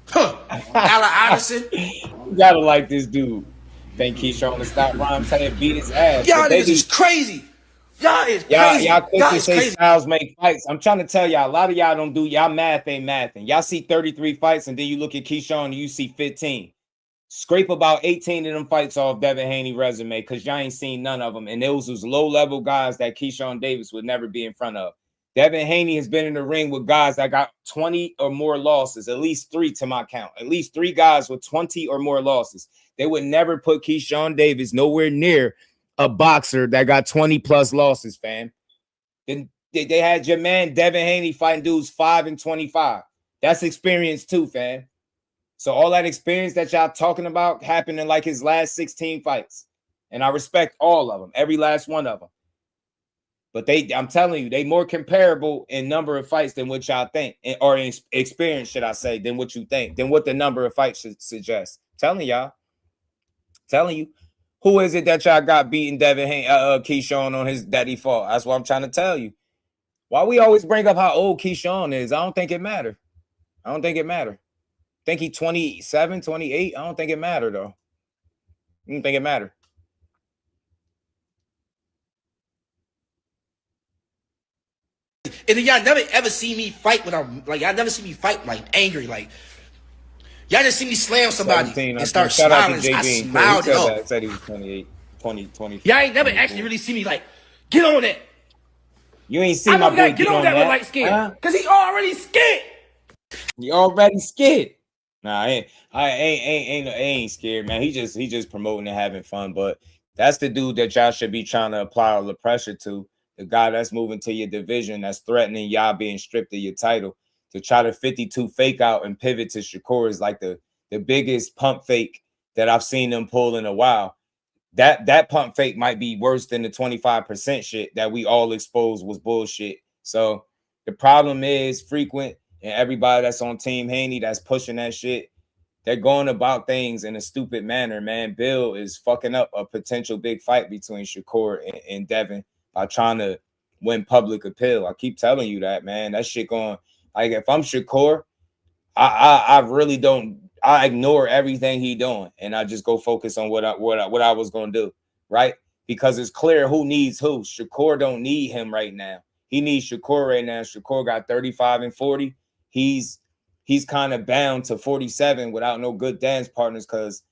Huh. Allen Iverson. You gotta like this dude. Think KEYSHAWN to stop Ron Taylor beat his ass. Y'all niggas is crazy. Y'all is crazy. Y'all quick to say styles make fights. I'm trying to tell y'all, a lot of y'all don't do y'all math ain't mathing. Y'all see 33 fights and then you look at KEYSHAWN and you see 15. Scrape about 18 of them fights off Devin Haney resume because y'all ain't seen none of them. And those was low-level guys that KEYSHAWN Davis would never be in front of. Devin Haney has been in the ring with guys that got 20 or more losses, at least 3 to my count. At least 3 guys with 20 or more losses. They would never put KEYSHAWN Davis nowhere near a boxer that got 20 plus losses, fam. Then they had your man Devin Haney fighting dudes 5 and 25. That's experience too, fam. So all that experience that y'all talking about happened in like his last 16 fights. And I respect all of them, every last one of them. But I'm telling you, they more comparable in number of fights than what y'all think, or in experience, should I say, than what you think, than what the number of fights should suggest. Telling y'all, telling you, who is it that y'all got beating Devin KEYSHAWN on his daddy fought? That's what I'm trying to tell you. Why we always bring up how old KEYSHAWN is? I don't think it matter. I don't think it matter. I think he 27, 28. I don't think it matter though. I don't think it matter. And then y'all never ever see me fight when I'm like, y'all never see me fight like angry. Like, y'all just see me slam somebody and start smiling. I smiled it off. Said he was 28, 20. Y'all ain't never actually really see me like, get on that. You ain't see my boy get on that with light skin. Because he already scared. He already scared. Nah, I ain't scared, man. He just promoting and having fun. But that's the dude that y'all should be trying to apply all the pressure to. The guy that's moving to your division, that's threatening y'all being stripped of your title. To try to 52 fake out and pivot to Shakur is like the biggest pump fake that I've seen them pull in a while. That pump fake might be worse than the 25% shit that we all exposed was bullshit. So the problem is Frequent and everybody that's on Team Haney that's pushing that shit, they're going about things in a stupid manner, man. Bill is fucking up a potential big fight between Shakur and Devin by trying to win public appeal. I keep telling you that, man. That shit going, like, if I'm Shakur, I really don't, I ignore everything he doing and I just go focus on what I was gonna do, right? Because it's clear who needs who. Shakur don't need him right now. He needs Shakur right now. Shakur got 35 and 40. He's kind of bound to 47 without no good dance partners because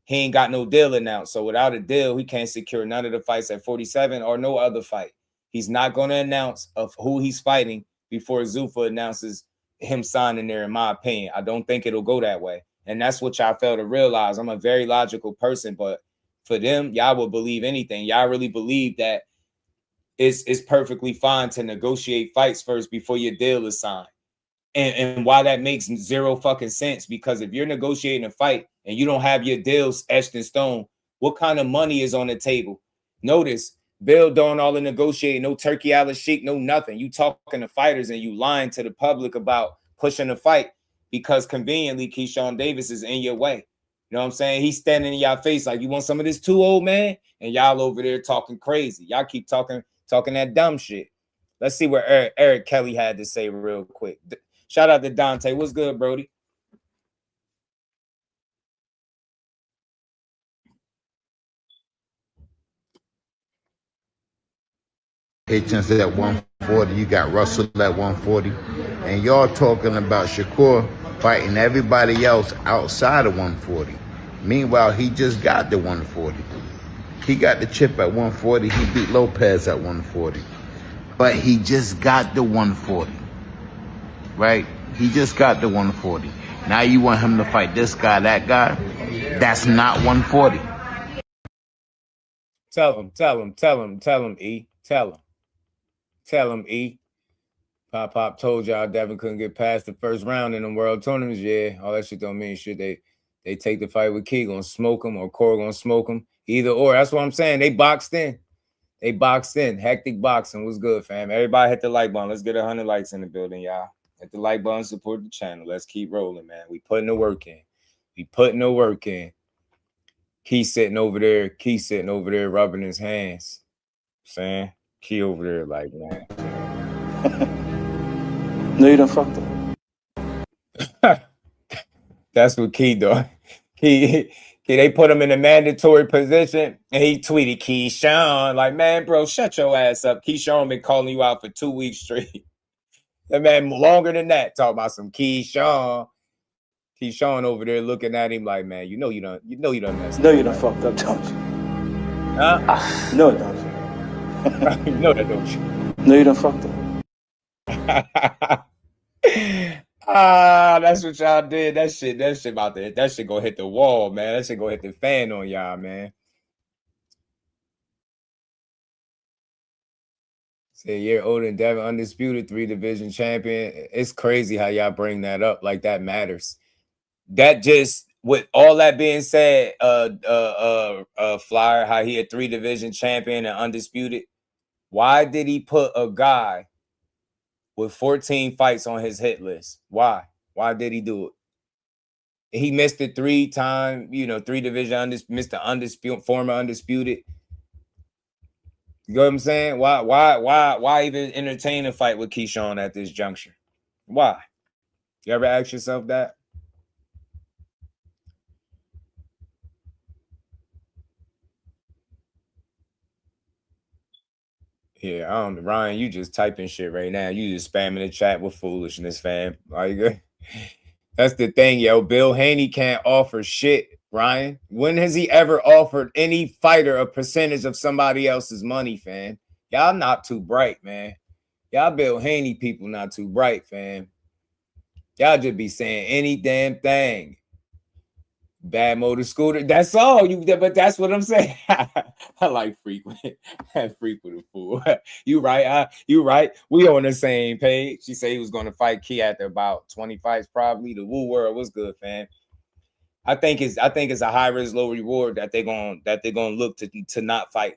he ain't got no deal announced. So without a deal, he can't secure none of the fights at 47 or no other fight. He's not going to announce of who he's fighting before Zuffa announces him signing there, in my opinion. I don't think it'll go that way. And that's what y'all fail to realize. I'm a very logical person, but for them, y'all will believe anything. Y'all really believe that it's perfectly fine to negotiate fights first before your deal is signed. And why that makes zero fucking sense, because if you're negotiating a fight and you don't have your deals etched in stone, what kind of money is on the table? Notice, Bill doing all the negotiating, no turkey out of sheik, no nothing. You talking to fighters and you lying to the public about pushing the fight because conveniently KEYSHAWN Davis is in your way. You know what I'm saying? He's standing in your face like, you want some of this too, old man? And y'all over there talking crazy. Y'all keep talking that dumb shit. Let's see what Eric Kelly had to say real quick. Shout out to Dante. What's good, Brody? Hitchens at 140, you got Russell at 140, and y'all talking about Shakur fighting everybody else outside of 140. Meanwhile, he just got the 140. He got the chip at 140. He beat Lopez at 140. But he just got the 140, right? He just got the 140. Now you want him to fight this guy, that guy? That's not 140. Tell him, E. Tell him, E. Pop told y'all Devin couldn't get past the first round in the world tournaments. Yeah, all that shit don't mean shit. They take the fight with Key, gonna smoke him, or Core gonna smoke him. Either or. That's what I'm saying. They boxed in. Hectic boxing was good, fam. Everybody hit the like button. Let's get 100 likes in the building, y'all. Hit the like button, support the channel. Let's keep rolling, man. We putting the work in. Key sitting over there rubbing his hands. Saying Key over there like, man. No, you done fucked up. That's what Key doing. Key, they put him in a mandatory position, and he tweeted KEYSHAWN like, man, bro, shut your ass up. KEYSHAWN been calling you out for 2 weeks straight. That man longer than that talking about some KEYSHAWN. KEYSHAWN over there looking at him like, man, you know you done messed up. No, you done fucked up, don't you? Huh? No, don't you? You know that, don't you? No, you done fucked up. That's what y'all did. That shit about that shit gonna hit the wall, man. That shit gonna hit the fan on y'all, man. Say a year older than Devin, undisputed 3-division champion. It's crazy how y'all bring that up. Like that matters. That just, with all that being said, Flyer, how he a 3-division champion and undisputed. Why did he put a guy with 14 fights on his hit list? Why? Why did he do it? He missed it 3 times, 3-division missed the undisputed, former undisputed. You know what I'm saying? Why even entertain a fight with KEYSHAWN at this juncture? Why? You ever ask yourself that? Yeah, I don't know. Ryan, you just typing shit right now. You just spamming the chat with foolishness, fam. Are you good? That's the thing, yo. Bill Haney can't offer shit, Ryan. When has he ever offered any fighter a percentage of somebody else's money, fam? Y'all not too bright, man. Y'all Bill Haney people not too bright, fam. Y'all just be saying any damn thing. Bad motor scooter. That's all you. But that's what I'm saying. I like frequent. Frequent a fool. You right. You right. We on the same page. She said he was going to fight Key after about 20 fights, probably. The Woo World was good, fam. I think it's a high risk, low reward that they're gonna look to not fight.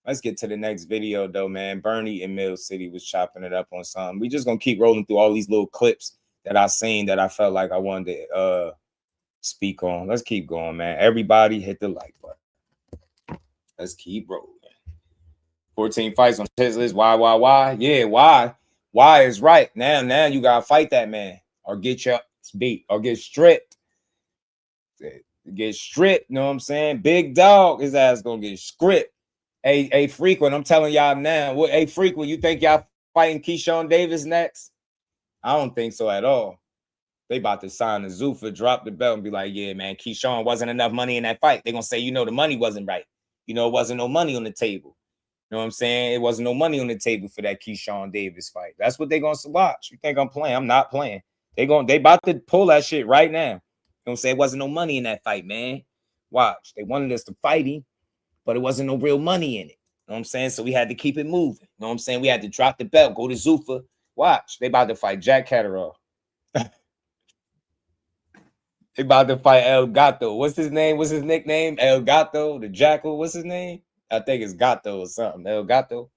Let's get to the next video though, man. Bernie in Mill City was chopping it up on something. We just gonna keep rolling through all these little clips that I seen that I felt like I wanted to speak on. Let's keep going, man. Everybody hit the like button. Let's keep rolling. 14 fights on his list. Why? Yeah, why? Why is right. Now you gotta fight that man or get your beat or get stripped. Get stripped, you know what I'm saying? Big dog, his ass gonna get stripped. Hey, Frequent, I'm telling y'all now. What, hey, Frequent, you think y'all fighting KEYSHAWN Davis next? I don't think so at all. They about to sign a Zuffa, drop the belt, and be like, yeah, man, KEYSHAWN wasn't enough money in that fight. They're going to say, the money wasn't right. It wasn't no money on the table. You know what I'm saying? It wasn't no money on the table for that KEYSHAWn Davis fight. That's what they're going to watch. You think I'm playing? I'm not playing. They about to pull that shit right now. They're going to say it wasn't no money in that fight, man. Watch. They wanted us to fight him, but it wasn't no real money in it. You know what I'm saying? So we had to keep it moving. know what I'm saying? We had to drop the belt, go to Zuffa. Watch, they about to fight Jack Catterall. They about to fight El Gato. What's his name? What's his nickname? El Gato, the Jackal. What's his name? I think it's Gato or something. El Gato.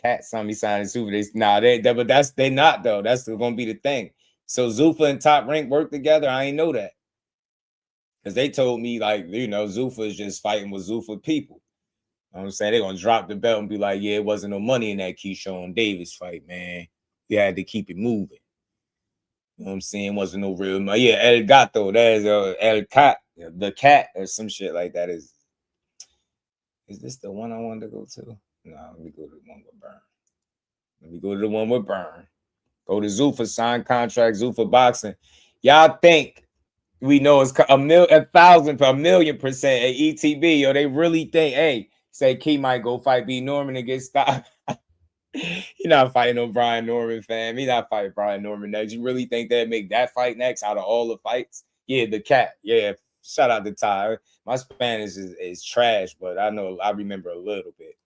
Cat, something he signed in Zuffa. But they not though. That's gonna be the thing. So Zuffa and Top Rank work together. I ain't know that. Because they told me, like, you know, Zuffa is just fighting with Zuffa people. You know what I'm saying? They're going to drop the belt and be like, yeah, it wasn't no money in that KEYSHAWN Davis fight, man. You had to keep it moving. You know what I'm saying? It wasn't no real money. Yeah, El Gato. There's El Cat, the cat or some shit like that. Is this the one I wanted to go to? No, let me go to the one with Burn. Let me go to the one with Burn. Go to Zuffa, sign contract, Zuffa Boxing. Y'all think we know it's 1,000% at ETB, yo. They really think, hey, say Key might go fight B Norman and get stopped. You're not fighting no Brian Norman, fam. He's not fighting Brian Norman next. You really think they'd make that fight next out of all the fights? Yeah, the cat. Yeah, shout out to Ty. My Spanish is trash, but I remember a little bit.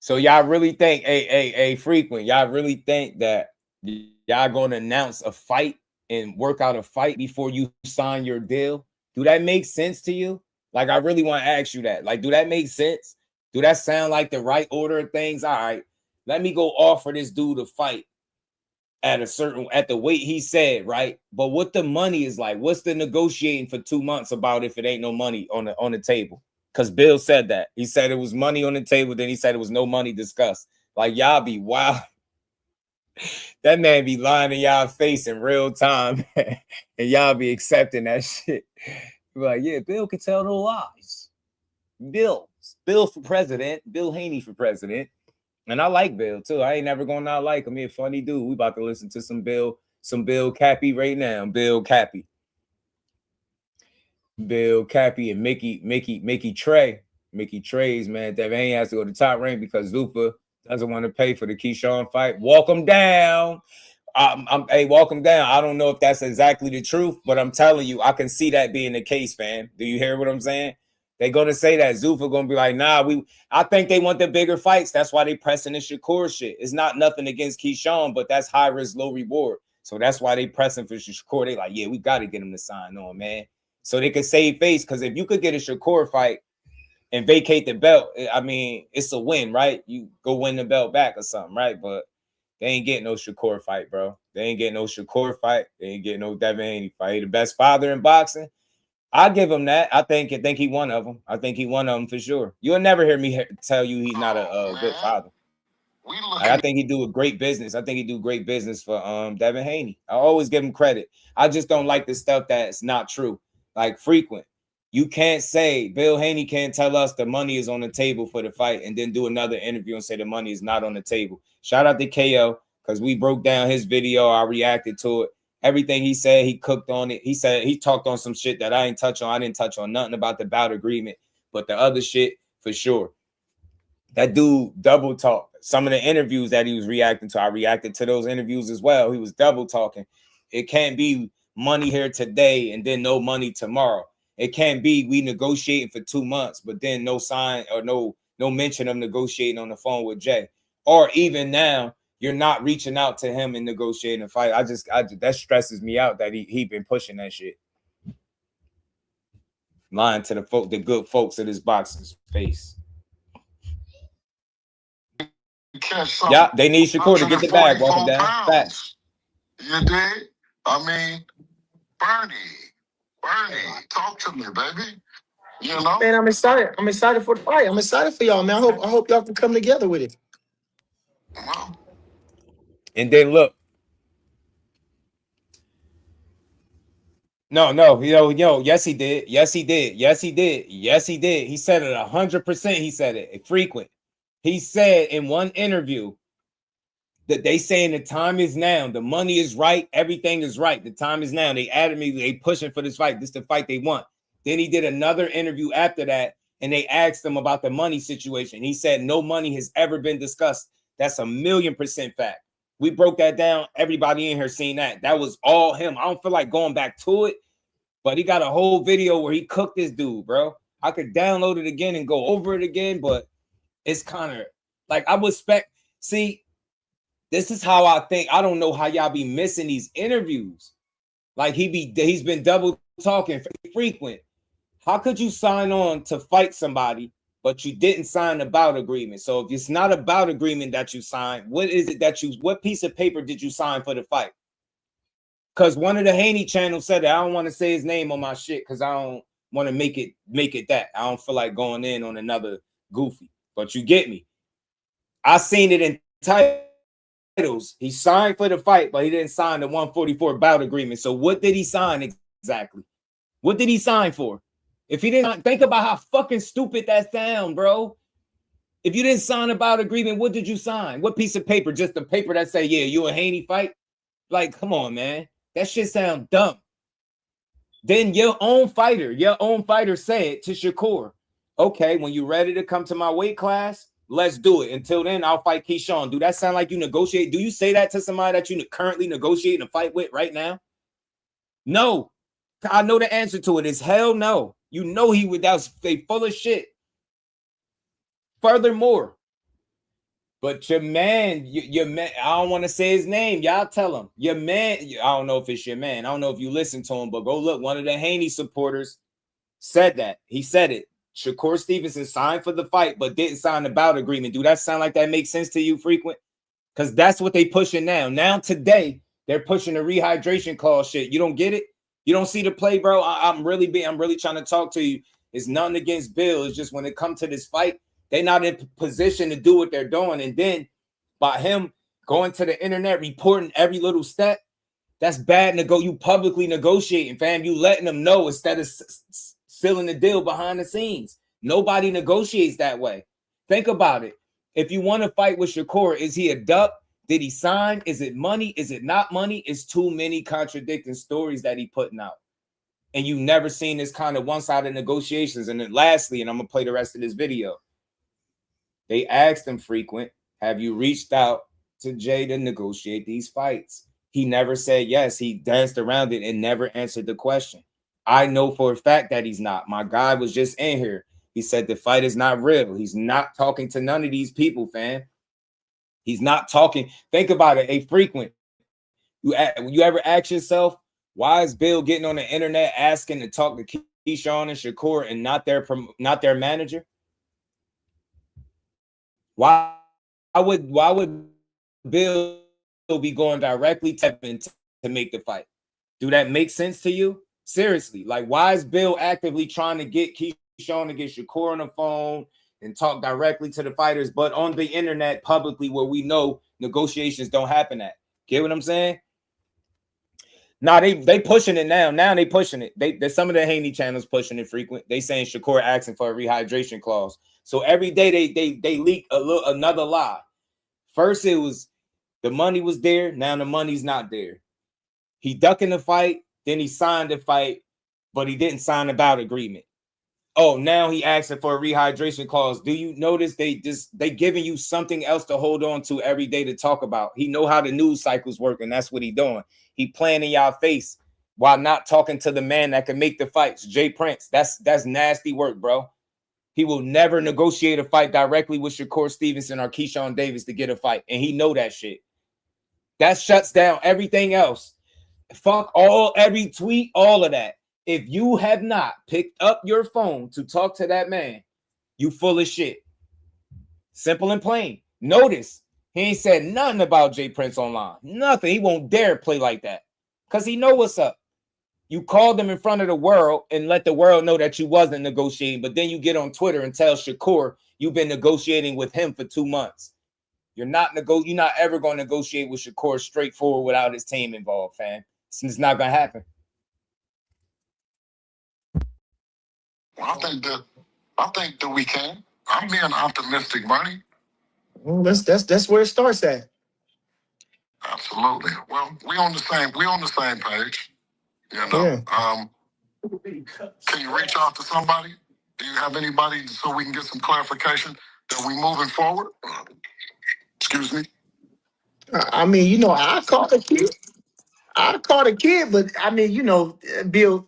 So y'all really think, hey, frequent, y'all really think that y'all gonna announce a fight and work out a fight before you sign your deal? Do that make sense to you? Like, I really want to ask you that. Like, do that make sense? Do that sound like the right order of things? All right, let me go offer this dude a fight at the weight he said, right? But what the money is like, what's the negotiating for 2 months about if it ain't no money on the table? Because Bill said that. He said it was money on the table, then he said it was no money discussed. Like, y'all be wild. That man be lying in y'all face in real time, and y'all be accepting that shit. Be like, yeah, Bill can tell no lies. Bill for president, Bill Haney for president. And I like Bill too. I ain't never gonna not like him. He a funny dude. We about to listen to some Bill Cappy right now. Bill Cappy and Mickey Trey. Mickey Trey's, man. Devin Haney has to go to Top Rank because Zuffa doesn't want to pay for the KEYSHAWN fight. Walk him down. Hey, walk him down. I don't know if that's exactly the truth, but I'm telling you, I can see that being the case, fam. Do you hear what I'm saying? They're going to say that. Zuffa going to be like, nah, I think they want the bigger fights. That's why they pressing the Shakur shit. It's not nothing against KEYSHAWN, but that's high risk, low reward. So that's why they pressing for Shakur. They like, yeah, we got to get him to sign on, man. So they could save face, because if you could get a Shakur fight and vacate the belt, I mean, it's a win, right? You go win the belt back or something, right? But they ain't getting no Shakur fight, bro. They ain't getting no Shakur fight. They ain't getting no Devin Haney fight. He the best father in boxing. I give him that. I think he one of them. I think he one of them for sure. You'll never hear me tell you he's not a good father. I think he do a great business. I think he do great business for Devin Haney. I always give him credit. I just don't like the stuff that's not true. Like, frequent. You can't say, Bill Haney can't tell us the money is on the table for the fight and then do another interview and say the money is not on the table. Shout out to KO, because we broke down his video. I reacted to it. Everything he said, he cooked on it. He said he talked on some shit that I ain't touch on. I didn't touch on nothing about the bout agreement, but the other shit, for sure. That dude double talk. Some of the interviews that he was reacting to, I reacted to those interviews as well. He was double talking. It can't be money here today and then no money tomorrow. It can't be we negotiating for 2 months, but then no sign or no mention of negotiating on the phone with Jay. Or even now, you're not reaching out to him and negotiating a fight. That stresses me out that he been pushing that shit. Lying to the good folks of this boxing space. Yeah, they need Shakur to get the bag. Walking down. Facts. You dig? I mean, Bernie, talk to me, baby. You know? Man, I'm excited. I'm excited for the fight. I'm excited for y'all, man. I hope y'all can come together with it. And then look. No, yes, he did. He said it 100%. He said it frequent. He said in one interview that they saying the time is now. The money is right. Everything is right. The time is now. They added me. They pushing for this fight. This is the fight they want. Then he did another interview after that, and they asked him about the money situation. He said no money has ever been discussed. That's 1,000,000% fact. We broke that down. Everybody in here seen that. That was all him. I don't feel like going back to it, but he got a whole video where he cooked this dude, bro. I could download it again and go over it again, but it's kind of Like I would expect. See, this is how I think. I don't know how y'all be missing these interviews. Like he's been double talking frequent. How could you sign on to fight somebody, but you didn't sign a bout agreement? So if it's not a bout agreement that you signed, what is it that what piece of paper did you sign for the fight? Because one of the Haney channels said that. I don't want to say his name on my shit because I don't want to make it that. I don't feel like going in on another goofy, but you get me. I seen it in titles. He signed for the fight, but he didn't sign the 144 bout agreement. So what did he sign exactly? What did he sign for? If he didn't, think about how fucking stupid that sound, bro. If you didn't sign a bout agreement, what did you sign? What piece of paper? Just the paper that say, yeah, you and Haney fight? Like, come on, man. That shit sound dumb. Then your own fighter said to Shakur, okay, when you're ready to come to my weight class, let's do it. Until then, I'll fight KEYSHAWN. Do that sound like you negotiate? Do you say that to somebody that you currently negotiating a fight with right now? No. I know the answer to it is hell no. You know he would. They full of shit. Furthermore, but your man, I don't want to say his name. Y'all tell him. Your man, I don't know if it's your man. I don't know if you listen to him, but go look. One of the Haney supporters said that. He said it. Shakur Stevenson signed for the fight, but didn't sign the bout agreement. Do that sound like that makes sense to you, Frequent? Because that's what they pushing now. Now today, they're pushing the rehydration clause shit. You don't get it? You don't see the play, bro? I'm really trying to talk to you. It's nothing against Bill. It's just when it comes to this fight, they're not in position to do what they're doing. And then by him going to the internet, reporting every little step, that's bad. You publicly negotiating, fam. You letting them know instead of sealing the deal behind the scenes. Nobody negotiates that way. Think about it. If you want to fight with Shakur, is he a duck? Did he sign? Is it money? Is it not money? It's too many contradicting stories that he putting out. And you've never seen this kind of one-sided negotiations. And then lastly, and I'm going to play the rest of this video. They asked him, Frequent, have you reached out to Jay to negotiate these fights? He never said yes. He danced around it and never answered the question. I know for a fact that he's not. My guy was just in here. He said the fight is not real. He's not talking to none of these people, fam. He's not talking. Think about it. A Frequent. You ever ask yourself, why is Bill getting on the internet asking to talk to KEYSHAWN and Shakur and not their manager? Why would Bill be going directly to Devin to make the fight? Do that make sense to you? Seriously, like why is Bill actively trying to get KEYSHAWN to get Shakur on the phone and talk directly to the fighters, but on the internet publicly where we know negotiations don't happen at? Get what I'm saying? Nah, they pushing it now. Now they pushing it. There's some of the Haney channels pushing it Frequent. They saying Shakur asking for a rehydration clause. So every day they leak another lie. First it was the money was there. Now the money's not there. He ducking the fight. Then he signed the fight, but he didn't sign a bout agreement. Oh, now he asking for a rehydration clause. Do you notice they giving you something else to hold on to every day to talk about? He know how the news cycles work, and that's what he doing. He playing in y'all face while not talking to the man that can make the fights, Jay Prince. That's nasty work, bro. He will never negotiate a fight directly with Shakur Stevenson or KEYSHAWN Davis to get a fight, and he know that shit. That shuts down everything else. Fuck every tweet, all of that. If you have not picked up your phone to talk to that man, you full of shit. Simple and plain. Notice he ain't said nothing about Jay Prince online. Nothing. He won't dare play like that because he know what's up. You called him in front of the world and let the world know that you wasn't negotiating, but then you get on Twitter and tell Shakur you've been negotiating with him for 2 months. You're not ever going to negotiate with Shakur straightforward without his team involved, fam. It's not going to happen. I think that we can. I'm being optimistic, Bernie. Well, that's where it starts at. Absolutely. Well, we on the same page. You know. Yeah. Can you reach out to somebody? Do you have anybody so we can get some clarification that we moving forward? Excuse me. I mean, I called a kid, but I mean, Bill,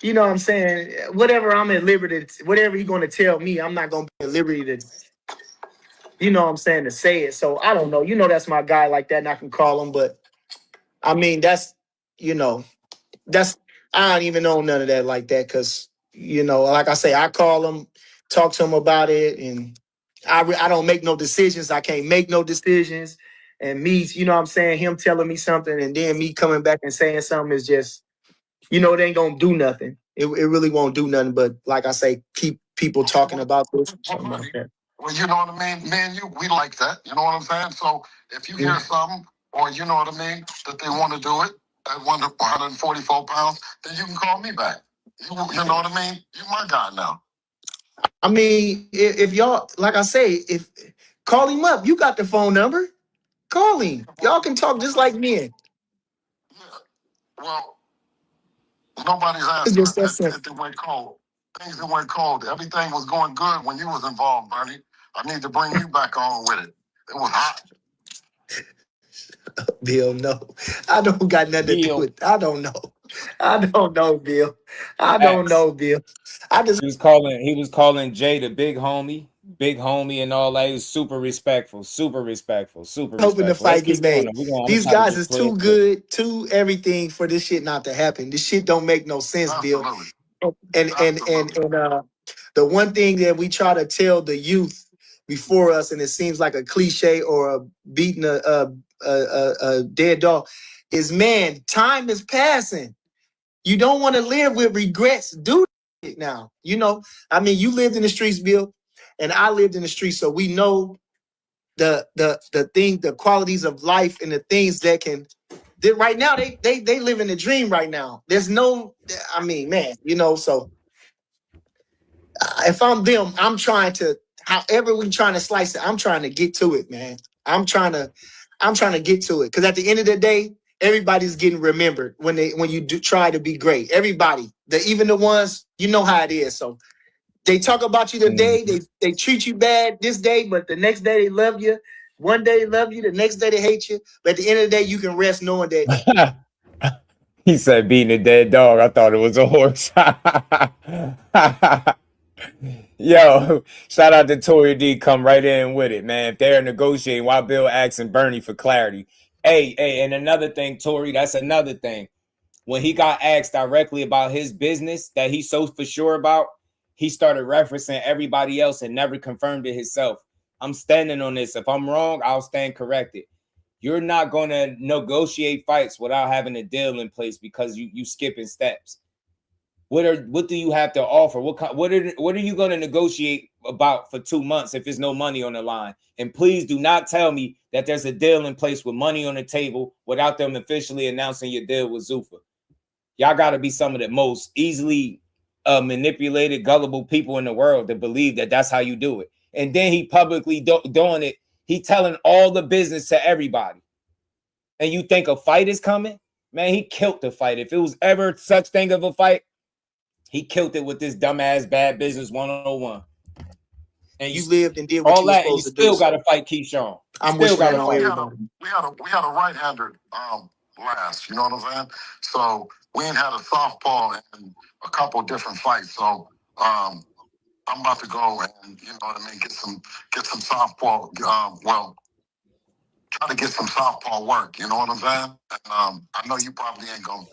you know what I'm saying? Whatever I'm at liberty, whatever he's going to tell me, I'm not going to be at liberty to you know what I'm saying, to say it. So I don't know. You know, that's my guy like that, and I can call him. But I mean, that's, you know, that's, I don't even know none of that like that, because, you know, like I say, I call him, talk to him about it, and I don't make no decisions. I can't make no decisions. And me, you know what I'm saying, him telling me something and then me coming back and saying something is just, you know, it ain't gonna do nothing. It really won't do nothing. But like I say, keep people talking about this. Something like that. Well, you know what I mean? Man, we like that. You know what I'm saying? So if you hear something, or you know what I mean, that they want to do it at 144 pounds, then you can call me back. You know what I mean? You're my guy now. I mean, if y'all, like I say, if call him up, you got the phone number. Call him. Y'all can talk just like men. Yeah. Well, nobody's asking if they went cold. Things that went cold. Everything was going good when you was involved, Bernie. I need to bring you back on with it. It was hot. Bill, no. I don't got nothing to do with it. I don't know. I don't know, Bill. I don't know, Bill. I just he was calling Jay the big homie, and all that. He was super respectful. Hoping the fight gets made. These guys is too good, too everything for this shit not to happen. This shit don't make no sense, Bill. And the one thing that we try to tell the youth before us, and it seems like a cliche or a beating a dead dog, is, man, time is passing. You don't want to live with regrets. Do it now. You know, I mean, you lived in the streets, Bill, and I lived in the streets, so we know the qualities of life and the things that can. Right now, they live in a dream right now. There's no, I mean, man, you know, so if I'm them, I'm trying to, however we trying to slice it, I'm trying to get to it, man. I'm trying to get to it. Because at the end of the day, everybody's getting remembered when you do try to be great. Everybody, even the ones, you know how it is. So they talk about you today, they treat you bad this day, but the next day they love you. One day they love you, the next day they hate you. But at the end of the day, you can rest knowing that. He said beating a dead dog. I thought it was a horse. Yo, shout out to Tory D. Come right in with it, man. If they're negotiating, why Bill asking Bernie for clarity? Hey, and another thing, Tory, that's another thing. When he got asked directly about his business that he's so for sure about, he started referencing everybody else and never confirmed it himself. I'm standing on this. If I'm wrong, I'll stand corrected. You're not going to negotiate fights without having a deal in place because you skipping steps. What do you have to offer? What are you going to negotiate about for 2 months if there's no money on the line? And please do not tell me that there's a deal in place with money on the table without them officially announcing your deal with Zuffa. Y'all got to be some of the most easily manipulated, gullible people in the world to believe that that's how you do it. And then he publicly doing it. He telling all the business to everybody. And you think a fight is coming? Man, he killed the fight. If it was ever such thing of a fight, he killed it with this dumbass bad business 101. And you lived and did what all you were that, supposed and to you do. still got to fight KEYSHAWN. I'm wishing that on everybody. We had a right-hander last, you know what I'm saying? So we ain't had a southpaw in a couple of different fights. So I'm about to go and, you know what I mean, get some southpaw. Try to get some southpaw work. You know what I'm saying? And I know you probably ain't gonna.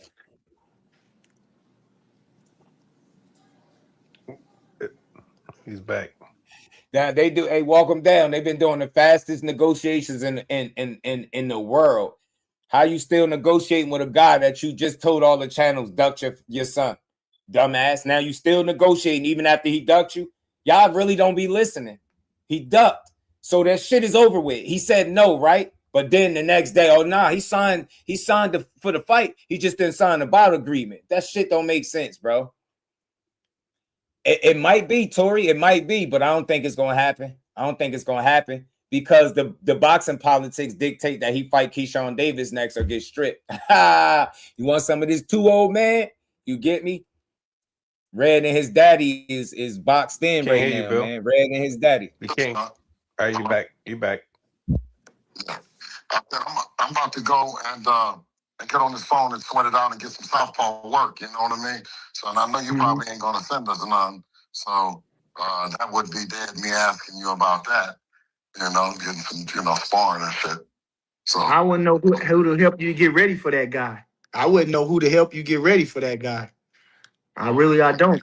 He's back. Now they do. Hey, walk them down. They've been doing the fastest negotiations in the world. How you still negotiating with a guy that you just told all the channels ducked your son, dumbass? Now you still negotiating even after he ducked you? Y'all really don't be listening. He ducked, so that shit is over with. He said no, right? But then the next day, oh nah, he signed for the fight. He just didn't sign the bout agreement. That shit don't make sense, bro. It might be, Tory. It might be, but I don't think it's gonna happen. I don't think it's gonna happen because the boxing politics dictate that he fight KEYSHAWN Davis next or get stripped. You want some of this too old man? You get me? Red and his daddy is boxed in Can't right hear now, you, Bill. man. Red and his daddy. We can't. All right, you back. You back. I'm about to go and get on this phone and sweat it out and get some southpaw work. You know what I mean? So and I know you probably ain't gonna send us none. So that would be dead me asking you about that. getting some, sparring and shit. So I wouldn't know who to help you get ready for that guy. I wouldn't know who to help you get ready for that guy. I don't.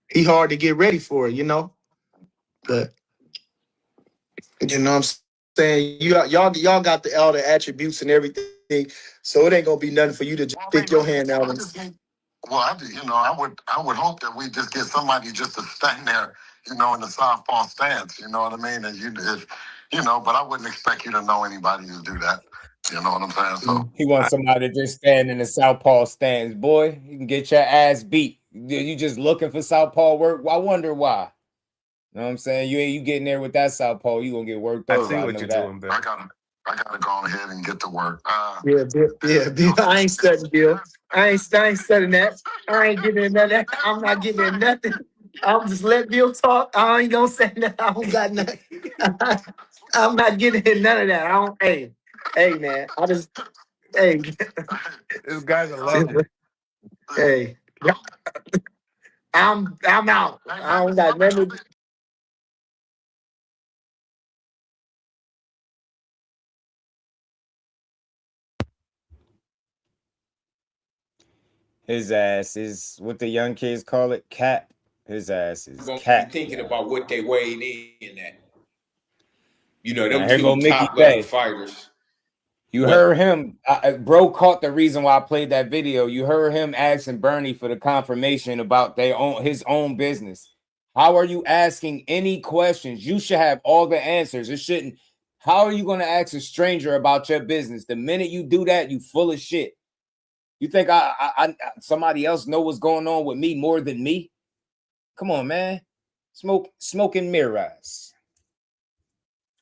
He hard to get ready for, But you know what I'm saying? Y'all got all the attributes and everything. So it ain't gonna be nothing for you to just stick your hand out and I would hope that we just get somebody just to stand there, in the softball stance. You know what I mean? But I wouldn't expect you to know anybody to do that. You know what I'm saying? So He wants somebody to just stand in the southpaw stands. Boy, you can get your ass beat. You just looking for southpaw work. I wonder why. You know what I'm saying? You getting there with that southpaw, you gonna get worked over. I know that. I gotta go ahead and get to work. Bill. I ain't studying, Bill. I ain't studying that. I ain't getting in that. I'm not getting in nothing. I'm just let Bill talk. I ain't gonna say that. I don't got nothing. I'm not getting in none of that. I don't. Hey, man. Hey. This guy's a love. Hey, I'm out. I don't got nothing. His ass is what the young kids call it, cap. His ass is Gonna cap. be thinking about what they weighed in at. Now, Them here go two Mickey top level Bay. fighters. You heard him, bro. Caught the reason why I played that video. You heard him asking Bernie for the confirmation about his own business. How are you asking any questions? You should have all the answers. It shouldn't. How are you going to ask a stranger about your business? The minute you do that, you full of shit. You think somebody else know what's going on with me more than me? Come on, man. Smoking mirrors.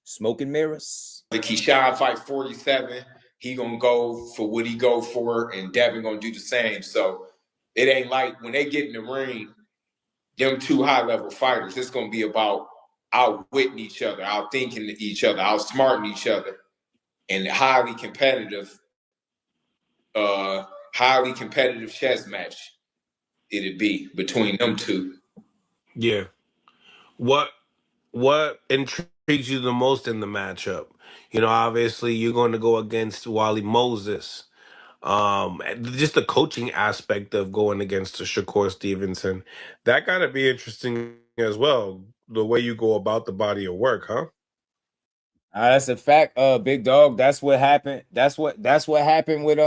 Smoking mirrors. The KEYSHAWN fight 47. He gonna go for what he go for, and Devin gonna do the same. So it ain't like when they get in the ring, them two high level fighters. It's gonna be about outwitting each other, outthinking each other, outsmarting each other, and highly competitive chess match it'd be between them two. Yeah. What intrigues you the most in the matchup? Obviously you're going to go against Wally Moses. Just the coaching aspect of going against the Shakur Stevenson, that gotta be interesting as well. The way you go about the body of work, huh? That's a fact, big dog. That's what happened. That's what happened with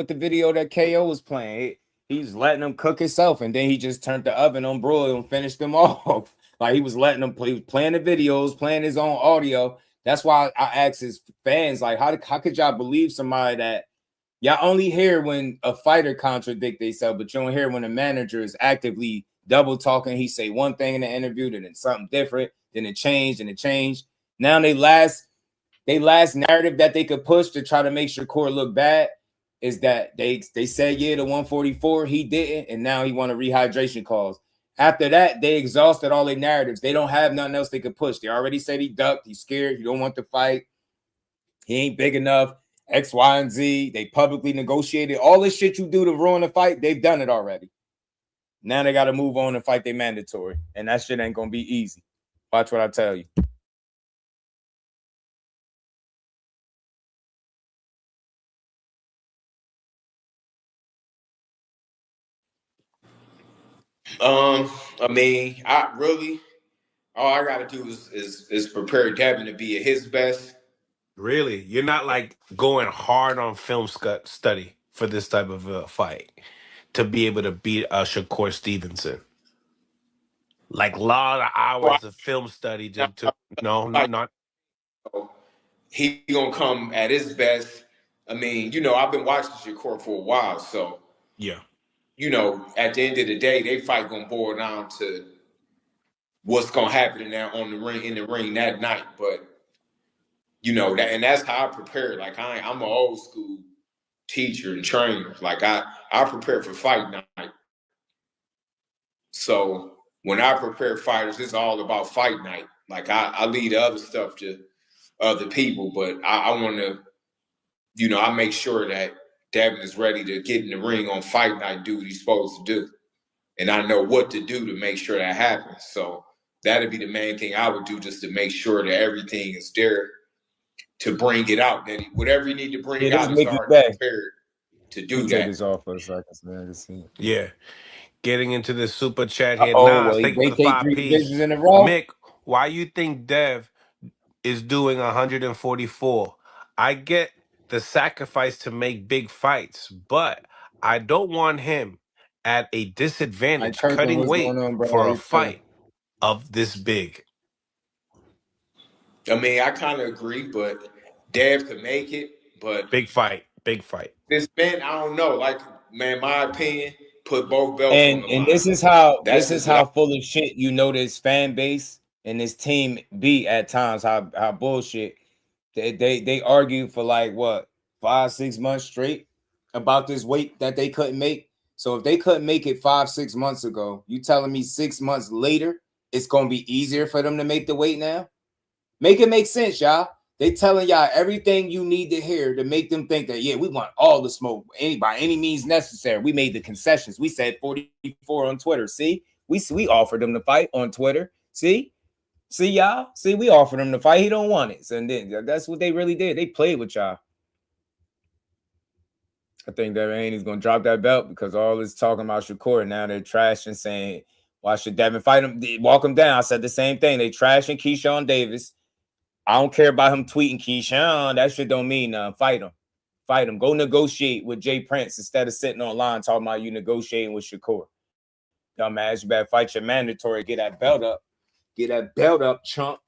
the video that KO was playing. He's letting him cook himself, and then he just turned the oven on broil and finished them off. Like he was letting him play, he was playing the videos, playing his own audio. That's why I asked his fans, like, how could y'all believe somebody that y'all only hear when a fighter contradict themselves, but you don't hear when a manager is actively double talking. He say one thing in the interview, then it's something different, then it changed, and it changed. Now they last narrative that they could push to try to make Shakur look bad is that they said the 144 he didn't, and now he wanted rehydration calls. After that, they exhausted all their narratives. They don't have nothing else they could push. They already said he ducked, he's scared, he don't want to fight, he ain't big enough, X, Y, and Z. They publicly negotiated all this shit you do to ruin the fight. They've done it already. Now they got to move on and fight their mandatory, and that shit ain't gonna be easy. Watch what I tell you. I mean, all I gotta do is prepare Devin to be at his best. Really, you're not like going hard on film study for this type of fight to be able to beat Shakur Stevenson. Like a lot of hours of film study to no, not. He gonna come at his best. I mean, I've been watching Shakur for a while, so yeah. At the end of the day, they fight gonna boil down to what's gonna happen in the ring that night. But that, and that's how I prepare. Like I'm an old school teacher and trainer. Like I prepare for fight night. So when I prepare fighters, it's all about fight night. Like I leave the other stuff to other people, but I want to, I make sure that Devin is ready to get in the ring on fight night, do what he's supposed to do. And I know what to do to make sure that happens. So that'd be the main thing I would do, just to make sure that everything is there to bring it out. That whatever you need to bring out is already prepared to do Take that. this off for a second, so I can see. Yeah. Getting into this super chat here. Well, Nas, he thank you for the vacate 3 5 piece. divisions in a row. Mick, why you think Dev is doing 144? I get the sacrifice to make big fights, but I don't want him at a disadvantage Kirkland, cutting what's weight going on, bro? for How a you feeling? fight of this big. I mean, I kind of agree, but Dev could make it. But big fight. This man, I don't know. Like, man, my opinion, put both belts on the line. And this is how full of shit you know this fan base and this team be at times. How bullshit they argue for like what 5-6 months straight about this weight that they couldn't make. So if they couldn't make it 5-6 months ago, you telling me 6 months later it's gonna be easier for them to make the weight now? Make it make sense, y'all. They telling y'all everything you need to hear to make them think that, yeah, we want all the smoke by any means necessary. We made the concessions. We said 44 on Twitter. See, we offered them to fight on Twitter. See y'all. See, we offered him to fight. He don't want it. So then that's what they really did. They played with y'all. I think Devin Haney's gonna drop that belt because all this talking about Shakur. Now they're trashing, saying, why should Devin fight him? Walk him down. I said the same thing. They trashing KEYSHAWN Davis. I don't care about him tweeting KEYSHAWN. That shit don't mean nothing. Fight him. Fight him. Go negotiate with Jay Prince instead of sitting online talking about you negotiating with Shakur. Dumbass, you better fight your mandatory. Get that belt up. Get that belt up, chump.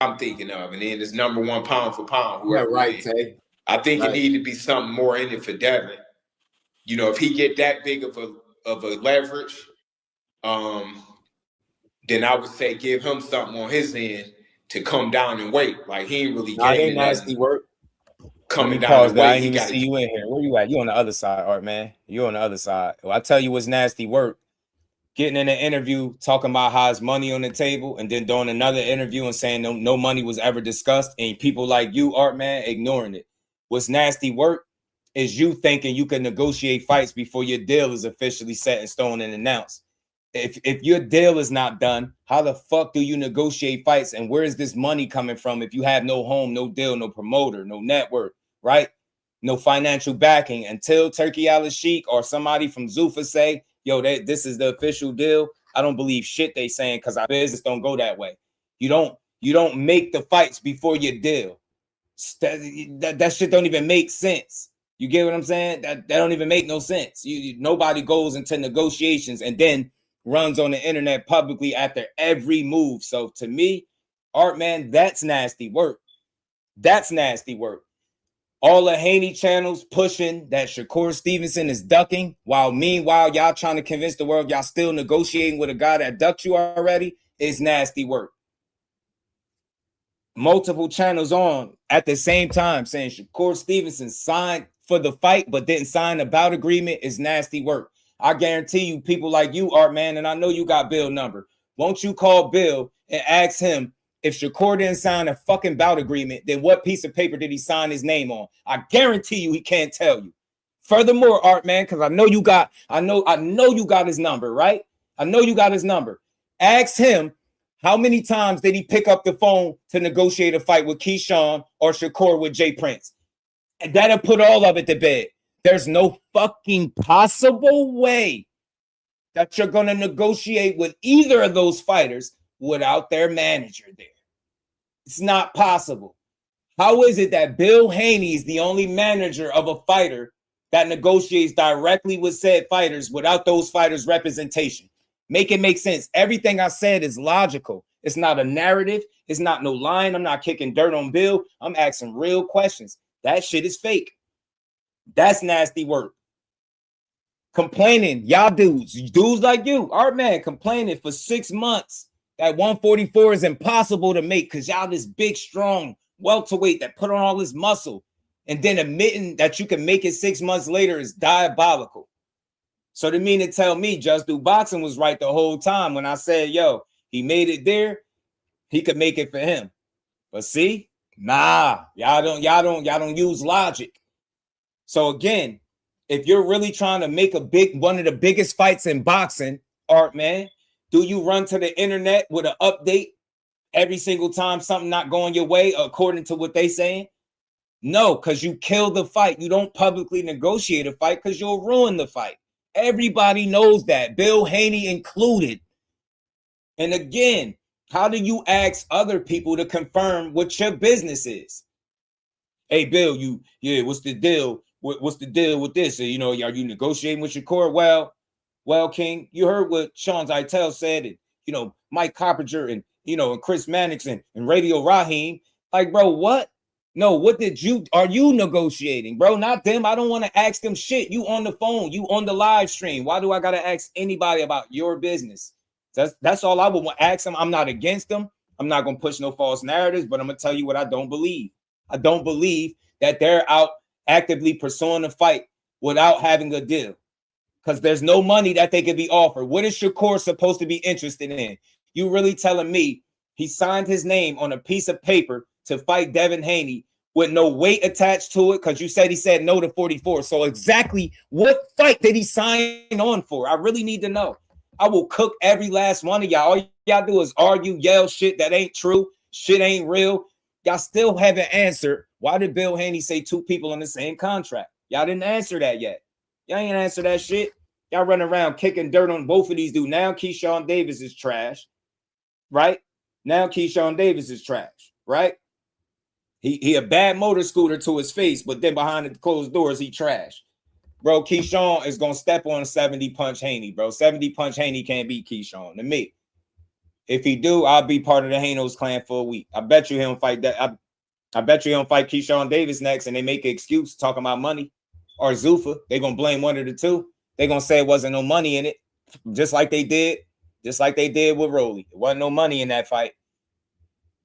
I'm thinking of, and then it's number one pound for pound. Yeah, right, Tay. I think it need to be something more in it for Devin. You know, if he get that big of a leverage, then I would say give him something on his end to come down and wait. Like he ain't really gaining nasty work. Coming down and I wait. didn't even see you in here. Where you at? You on the other side, Art, man. You on the other side. Well, I tell you what's nasty work. Getting in an interview talking about how it's money on the table and then doing another interview and saying no money was ever discussed, and people like you, Art, man, ignoring it. What's nasty work is you thinking you can negotiate fights before your deal is officially set in stone and announced. If your deal is not done, how the fuck do you negotiate fights? And where is this money coming from if you have no home, no deal, no promoter, no network, right? No financial backing until Turkey Al-Sheikh or somebody from Zuffa say, yo, this is the official deal. I don't believe shit they saying because our business don't go that way. You don't make the fights before your deal. That shit don't even make sense. You get what I'm saying? That don't even make no sense. Nobody goes into negotiations and then runs on the internet publicly after every move. So to me, Art, man, that's nasty work. That's nasty work. All the Haney channels pushing that Shakur Stevenson is ducking, while meanwhile y'all trying to convince the world y'all still negotiating with a guy that ducked you already is nasty work. Multiple channels on at the same time saying Shakur Stevenson signed for the fight but didn't sign a bout agreement is nasty work. I guarantee you people like you, Art, man, and I know you got Bill number. Won't you call Bill and ask him if Shakur didn't sign a fucking bout agreement, then what piece of paper did he sign his name on? I guarantee you he can't tell you. Furthermore, Art, man, because I know you got his number, right? I know you got his number. Ask him how many times did he pick up the phone to negotiate a fight with KEYSHAWN or Shakur with Jay Prince? And that'll put all of it to bed. There's no fucking possible way that you're going to negotiate with either of those fighters without their manager there. It's not possible. How is it that Bill Haney is the only manager of a fighter that negotiates directly with said fighters without those fighters' representation? Make it make sense. Everything I said is logical. It's not a narrative. It's not no line. I'm not kicking dirt on Bill. I'm asking real questions. That shit is fake. That's nasty work. Complaining, y'all dudes like you, Art, man, complaining for 6 months that 144 is impossible to make because y'all this big, strong welterweight that put on all this muscle, and then admitting that you can make it 6 months later is diabolical. So to mean to tell me Just Do Boxing was right the whole time when I said, yo, he made it there, he could make it for him. But see, nah, y'all don't use logic. So again, if you're really trying to make one of the biggest fights in boxing, Art, man, Do you run to the internet with an update every single time something not going your way according to what they saying? No, because you kill the fight. You don't publicly negotiate a fight because you'll ruin the fight. Everybody knows that, Bill Haney included. And again, how do you ask other people to confirm what your business is? Hey, Bill, what's the deal? What's the deal with this? You know, are you negotiating with Shakur? Well, King, you heard what Sean Zeitel said, and you know, Mike Coppinger and and Chris Mannix and Radio Raheem. Like, bro, what? No, what are you negotiating, bro? Not them. I don't want to ask them shit. You on the phone, you on the live stream. Why do I gotta ask anybody about your business? That's all I would want to ask them. I'm not against them. I'm not gonna push no false narratives, but I'm gonna tell you what I don't believe. I don't believe that they're out actively pursuing a fight without having a deal, because there's no money that they could be offered. What is Shakur supposed to be interested in? You really telling me he signed his name on a piece of paper to fight Devin Haney with no weight attached to it? Because you said he said no to 44. So exactly what fight did he sign on for? I really need to know. I will cook every last one of y'all. All y'all do is argue, yell shit that ain't true. Shit ain't real. Y'all still haven't answered. Why did Bill Haney say 2 people in the same contract? Y'all didn't answer that yet. Y'all ain't answer that shit. Y'all running around kicking dirt on both of these dudes. Now KEYSHAWN Davis is trash, right? Now KEYSHAWN Davis is trash, right? He a bad motor scooter to his face, but then behind the closed doors, he trash. Bro, KEYSHAWN is going to step on 70 punch Haney, bro. 70 punch Haney can't beat KEYSHAWN to me. If he do, I'll be part of the Hanos clan for a week. I bet you he don't fight that. I bet you he don't fight KEYSHAWN Davis next, and they make an excuse talking about money or Zuffa. They're going to blame one of the two. They're going to say it wasn't no money in it, just like they did with Rolly. There wasn't no money in that fight.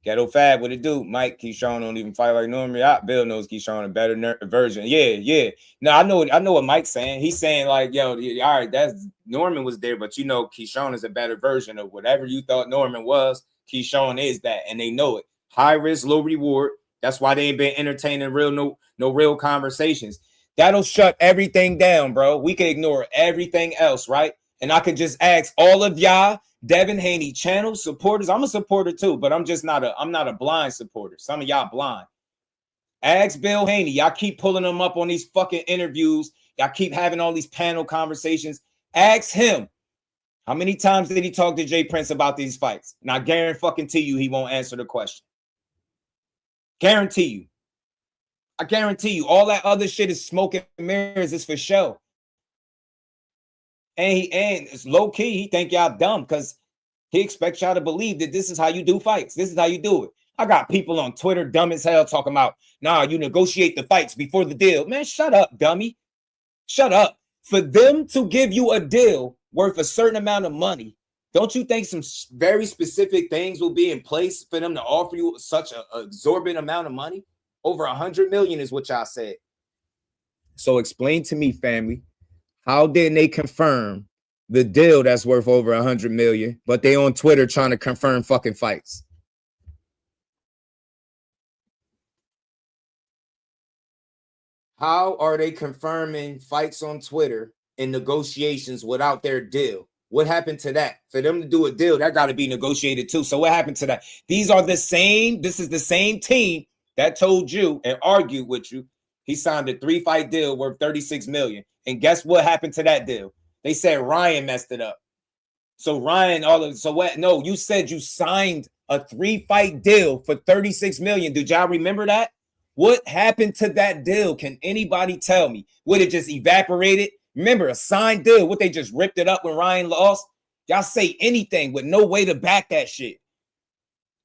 Ghetto Fab, what it do? Mike, KEYSHAWN don't even fight like Norman. Bill knows KEYSHAWN a better version. Yeah. No, I know what Mike's saying. He's saying like, yo, all right, that's Norman was there, but KEYSHAWN is a better version of whatever you thought Norman was. KEYSHAWN is that, and they know it. High risk, low reward. That's why they ain't been entertaining no real conversations. That'll shut everything down, bro. We can ignore everything else, right? And I could just ask all of y'all Devin Haney channel supporters. I'm a supporter too, but I'm not a blind supporter. Some of y'all blind. Ask Bill Haney. Y'all keep pulling him up on these fucking interviews. Y'all keep having all these panel conversations. Ask him, how many times did he talk to Jay Prince about these fights? And I guarantee you he won't answer the question. Guarantee you. I guarantee you all that other shit is smoke and mirrors. Is for show. And it's low key. He think y'all dumb because he expects y'all to believe that this is how you do fights. This is how you do it. I got people on Twitter dumb as hell talking about, nah, you negotiate the fights before the deal. Man, shut up, dummy. Shut up. For them to give you a deal worth a certain amount of money, don't you think some very specific things will be in place for them to offer you such an exorbitant amount of money? Over 100 million is what y'all said. So explain to me, family, how didn't they confirm the deal that's worth over 100 million, but they on Twitter trying to confirm fucking fights? How are they confirming fights on Twitter in negotiations without their deal? What happened to that? For them to do a deal, that got to be negotiated too. So what happened to that? This is the same team that told you and argued with you. He signed a 3-fight deal worth 36 million. And guess what happened to that deal? They said Ryan messed it up. So what? No, you said you signed a 3-fight deal for 36 million. Did y'all remember that? What happened to that deal? Can anybody tell me? Would it just evaporated? Remember, a signed deal. What, they just ripped it up when Ryan lost? Y'all say anything with no way to back that shit.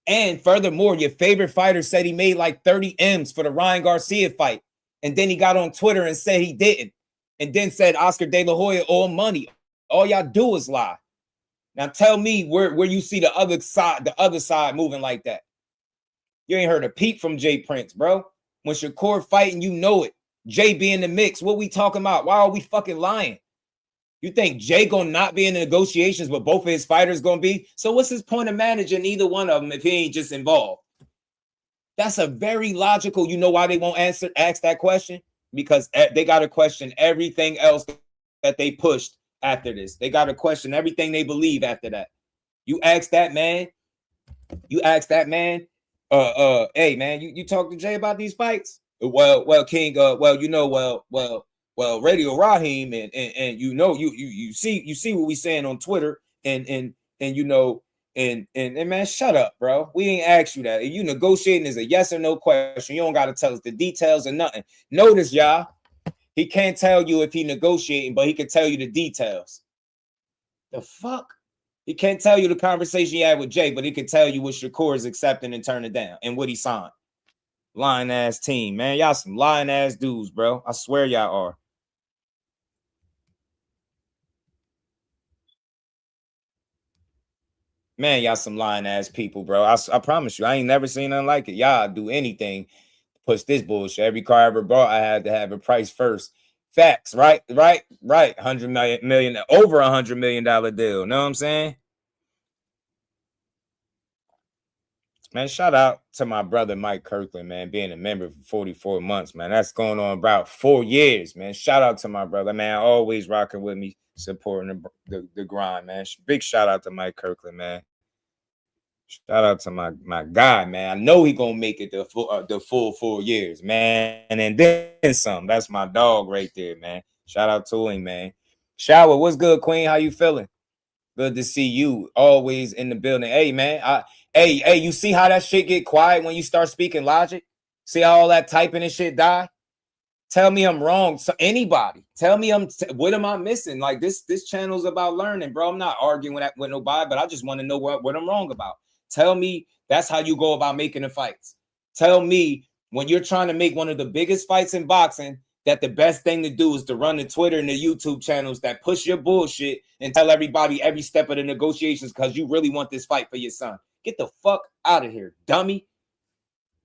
And furthermore, your favorite fighter said he made like 30 M's for the Ryan Garcia fight. And then he got on Twitter and said he didn't. And then said Oscar De La Hoya all money. All y'all do is lie. Now tell me where you see the other side moving like that. You ain't heard a peep from Jay Prince, bro. When Shakur fighting, you know it. Jay be in the mix. What we talking about? Why are we fucking lying? You think Jay gonna not be in the negotiations, but both of his fighters gonna be? So what's his point of managing either one of them if he ain't just involved? That's a very logical. You know why they won't ask that question? Because they got to question everything else that they pushed after this. They got to question everything they believe after that. You ask that man. You ask that man. Hey man, you talk to Jay about these fights? Well, King. Radio Raheem, and you see what we saying on Twitter, and man, shut up, bro. We ain't asked you that. You negotiating is a yes or no question. You don't got to tell us the details or nothing. Notice, y'all, he can't tell you if he negotiating, but he can tell you the details. The fuck? He can't tell you the conversation he had with Jay, but he can tell you what Shakur is accepting and turning down and what he signed. Lying ass team, man. Y'all some lying ass dudes, bro. I swear y'all are. Man, y'all some lying ass people, bro. I promise you, I ain't never seen nothing like it. Y'all do anything to push this bullshit. Every car I ever bought, I had to have a price first. Facts, right? 100 million, over $100 million deal. Know what I'm saying? Man, shout out to my brother Mike Kirkland, man, being a member for 44 months, man. That's going on about 4 years, man. Shout out to my brother, man. Always rocking with me, supporting the grind, man. Big shout out to Mike Kirkland, man. Shout out to my guy, man. I know he gonna make it the full 4 years, man. And then some. That's my dog right there, man. Shout out to him, man. Shower, what's good, Queen? How you feeling? Good to see you. Always in the building. Hey, man. Hey, you see how that shit get quiet when you start speaking logic? See how all that typing and shit die? Tell me I'm wrong. So anybody, tell me what am I missing? Like this channel's about learning, bro. I'm not arguing with nobody, but I just want to know what I'm wrong about. Tell me that's how you go about making the fights. Tell me when you're trying to make one of the biggest fights in boxing that the best thing to do is to run the Twitter and the YouTube channels that push your bullshit and tell everybody every step of the negotiations because you really want this fight for your son. Get the fuck out of here, dummy.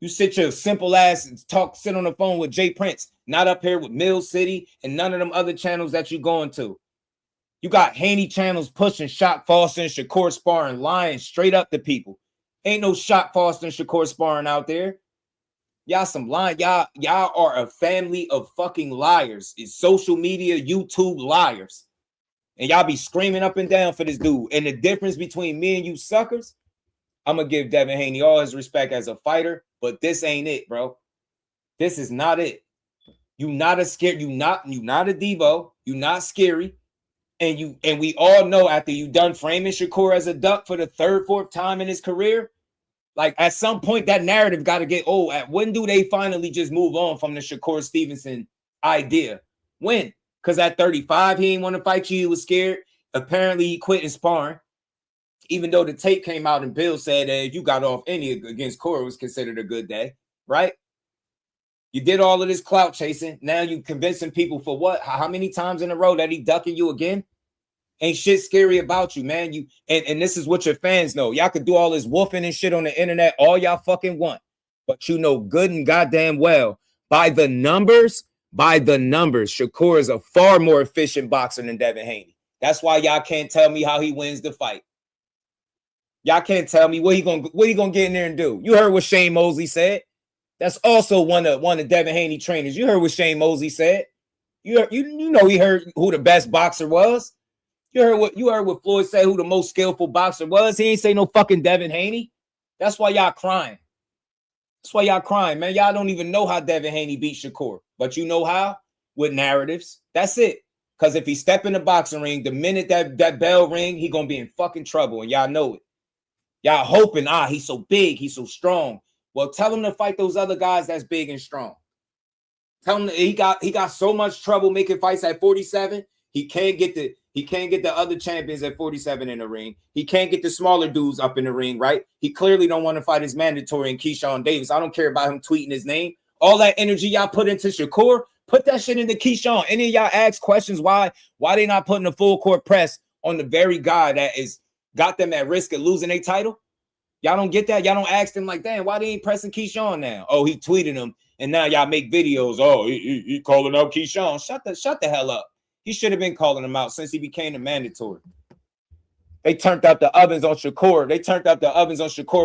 You sit your simple ass and sit on the phone with Jay Prince, not up here with Mill City and none of them other channels that you going to. You got Haney channels pushing Shot Foster and Shakur sparring, lying straight up to people. Ain't no Shot Foster and Shakur sparring out there. Y'all some lying. Y'all are a family of fucking liars. It's social media, YouTube liars. And y'all be screaming up and down for this dude. And the difference between me and you suckers, I'm going to give Devin Haney all his respect as a fighter, but this ain't it, bro. This is not it. You not a scary, you not a Devo, you not scary. And we all know after you done framing Shakur as a duck for the third, fourth time in his career, like at some point that narrative got to get old. At when do they finally just move on from the Shakur Stevenson idea? When? Because at 35, he didn't want to fight you. He was scared. Apparently, he quit in sparring. Even though the tape came out and Bill said that if you got off any against Corey, it was considered a good day, right? You did all of this clout chasing. Now you convincing people for what? How many times in a row that he ducking you again? Ain't shit scary about you, man. You and this is what your fans know. Y'all could do all this woofing and shit on the internet all y'all fucking want. But you know good and goddamn well, by the numbers, Shakur is a far more efficient boxer than Devin Haney. That's why y'all can't tell me how he wins the fight. Y'all can't tell me what he gonna get in there and do. You heard what Shane Mosley said. That's also one of Devin Haney trainers. You heard what Shane Mosley said. You know he heard who the best boxer was. You heard what Floyd said who the most skillful boxer was. He ain't say no fucking Devin Haney. That's why y'all crying. That's why y'all crying, man. Y'all don't even know how Devin Haney beat Shakur. But you know how? With narratives. That's it. Because if he step in the boxing ring, the minute that bell ring, he gonna be in fucking trouble. And y'all know it. Y'all hoping, he's so big, he's so strong. Well, tell him to fight those other guys that's big and strong. Tell him that he got so much trouble making fights at 47. He can't get the other champions at 47 in the ring. He can't get the smaller dudes up in the ring, right? He clearly don't want to fight his mandatory in KEYSHAWN Davis. I don't care about him tweeting his name. All that energy y'all put into Shakur, put that shit into KEYSHAWN. Any of y'all ask questions why they not putting a full court press on the very guy that is got them at risk of losing a title? Y'all don't get that? Y'all don't ask them like, damn, why they ain't pressing KEYSHAWN now? Oh, he tweeted him, and now y'all make videos. Oh, he calling out KEYSHAWN. Shut the hell up. He should have been calling him out since he became a mandatory. They turned out the ovens on Shakur.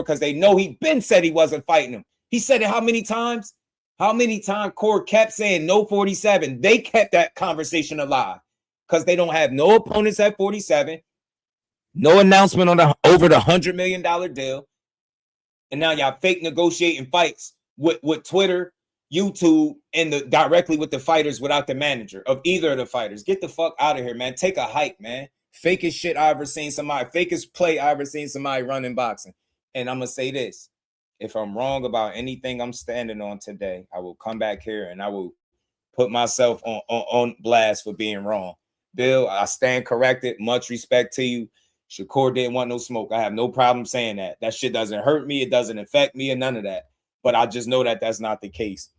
Because they know he been said he wasn't fighting him. He said it how many times? How many times Core kept saying no 47? They kept that conversation alive because they don't have no opponents at 47. No announcement on the over the $100 million deal. And now y'all fake negotiating fights with Twitter, YouTube, and directly with the fighters without the manager of either of the fighters. Get the fuck out of here, man. Take a hike, man. Fakest shit I ever seen somebody. Fakest play I ever seen somebody run in boxing. And I'm going to say this. If I'm wrong about anything I'm standing on today, I will come back here and I will put myself on blast for being wrong. Bill, I stand corrected. Much respect to you. Shakur didn't want no smoke. I have no problem saying that. That shit doesn't hurt me. It doesn't affect me or none of that. But I just know that that's not the case.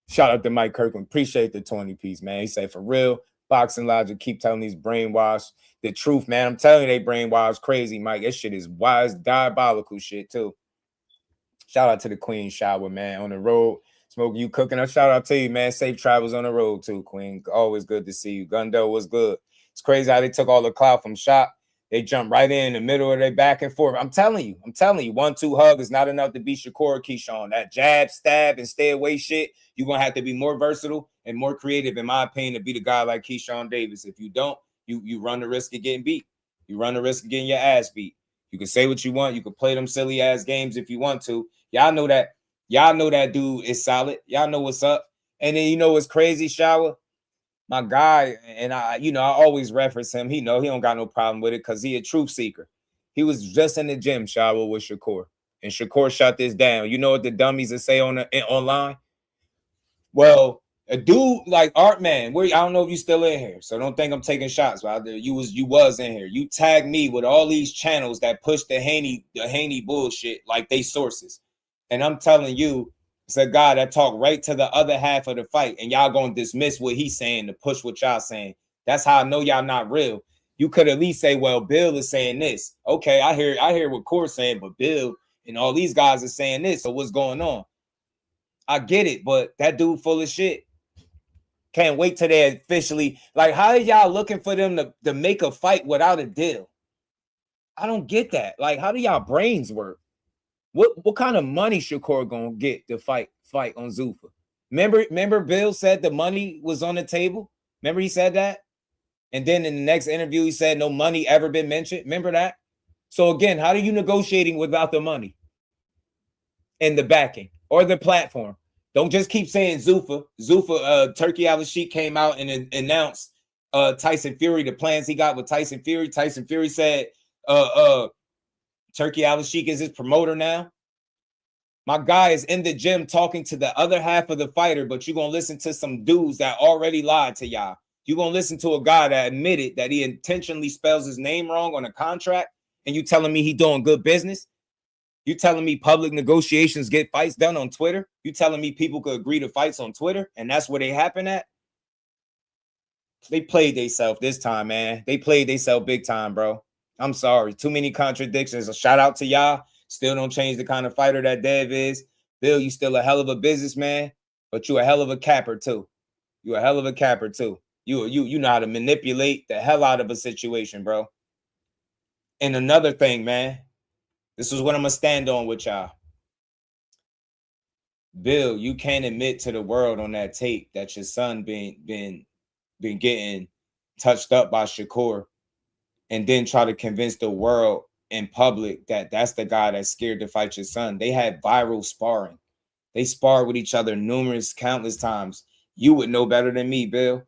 Shout out to Mike Kirkland. Appreciate the 20 piece, man. He said, for real, Boxing Logic keep telling these brainwashed. The truth, man. I'm telling you, they brainwashed crazy, Mike. That shit is wise, diabolical shit, too. Shout out to the Queen Shower, man. On the road. Smoke, you cooking up. Shout out to you, man. Safe travels on the road, too, Queen. Always good to see you. Gundo was good. It's crazy how they took all the clout from Shop. They jump right in the middle of their back and forth. I'm telling you. 1-2 hug is not enough to beat Shakur or KEYSHAWN. That jab, stab, and stay away shit, you're going to have to be more versatile and more creative, in my opinion, to beat a guy like KEYSHAWN Davis. If you don't, you run the risk of getting beat. You run the risk of getting your ass beat. You can say what you want. You can play them silly-ass games if you want to. Y'all know that. Y'all know that dude is solid. Y'all know what's up. And then you know what's crazy, Shower? My guy, and I always reference him. He don't got no problem with it because he a truth seeker. He was just in the gym, Shower, with Shakur. And Shakur shut this down. You know what the dummies that say online? Well, a dude like Art Man, I don't know if you still in here, so don't think I'm taking shots. But you was in here. You tagged me with all these channels that push the Haney bullshit like they sources. And I'm telling you, it's a guy that talked right to the other half of the fight, and y'all gonna dismiss what he's saying to push what y'all saying. That's how I know y'all not real. You could at least say, well, Bill is saying this. Okay, I hear what Core's saying, but Bill and all these guys are saying this. So what's going on? I get it, but that dude full of shit. Can't wait till they officially, like, how are y'all looking for them to make a fight without a deal? I don't get that. Like, how do y'all brains work? What kind of money Shakur gonna get to fight on Zuffa? Remember Bill said the money was on the table? Remember he said that? And then in the next interview, he said no money ever been mentioned. Remember that? So again, how are you negotiating without the money and the backing or the platform? Don't just keep saying Zuffa. Turkey Al-Sheikh came out and announced Tyson Fury, the plans he got with Tyson Fury. Tyson Fury said Turkey Al-Sheikh is his promoter now. My guy is in the gym talking to the other half of the fighter, but you're going to listen to some dudes that already lied to y'all. You're going to listen to a guy that admitted that he intentionally spells his name wrong on a contract, and you telling me he doing good business? You telling me public negotiations get fights done on Twitter? You telling me people could agree to fights on Twitter, and that's where they happen at? They played themselves this time, man. They played themselves big time, bro. I'm sorry. Too many contradictions. A shout out to y'all. Still don't change the kind of fighter that Dev is. Bill, you still a hell of a businessman, but you a hell of a capper too. You a hell of a capper too. You know how to manipulate the hell out of a situation, bro. And another thing, man, this is what I'm gonna stand on with y'all. Bill, you can't admit to the world on that tape that your son been getting touched up by Shakur, and then try to convince the world in public that that's the guy that's scared to fight your son. They had viral sparring. They sparred with each other countless times. You would know better than me, Bill.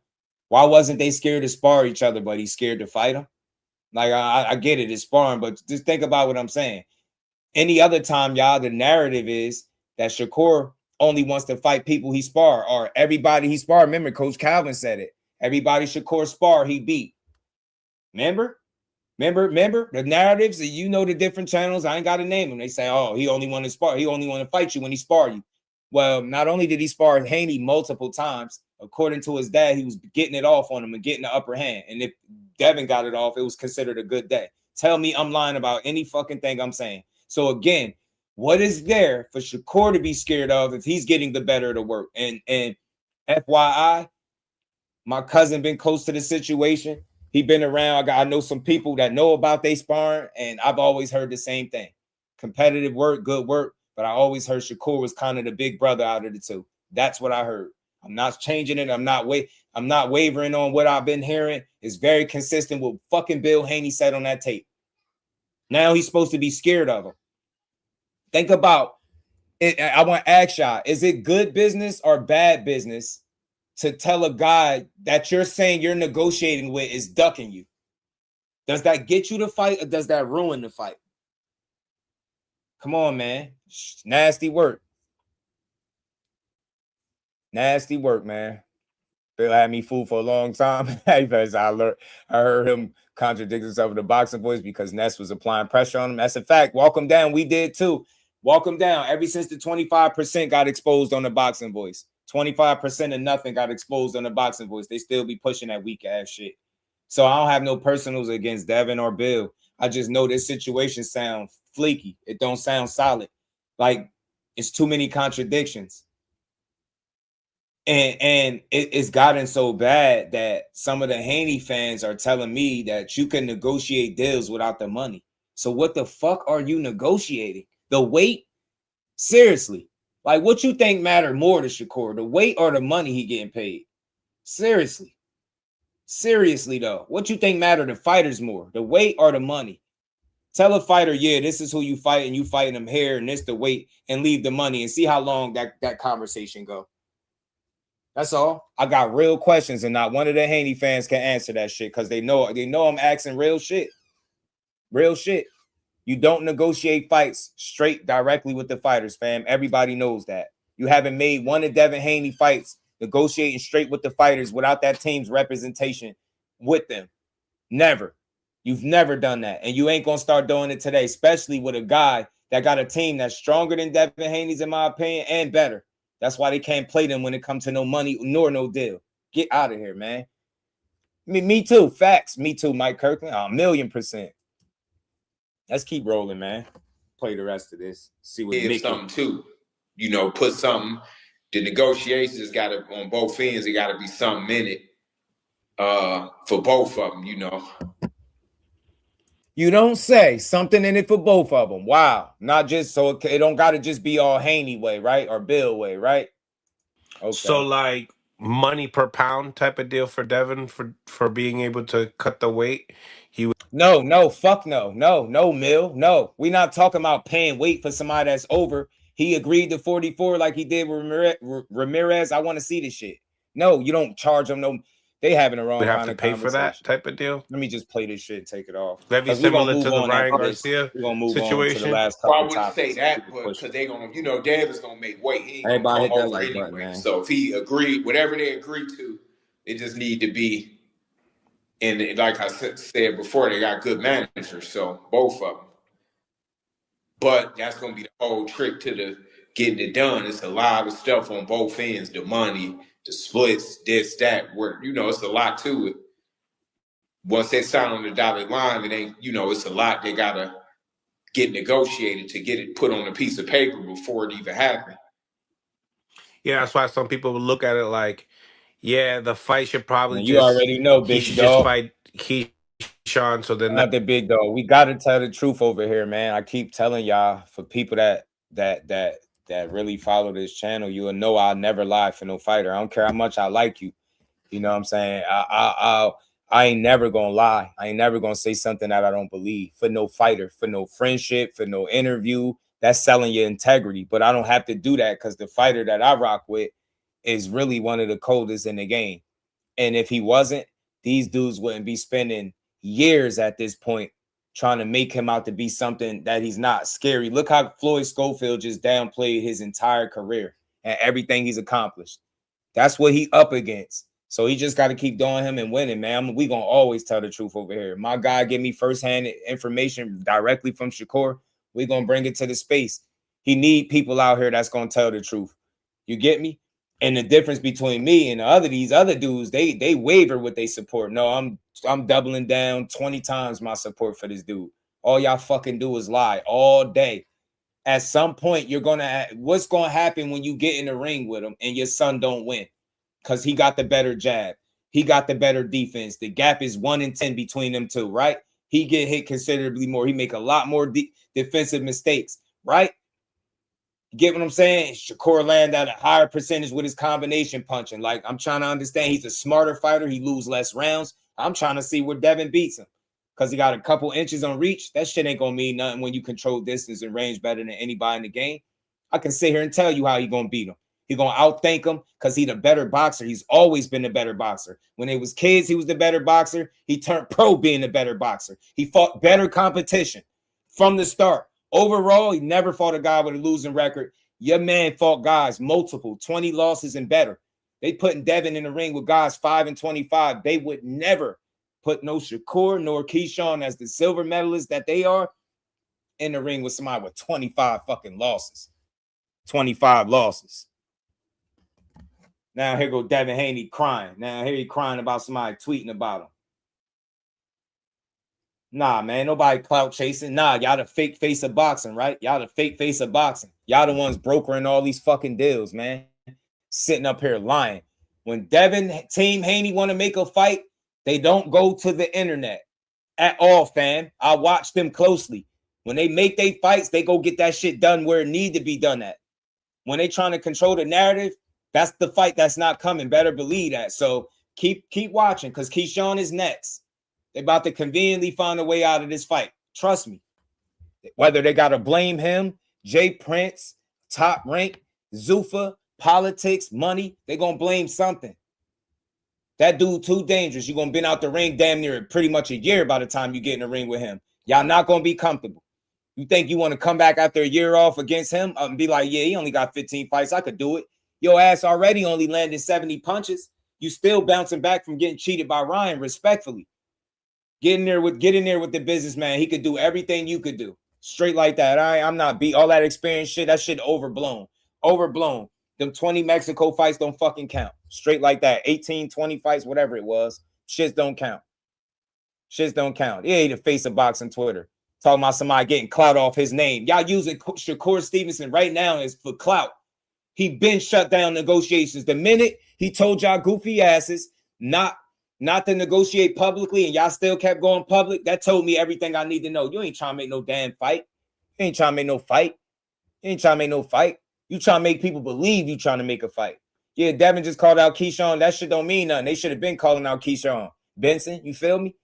Why wasn't they scared to spar each other, but he's scared to fight him? Like, I get it, it's sparring, but just think about what I'm saying. Any other time, y'all, the narrative is that Shakur only wants to fight people he spar, or everybody he spar. Remember, Coach Calvin said it. Everybody Shakur spar, he beat. Remember the narratives, and you know the different channels. I ain't got to name them. They say, oh, he only want to spar. He only want to fight you when he spar you. Well, not only did he spar Haney multiple times, according to his dad, he was getting it off on him and getting the upper hand. And if Devin got it off, it was considered a good day. Tell me I'm lying about any fucking thing I'm saying. So again, what is there for Shakur to be scared of if he's getting the better of the work? And FYI, my cousin been close to the situation. He been around. I know some people that know about they sparring, and I've always heard the same thing. Competitive work, good work, but I always heard Shakur was kind of the big brother out of the two. That's what I heard. I'm not changing it. I'm not wavering on what I've been hearing. It's very consistent with fucking Bill Haney said on that tape. Now he's supposed to be scared of him. Think about it. I want to ask y'all, is it good business or bad business to tell a guy that you're saying you're negotiating with is ducking you? Does that get you to fight or does that ruin the fight? Come on, man. Nasty work. Nasty work, man. Bill had me fooled for a long time because I heard him contradict himself in the boxing voice because Ness was applying pressure on him. That's a fact. Walk him down. We did too. Walk him down. Ever since the 25% got exposed on the boxing voice. 25% of nothing got exposed on the boxing voice. They still be pushing that weak ass shit. So I don't have no personals against Devin or Bill. I just know this situation sound fleeky. It don't sound solid. Like it's too many contradictions. And it's gotten so bad that some of the Haney fans are telling me that you can negotiate deals without the money. So what the fuck are you negotiating? The weight? Seriously. Like what you think matter more to Shakur? The weight or the money he getting paid? Seriously. Seriously though. What you think matter to fighters more? The weight or the money? Tell a fighter, yeah, this is who you fight and you fighting them here and this the weight and leave the money and see how long that conversation go. That's all. I got real questions, and not one of the Haney fans can answer that shit because they know I'm asking real shit. Real shit. You don't negotiate fights straight directly with the fighters, fam. Everybody knows that. You haven't made one of Devin Haney fights negotiating straight with the fighters without that team's representation with them. Never. You've never done that, and you ain't gonna start doing it today, especially with a guy that got a team that's stronger than Devin Haney's, in my opinion, and better. That's why they can't play them when it comes to no money nor no deal. Get out of here, man. Me too. Facts. Me too, Mike Kirkland. 1,000,000%. Let's keep rolling, man. Play the rest of this. See what If something too. You know, put something. The negotiations got to, on both ends, it got to be something in it for both of them, you know. You don't say. Something in it for both of them. Wow. Not just so it don't got to just be all Haney way, right? Or Bill way, right? Okay. So like money per pound type of deal for Devin for being able to cut the weight. No, fuck no, Mill, no. We're not talking about paying weight for somebody that's over. He agreed to 44 like he did with Ramirez. I want to see this shit. No, you don't charge them no. They having the wrong Would have kind to of pay for that type of deal. Let me just play this shit and take it off. That'd be similar to the Ryan Garcia We're gonna move situation. on to the last couple I wouldn't topics. say that, but because they gonna, you know, Dev is gonna make weight. He ain't Everybody gonna hit come that over like button, anyway. man. So if he agreed, whatever they agreed to, it just need to be. And like I said before, they got good managers, so both of them. But that's gonna be the whole trick to the getting it done. It's a lot of stuff on both ends: the money, the splits, this, that. Where you know, it's a lot to it. Once they sign on the dotted line, it ain't, you know, it's a lot they gotta get negotiated to get it put on a piece of paper before it even happened. Yeah, that's why some people would look at it like, yeah, the fight should probably You already know, he big should dog. just fight KEYSHAWN. So then not the big dog. We got to tell the truth over here, man. I keep telling y'all, for people that really follow this channel, you will know I'll never lie for no fighter. I don't care how much I like you. You know what I'm saying? I ain't never gonna lie. I ain't never gonna say something that I don't believe for no fighter, for no friendship, for no interview. That's selling your integrity. But I don't have to do that because the fighter that I rock with is really one of the coldest in the game. And if he wasn't, these dudes wouldn't be spending years at this point trying to make him out to be something that he's not. Scary. Look how Floyd Schofield just downplayed his entire career and everything he's accomplished. That's what he up against. So he just got to keep doing him and winning, man. We going to always tell the truth over here. My guy give me firsthand information directly from Shakur. We going to bring it to the space. He need people out here that's going to tell the truth. You get me? And the difference between me and these other dudes, they waver with their support. No, I'm doubling down 20 times my support for this dude. All y'all fucking do is lie all day. At some point, what's gonna happen when you get in the ring with him and your son don't win? Because he got the better jab. He got the better defense. The gap is 1 in 10 between them two, right? He get hit considerably more. He make a lot more defensive mistakes, right? You get what I'm saying? Shakur land at a higher percentage with his combination punching. Like, I'm trying to understand he's a smarter fighter. He lose less rounds. I'm trying to see where Devin beats him because he got a couple inches on reach. That shit ain't going to mean nothing when you control distance and range better than anybody in the game. I can sit here and tell you how he going to beat him. He going to outthink him because he's the better boxer. He's always been the better boxer. When they was kids, he was the better boxer. He turned pro being the better boxer. He fought better competition from the start. Overall, he never fought a guy with a losing record. Your man fought guys, multiple, 20 losses and better. They putting Devin in the ring with guys 5-25. They would never put no Shakur nor KEYSHAWN as the silver medalists that they are in the ring with somebody with 25 fucking losses. 25 losses. Now here go Devin Haney crying. Now here he crying about somebody tweeting about him. Nah, man, nobody clout chasing. Nah, y'all the fake face of boxing, right? Y'all the fake face of boxing. Y'all the ones brokering all these fucking deals, man. Sitting up here lying. When Devin, Team Haney want to make a fight, they don't go to the internet at all, fam. I watch them closely. When they make their fights, they go get that shit done where it need to be done at. When they trying to control the narrative, that's the fight that's not coming. Better believe that. So keep watching because KEYSHAWN is next. They about to conveniently find a way out of this fight. Trust me. Whether they got to blame him, Jay Prince, Top Rank, Zuffa, politics, money, they going to blame something. That dude too dangerous. You're going to been out the ring damn near pretty much a year by the time you get in the ring with him. Y'all not going to be comfortable. You think you want to come back after a year off against him and be like, yeah, he only got 15 fights. I could do it. Your ass already only landed 70 punches. You still bouncing back from getting cheated by Ryan, respectfully. Get in there with the businessman. He could do everything you could do. Straight like that. I'm not beat all that experience shit. That shit overblown. Overblown. Them 20 Mexico fights don't fucking count. Straight like that. 18, 20 fights, whatever it was. Shits don't count. Shits don't count. He ain't the face of boxing Twitter. Talking about somebody getting clout off his name. Y'all using Shakur Stevenson right now is for clout. He been shut down negotiations. The minute he told y'all goofy asses not to negotiate publicly and y'all still kept going public, that told me everything I need to know. You ain't trying to make no damn fight. You ain't trying to make no fight. You ain't trying to make no fight. You trying to make people believe you trying to make a fight. Yeah, Devin just called out KEYSHAWN. That shit don't mean nothing. They should have been calling out KEYSHAWN. Benson, you feel me?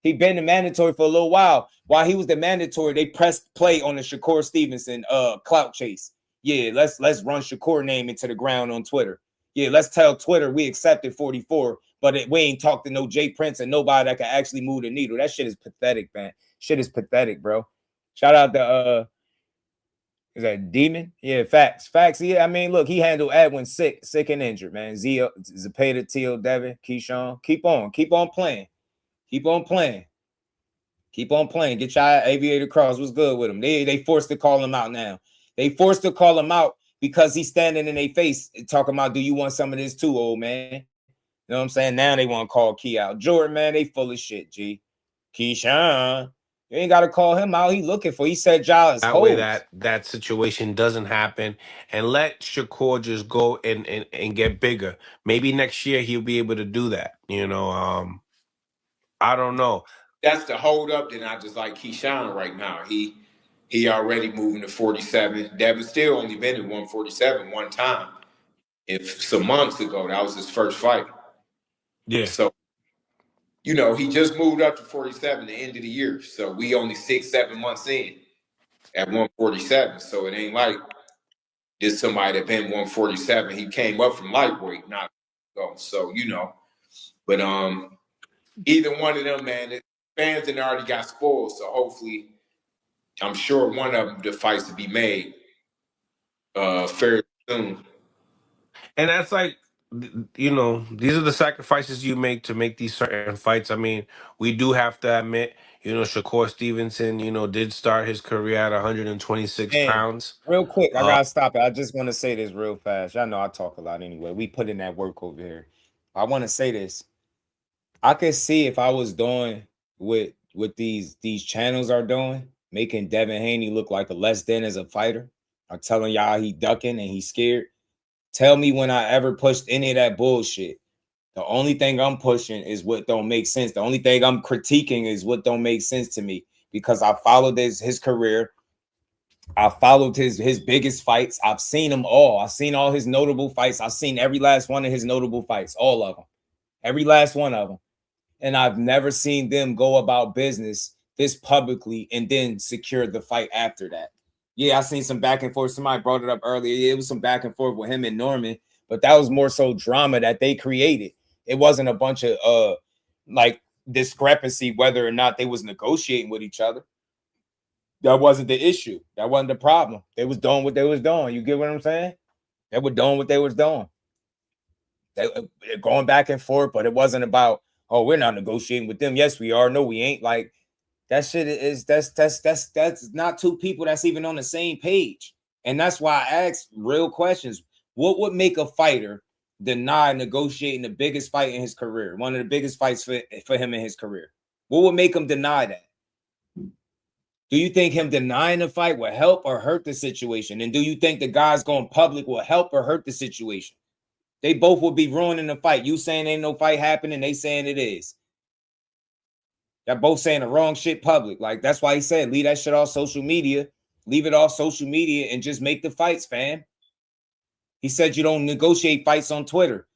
He been the mandatory for a little while. While he was the mandatory, they pressed play on the Shakur Stevenson clout chase. Yeah, let's run Shakur name into the ground on Twitter. Yeah, let's tell Twitter we accepted 44, but we ain't talked to no Jay Prince and nobody that can actually move the needle. That shit is pathetic, man. Shit is pathetic, bro. Shout out to is that Demon? Yeah, facts. Yeah, I mean, look, he handled Edwin sick and injured, man. Zepeda, Teal, Devin, KEYSHAWN. Keep on playing. Keep on playing. Get your aviator cross. What's good with him? They forced to call him out now. They forced to call him out because he's standing in their face talking about, do you want some of this too, old man? You know what I'm saying? Now they want to call Key out. Jordan, man, they full of shit, G. KEYSHAWN. You ain't got to call him out. He looking for. He said y'all is That hoes. way that situation doesn't happen, and let Shakur just go and get bigger. Maybe next year he'll be able to do that. I don't know. That's the hold up. Then I just like KEYSHAWN right now. He already moving to 47. Devin still only been in 147 one time. If some months ago, that was his first fight. Yeah. So, he just moved up to 47 the end of the year. So we only 6-7 months in at 147. So it ain't like there's somebody that been 147. He came up from lightweight, not go. So, But either one of them, man, the fans had already got spoiled. So hopefully, I'm sure one of them, the fights to be made fairly soon. And that's like, these are the sacrifices you make to make these certain fights. I mean, we do have to admit, Shakur Stevenson, did start his career at 126 pounds. Real quick, I gotta stop it. I just want to say this real fast. I know I talk a lot anyway. We put in that work over here. I want to say this. I could see if I was doing what these channels are doing, making Devin Haney look like a less than as a fighter. I'm telling y'all he ducking and he's scared. Tell me when I ever pushed any of that bullshit. The only thing I'm pushing is what don't make sense. The only thing I'm critiquing is what don't make sense to me because I followed his career. I followed his biggest fights. I've seen them all. I've seen all his notable fights. I've seen every last one of his notable fights, all of them, every last one of them. And I've never seen them go about business this publicly and then secure the fight after that. Yeah, I seen some back and forth. Somebody brought it up earlier. It was some back and forth with him and Norman, but that was more so drama that they created. It wasn't a bunch of like discrepancy whether or not they was negotiating with each other. That wasn't the issue. That wasn't the problem. They was doing what they was doing. You get what I'm saying? They were doing what they was doing. They going back and forth, but it wasn't about, oh, we're not negotiating with them. Yes, we are. No, we ain't. Like that shit is that's not two people that's even on the same page. And that's why I asked real questions. What would make a fighter deny negotiating the biggest fight in his career? One of the biggest fights for him in his career. What would make him deny that? Do you think him denying the fight will help or hurt the situation? And do you think the guys going public will help or hurt the situation? They both will be ruining the fight. You saying ain't no fight happening, they saying it is. They're both saying the wrong shit public. Like, that's why he said, leave that shit off social media. Leave it off social media and just make the fights, fam. He said you don't negotiate fights on Twitter.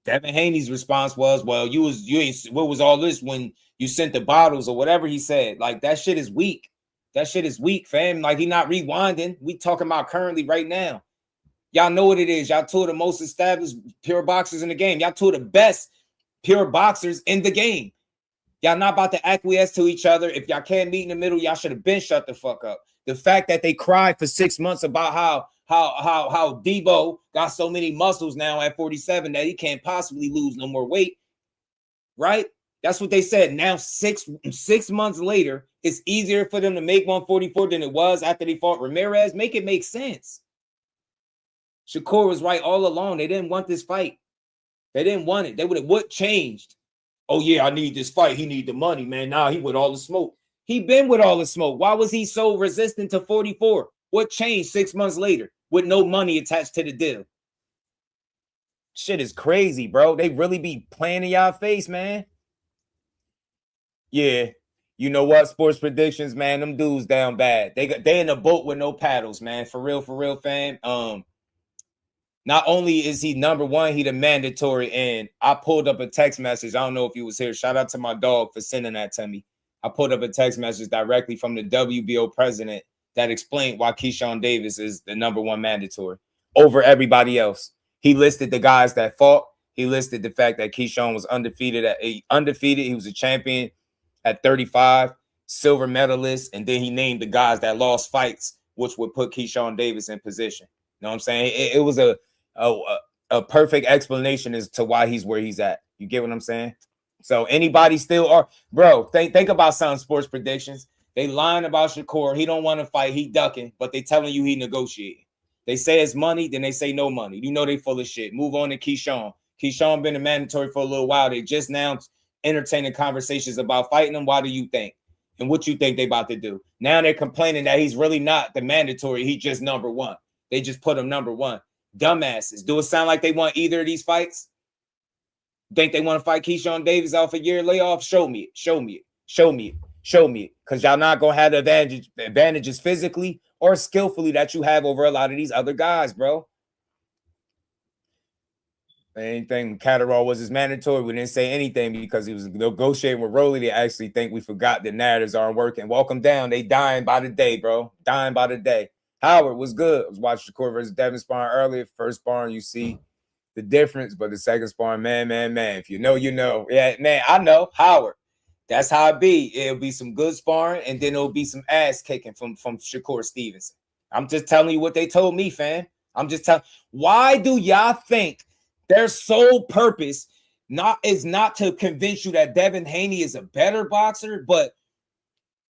Devin Haney's response was, well, you ain't, what was all this when you sent the bottles or whatever he said? Like, that shit is weak. That shit is weak, fam. Like, he not rewinding. We talking about currently right now. Y'all know what it is. Y'all two of the most established pure boxers in the game. Y'all two of the best pure boxers in the game. Y'all not about to acquiesce to each other. If y'all can't meet in the middle, y'all should have been shut the fuck up. The fact that they cried for 6 months about how Debo got so many muscles now at 47 that he can't possibly lose no more weight, right? That's what they said. Now, six months later, it's easier for them to make 144 than it was after they fought Ramirez. Make it make sense. Shakur was right all along. They didn't want this fight. They didn't want it. They would have, what changed? Oh, yeah, I need this fight. He need the money, man. Nah, he with all the smoke. He been with all the smoke. Why was he so resistant to 44? What changed 6 months later with no money attached to the deal? Shit is crazy, bro. They really be playing in y'all face, man. Yeah. You know what? Sports predictions, man, them dudes down bad. They in a boat with no paddles, man. For real, fam. Not only is he number one, he the mandatory. And I pulled up a text message. I don't know if he was here. Shout out to my dog for sending that to me. I pulled up a text message directly from the WBO president that explained why KEYSHAWN Davis is the number one mandatory over everybody else. He listed the guys that fought. He listed the fact that KEYSHAWN was undefeated. He was a champion at 35, silver medalist. And then he named the guys that lost fights, which would put KEYSHAWN Davis in position. You know what I'm saying? It was a perfect explanation as to why he's where he's at. You get what I'm saying? So anybody still are, bro, think about some sports predictions. They lying about Shakur. He don't want to fight. He ducking, but they telling you he negotiating. They say it's money, then they say no money. You know they full of shit. Move on to KEYSHAWN. KEYSHAWN been a mandatory for a little while. They just now entertaining conversations about fighting him. Why do you think? And what you think they about to do? Now they're complaining that he's really not the mandatory. He just number one. They just put him number one. Dumbasses. Do it sound like they want either of these fights? Think they want to fight KEYSHAWN Davis off a year layoff? Show me it. Because y'all not going to have the advantages physically or skillfully that you have over a lot of these other guys, bro. Anything Catterall was his mandatory. We didn't say anything because he was negotiating with Rolly. They actually think we forgot the narratives aren't working. Welcome down. They dying by the day, bro. Dying by the day. Howard was good. I was watching Shakur versus Devin sparring earlier. First sparring, you see the difference, but the second sparring, man. If you know, you know. Yeah, man, I know. Howard. That's how it be. It'll be some good sparring, and then it'll be some ass kicking from Shakur Stevenson. I'm just telling you what they told me, fam. I'm just telling. Why do y'all think their sole purpose is not to convince you that Devin Haney is a better boxer, but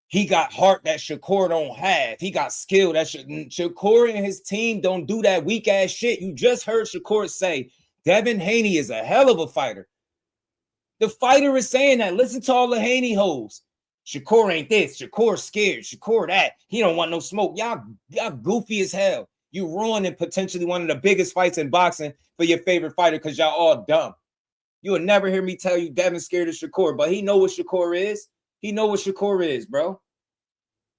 he got heart that Shakur don't have. He got skill that Shakur and his team don't do that weak ass shit. You just heard Shakur say Devin Haney is a hell of a fighter. The fighter is saying that. Listen to all the Haney hoes. Shakur ain't this. Shakur scared. Shakur that. He don't want no smoke. Y'all goofy as hell. You ruining potentially one of the biggest fights in boxing for your favorite fighter because y'all all dumb. You will never hear me tell you Devin's scared of Shakur, but he know what Shakur is. He know what Shakur is, bro.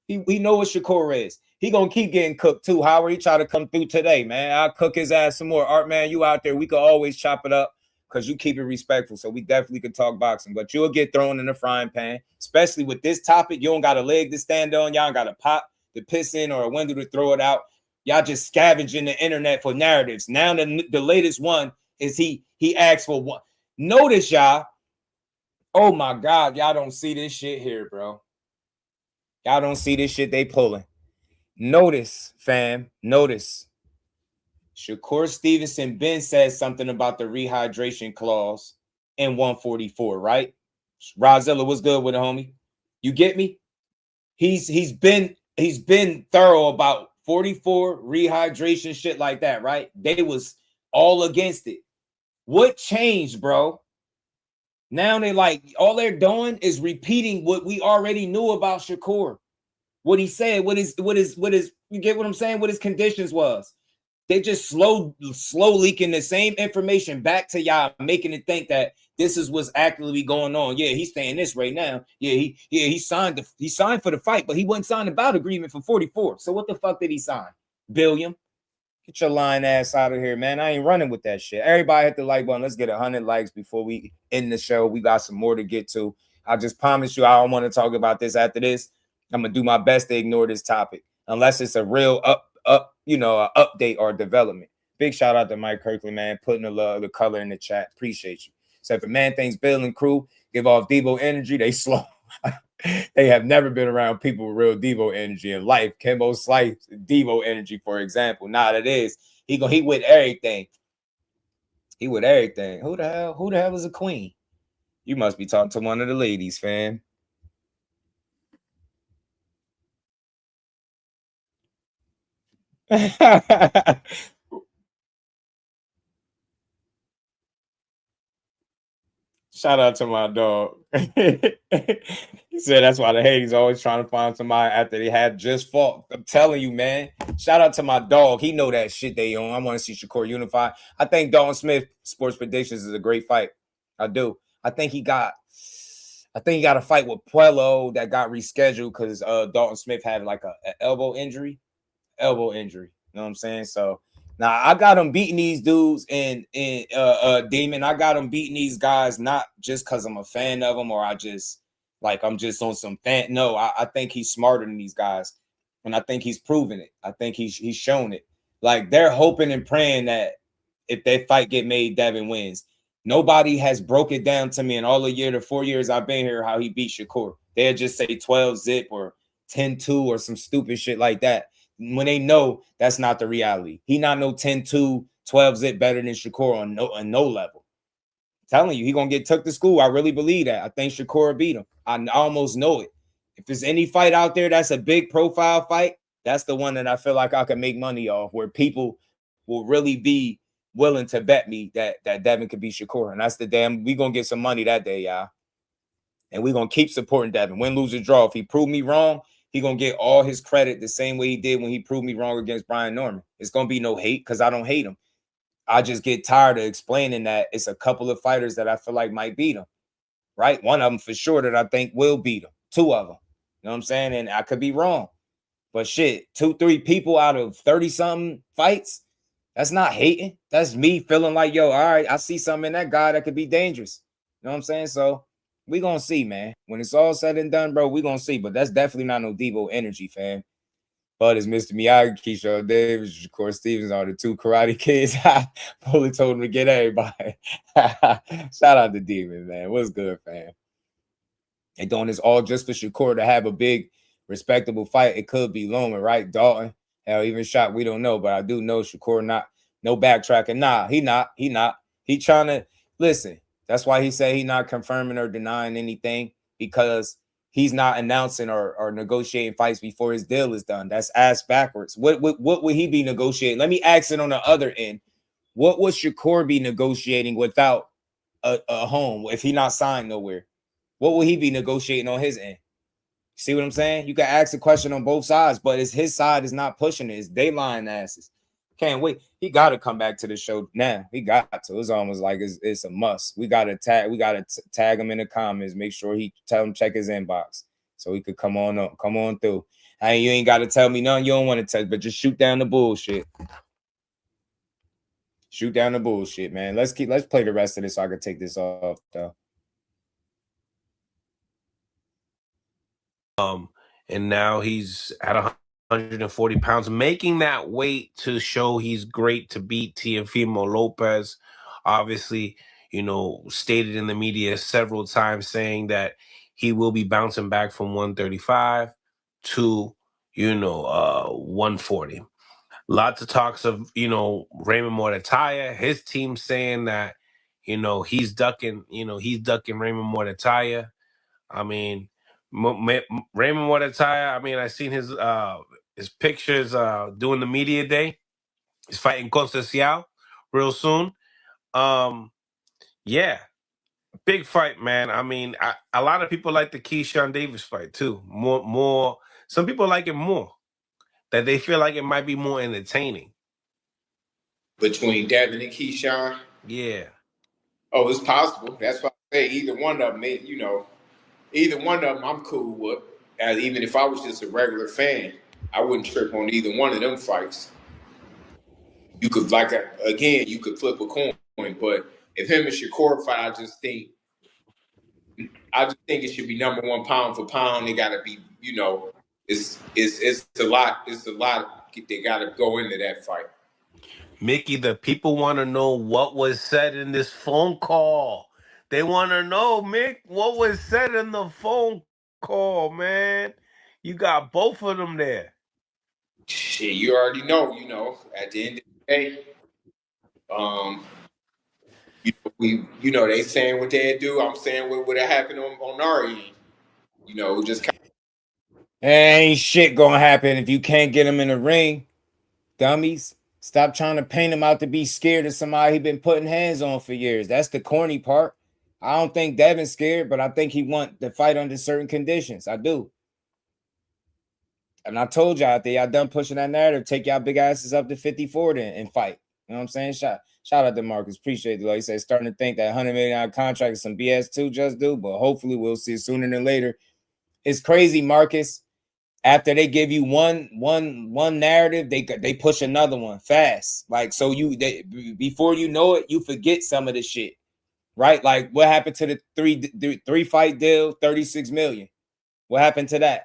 He know what Shakur is. He gonna keep getting cooked too. Howard, he try to come through today, man. I'll cook his ass some more. Art, man, you out there. We could always chop it up because you keep it respectful. So we definitely could talk boxing, but you'll get thrown in the frying pan, especially with this topic. You don't got a leg to stand on. Y'all got a pot to piss in or a window to throw it out. Y'all just scavenging the internet for narratives. Now the latest one is he asked for one. Notice, y'all. Oh my God, y'all don't see this shit here, bro. Y'all don't see this shit they pulling. Notice, fam. Notice. Shakur Stevenson been said something about the rehydration clause in 144, right? Rozilla, what's good with it, homie? You get me? He's been thorough about 44 rehydration shit like that, right? They was all against it. What changed, bro? Now they like all they're doing is repeating what we already knew about Shakur. What he said, what his you get what I'm saying? What his conditions was. They just slow leaking the same information back to y'all, making it think that this is what's actively going on. Yeah, he's saying this right now. Yeah, he signed for the fight, but he wasn't signed about agreement for 44. So what the fuck did he sign? Billion. Get your lying ass out of here, man. I ain't running with that shit. Everybody hit the like button. Let's get 100 likes before we end the show. We got some more to get to. I just promise you I don't want to talk about this after this. I'm going to do my best to ignore this topic unless it's a real update or development. Big shout out to Mike Kirkland, man, putting the color in the chat. Appreciate you. So if a man thinks Bill and crew give off Debo energy, they slow. They have never been around people with real Devo energy in life. Kimbo Slice, Devo energy, for example. Nah, that is. He with everything. He with everything. Who the hell is a queen? You must be talking to one of the ladies, fam. Shout out to my dog. He said that's why the Haney's always trying to find somebody after they had just fought. I'm telling you, man. Shout out to my dog. He know that shit they own. I want to see Shakur unify. I think Dalton Smith Sports Predictions is a great fight. I do. I think he got a fight with Puello that got rescheduled because Dalton Smith had like an elbow injury. You know what I'm saying? So now I got him beating these dudes in Demon. I got him beating these guys not just because I'm a fan of them or I'm just on some fan. No, I think he's smarter than these guys, and I think he's proven it. I think he's shown it. Like they're hoping and praying that if that fight get made, Devin wins. Nobody has broke it down to me in all the 4 years I've been here how he beat Shakur. They'll just say 12-zip or 10-2 or some stupid shit like that. When they know that's not the reality. He not no 10-2, 12-zip better than Shakur on no level. I'm telling you, he gonna get took to school. I really believe that. I think Shakur beat him. I almost know it. If there's any fight out there that's a big profile fight, that's the one that I feel like I can make money off, where people will really be willing to bet me that Devin could beat Shakur. And that's we gonna get some money that day, y'all. And we're gonna keep supporting Devin. Win, lose, or draw. If he proved me wrong, he gonna get all his credit the same way he did when he proved me wrong against Brian Norman. It's gonna be no hate because I don't hate him. I just get tired of explaining that it's a couple of fighters that I feel like might beat him. Right? One of them for sure that I think will beat him. Two of them. You know what I'm saying? And I could be wrong. But shit, 2-3 people out of 30-something fights, that's not hating. That's me feeling like, yo, all right, I see something in that guy that could be dangerous. You know what I'm saying? So we gonna see, man. When it's all said and done, bro, we gonna see. But that's definitely not no Devo energy, fam. But it's Mr. Miyagi, KEYSHAWN Davis, Shakur Stevens are the two Karate Kids. I fully told him to get everybody. Shout out to Demon, man. What's good, fam? They doing this all just for Shakur to have a big, respectable fight. It could be Loman, right? Dalton, hell, even shot, we don't know. But I do know Shakur no backtracking. Nah, he not. He trying to, listen, that's why he said he not confirming or denying anything, because he's not announcing or negotiating fights before his deal is done. That's ass backwards. What would he be negotiating? Let me ask it on the other end. What would Shakur be negotiating without a home if he not signed nowhere? What will he be negotiating on his end? See what I'm saying? You can ask a question on both sides, but it's his side is not pushing it. It's they lying asses. Can't wait. He got to come back to the show now. He got to. It's almost like it's a must. We got to tag him in the comments. Make sure he tell him check his inbox so he could come on through. Hey, you ain't got to tell me nothing you don't want to tell, but just shoot down the bullshit. Shoot down the bullshit, man. Let's play the rest of this so I can take this off, though. And now he's at 140 pounds, making that weight to show he's great to beat Teofimo Lopez. Obviously, stated in the media several times saying that he will be bouncing back from 135 to, 140. Lots of talks of, Raymond Morataya, his team saying that, he's ducking Raymond Morataya. I mean, Raymond Morataya, I mean, I seen his pictures doing the media day. He's fighting Concepcion real soon. Yeah, big fight, man. I mean, a lot of people like the KEYSHAWN Davis fight too. More. Some people like it more. That they feel like it might be more entertaining. Between Devin and KEYSHAWN? Yeah. Oh, it's possible. That's why I say either one of them, either one of them I'm cool with. Even if I was just a regular fan, I wouldn't trip on either one of them fights. You could, you could flip a coin. But if him and Shakur fight, I just think it should be number one pound for pound. They got to be, it's a lot. It's a lot. They got to go into that fight. Mickey, the people want to know what was said in this phone call. They want to know, Mick, what was said in the phone call, man. You got both of them there. Shit, you already know, at the end of the day, they saying what they do. I'm saying what would have happened on our end. Just kind of... Ain't shit gonna happen if you can't get him in the ring, dummies. Stop trying to paint him out to be scared of somebody he been putting hands on for years. That's the corny part. I don't think Devin's scared, but I think he want to fight under certain conditions. I do. And I told y'all out there, y'all done pushing that narrative. Take y'all big asses up to 54 then and fight. You know what I'm saying? Shout out to Marcus. Appreciate it. Like he said, starting to think that $100 million contract is some BS too, just do. But hopefully we'll see it sooner than later. It's crazy, Marcus. After they give you one narrative, they push another one fast. Like, so before you know it, you forget some of the shit, right? Like what happened to the three fight deal, 36 million? What happened to that?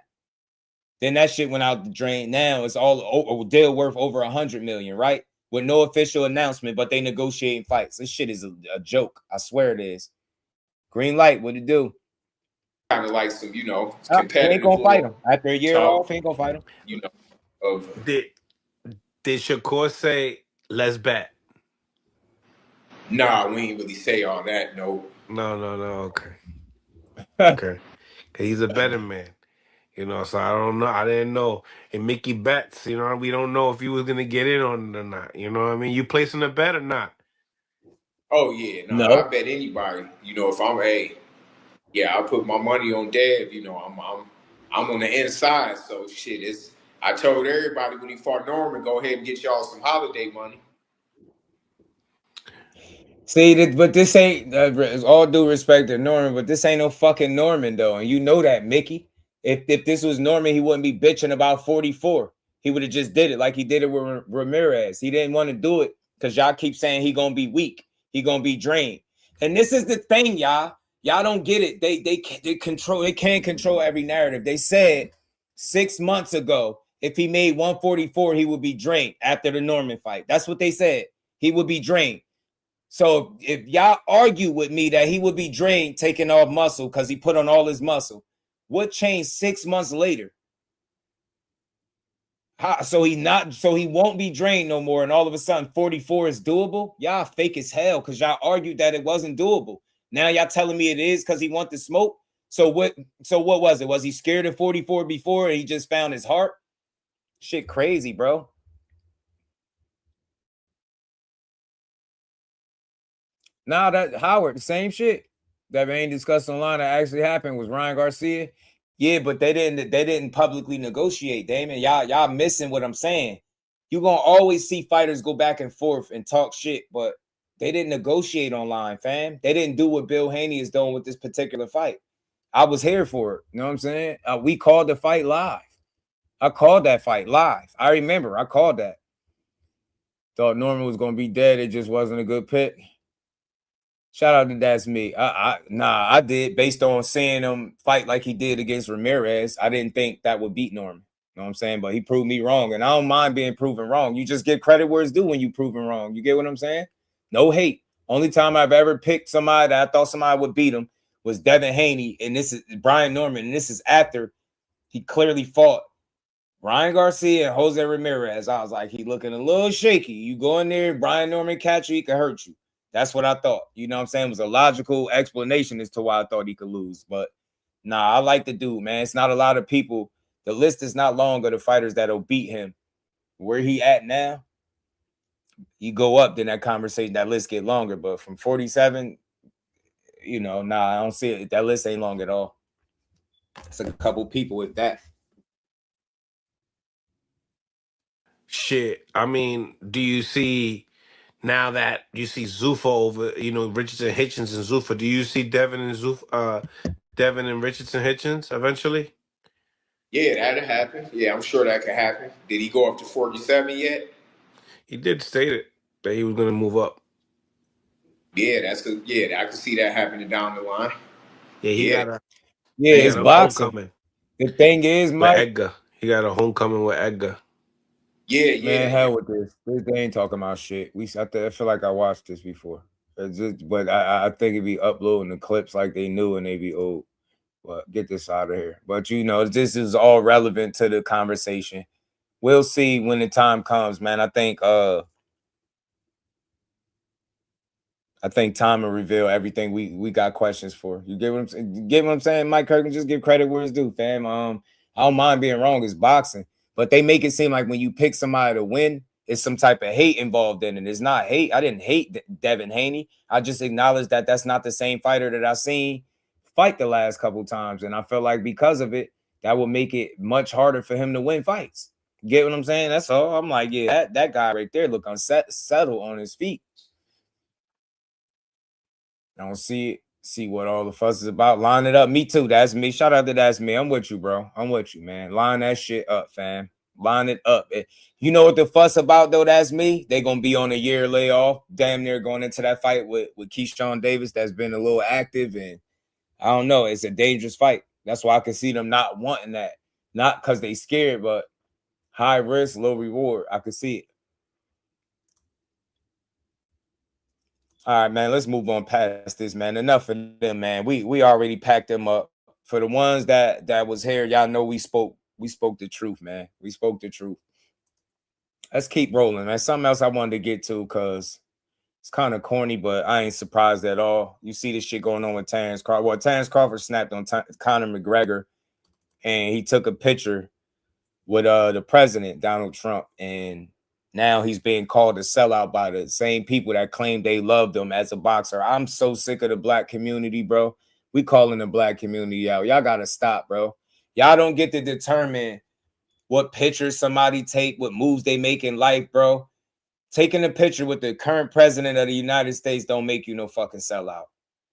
Then that shit went out the drain. Now it's all a deal worth over 100 million, right? With no official announcement, but they negotiating fights. This shit is a joke. I swear it is. Green light, what it do? Kind of like some, competitive. He ain't gonna fight him after a year off. He ain't gonna fight him. Did Shakur say let's bet? Nah, we ain't really say all that. No. Okay. Okay. He's a better man. So I don't know. I didn't know. And Mickey bets, we don't know if he was gonna get in on it or not. You know what I mean? You placing a bet or not? Oh yeah, no. I bet anybody. If I put my money on Dev. I'm on the inside, so shit. I told everybody when he fought Norman, go ahead and get y'all some holiday money. See, but this ain't all due respect to Norman, but this ain't no fucking Norman though, and you know that, Mickey. If this was Norman, he wouldn't be bitching about 44. He would have just did it like he did it with Ramirez. He didn't want to do it because y'all keep saying he gonna be weak, he gonna be drained. And this is the thing, y'all. Y'all don't get it. They can't control every narrative. They said 6 months ago, if he made 144, he would be drained after the Norman fight. That's what they said. He would be drained. So if y'all argue with me that he would be drained taking off muscle because he put on all his muscle, what changed 6 months later? So he won't be drained no more, and all of a sudden 44 is doable? Y'all fake as hell because y'all argued that it wasn't doable. Now y'all telling me it is because he want the smoke. So what was it? Was he scared of 44 before and he just found his heart? Shit crazy, bro. Nah, that Howard, the same shit that ain't discussed online that actually happened was Ryan Garcia. Yeah, but they didn't publicly negotiate, Damon. Y'all missing what I'm saying. You gonna always see fighters go back and forth and talk shit, but they didn't negotiate online, fam. They didn't do what Bill Haney is doing with this particular fight. I was here for it. You know what I'm saying? We called the fight live. I called that fight live. I remember I called that. Thought Norman was gonna be dead. It just wasn't a good pick. Shout out to That's Me. I did based on seeing him fight like he did against Ramirez. I didn't think that would beat Norman. You know what I'm saying? But he proved me wrong, and I don't mind being proven wrong. You just get credit where it's due when you proven wrong. You get what I'm saying? No hate. Only time I've ever picked somebody that I thought somebody would beat him was Devin Haney, and this is Brian Norman, and this is after he clearly fought Ryan Garcia and Jose Ramirez. I was like, he looking a little shaky. You go in there, Brian Norman catch you, he could hurt you. That's what I thought. You know what I'm saying? It was a logical explanation as to why I thought he could lose. But nah, I like the dude, man. It's not a lot of people. The list is not long of the fighters that'll beat him. Where he at now, you go up, then that conversation, that list get longer. But from 47, you know, nah, I don't see it. That list ain't long at all. It's like a couple people with that. Shit. I mean, do you see now that you see Zuffa over, Richardson Hitchens and Zuffa, do you see Devin and Richardson Hitchens eventually? Yeah, that'll happen. Yeah, I'm sure that could happen. Did he go up to 47 yet? He did state it that he was going to move up. Yeah, I can see that happening down the line. Yeah, he got a it's boxing. Homecoming. The thing is, Mike, Edgar. He got a homecoming with Edgar. Yeah. Man, hell with this. They ain't talking about shit. I feel like I watched this before. But I think it'd be uploading the clips like they knew and they be old. But get this out of here. But this is all relevant to the conversation. We'll see when the time comes, man. I think time will reveal everything we got questions for. You get what I'm saying? Mike Kirk, just give credit where it's due, fam. I don't mind being wrong. It's boxing. But they make it seem like when you pick somebody to win, it's some type of hate involved in it. It's not hate. I didn't hate Devin Haney. I just acknowledged that that's not the same fighter that I seen fight the last couple times. And I feel like because of it, that will make it much harder for him to win fights. Get what I'm saying? That's all. I'm like, yeah, that guy right there look unsettled on his feet. I don't see what all the fuss is about. Line it up. Me too. That's me. Shout out to That's Me. I'm with you, bro. I'm with you, man. Line that shit up, fam. Line it up. You know what the fuss about, though? That's me. They going to be on a year layoff. Damn near going into that fight with KEYSHAWN Davis that's been a little active. And I don't know. It's a dangerous fight. That's why I can see them not wanting that. Not because they scared, but high risk, low reward. I can see it. All right, man, let's move on past this, man. Enough of them, man. We already packed them up. For the ones that was here, y'all know we spoke the truth, man. We spoke the truth. Let's keep rolling, man. Something else I wanted to get to because it's kind of corny, but I ain't surprised at all. You see this shit going on with Terence Crawford. Well, Terence Crawford snapped on Conor McGregor, and he took a picture with the president, Donald Trump, and now he's being called a sellout by the same people that claim they loved him as a boxer. I'm so sick of the black community, bro. We calling the black community out. Y'all got to stop, bro. Y'all don't get to determine what pictures somebody take, what moves they make in life, bro. Taking a picture with the current president of the United States don't make you no fucking sellout.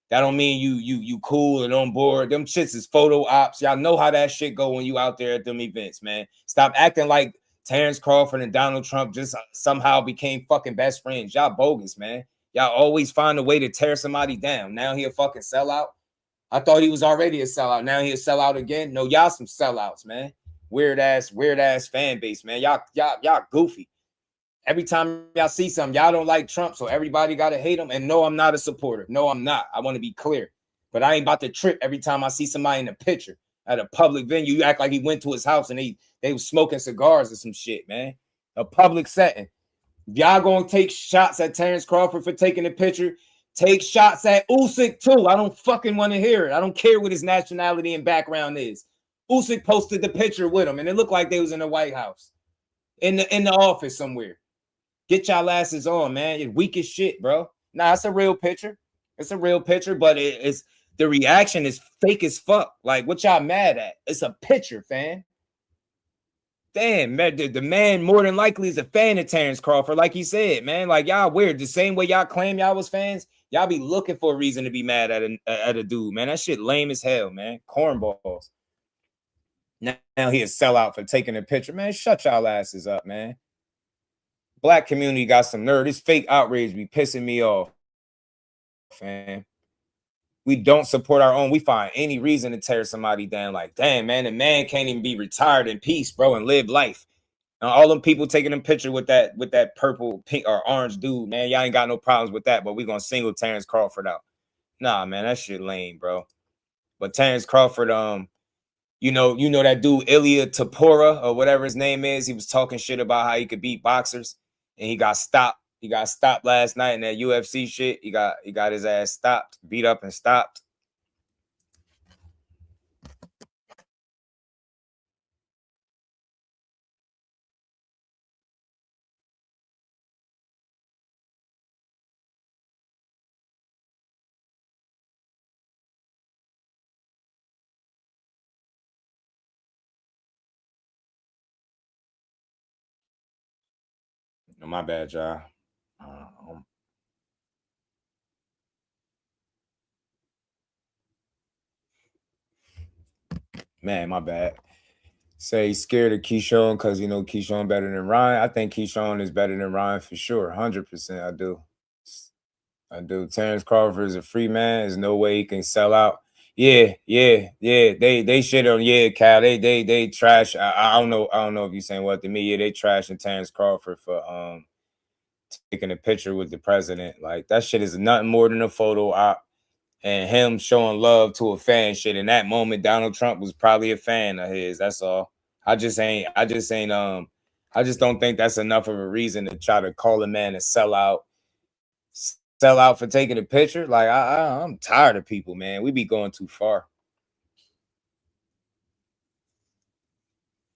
That don't mean you cool and on board. Them shits is photo ops. Y'all know how that shit go when you out there at them events, man. Stop acting like Terence Crawford and Donald Trump just somehow became fucking best friends. Y'all bogus, man. Y'all always find a way to tear somebody down. Now he a fucking sellout. I thought he was already a sellout. Now he a sellout again. No, y'all some sellouts, man. Weird ass fan base, man. Y'all goofy. Every time y'all see something, y'all don't like Trump, so everybody got to hate him. And no, I'm not a supporter. No, I'm not. I want to be clear. But I ain't about to trip every time I see somebody in a picture at a public venue. You act like he went to his house and they was smoking cigars or some shit, man. A public setting. Y'all going to take shots at Terence Crawford for taking a picture. Take shots at Usyk, too. I don't fucking want to hear it. I don't care what his nationality and background is. Usyk posted the picture with him, and it looked like they was in the White House. In the office somewhere. Get y'all asses on, man. You're weak as shit, bro. Nah, it's a real picture. It's a real picture, but it's the reaction is fake as fuck. Like, what y'all mad at? It's a picture, fam. Damn, man, the man more than likely is a fan of Terence Crawford, like he said, man. Like, y'all weird. The same way y'all claim y'all was fans, y'all be looking for a reason to be mad at a dude, man. That shit lame as hell, man. Cornballs. Now he a sellout for taking a picture. Man, shut y'all asses up, man. Black community got some nerve. This fake outrage be pissing me off, man. We don't support our own. We find any reason to tear somebody down. Like, damn, man, the man can't even be retired in peace, bro, and live life. Now, all them people taking a picture with that purple, pink, or orange dude, man, y'all ain't got no problems with that, but we gonna single Terence Crawford out. Nah, man, that shit lame, bro. But Terence Crawford, you know that dude Ilya Tapora or whatever his name is. He was talking shit about how he could beat boxers, and he got stopped. He got stopped last night in that UFC shit. He got his ass stopped, beat up, and stopped. My bad, y'all. Man, my bad. Say he's scared of KEYSHAWN because KEYSHAWN better than Ryan. I think KEYSHAWN is better than Ryan for sure. 100%. I do. Terence Crawford is a free man. There's no way he can sell out. Yeah. They shit on Cal. They trash. I don't know if you're saying what to me. Yeah, they trashing Terence Crawford for taking a picture with the president. Like, that shit is nothing more than a photo op and him showing love to a fan. Shit, in that moment, Donald Trump was probably a fan of his. That's all. I just don't think that's enough of a reason to try to call a man a sellout for taking a picture. Like, I'm tired of people, man. We be going too far.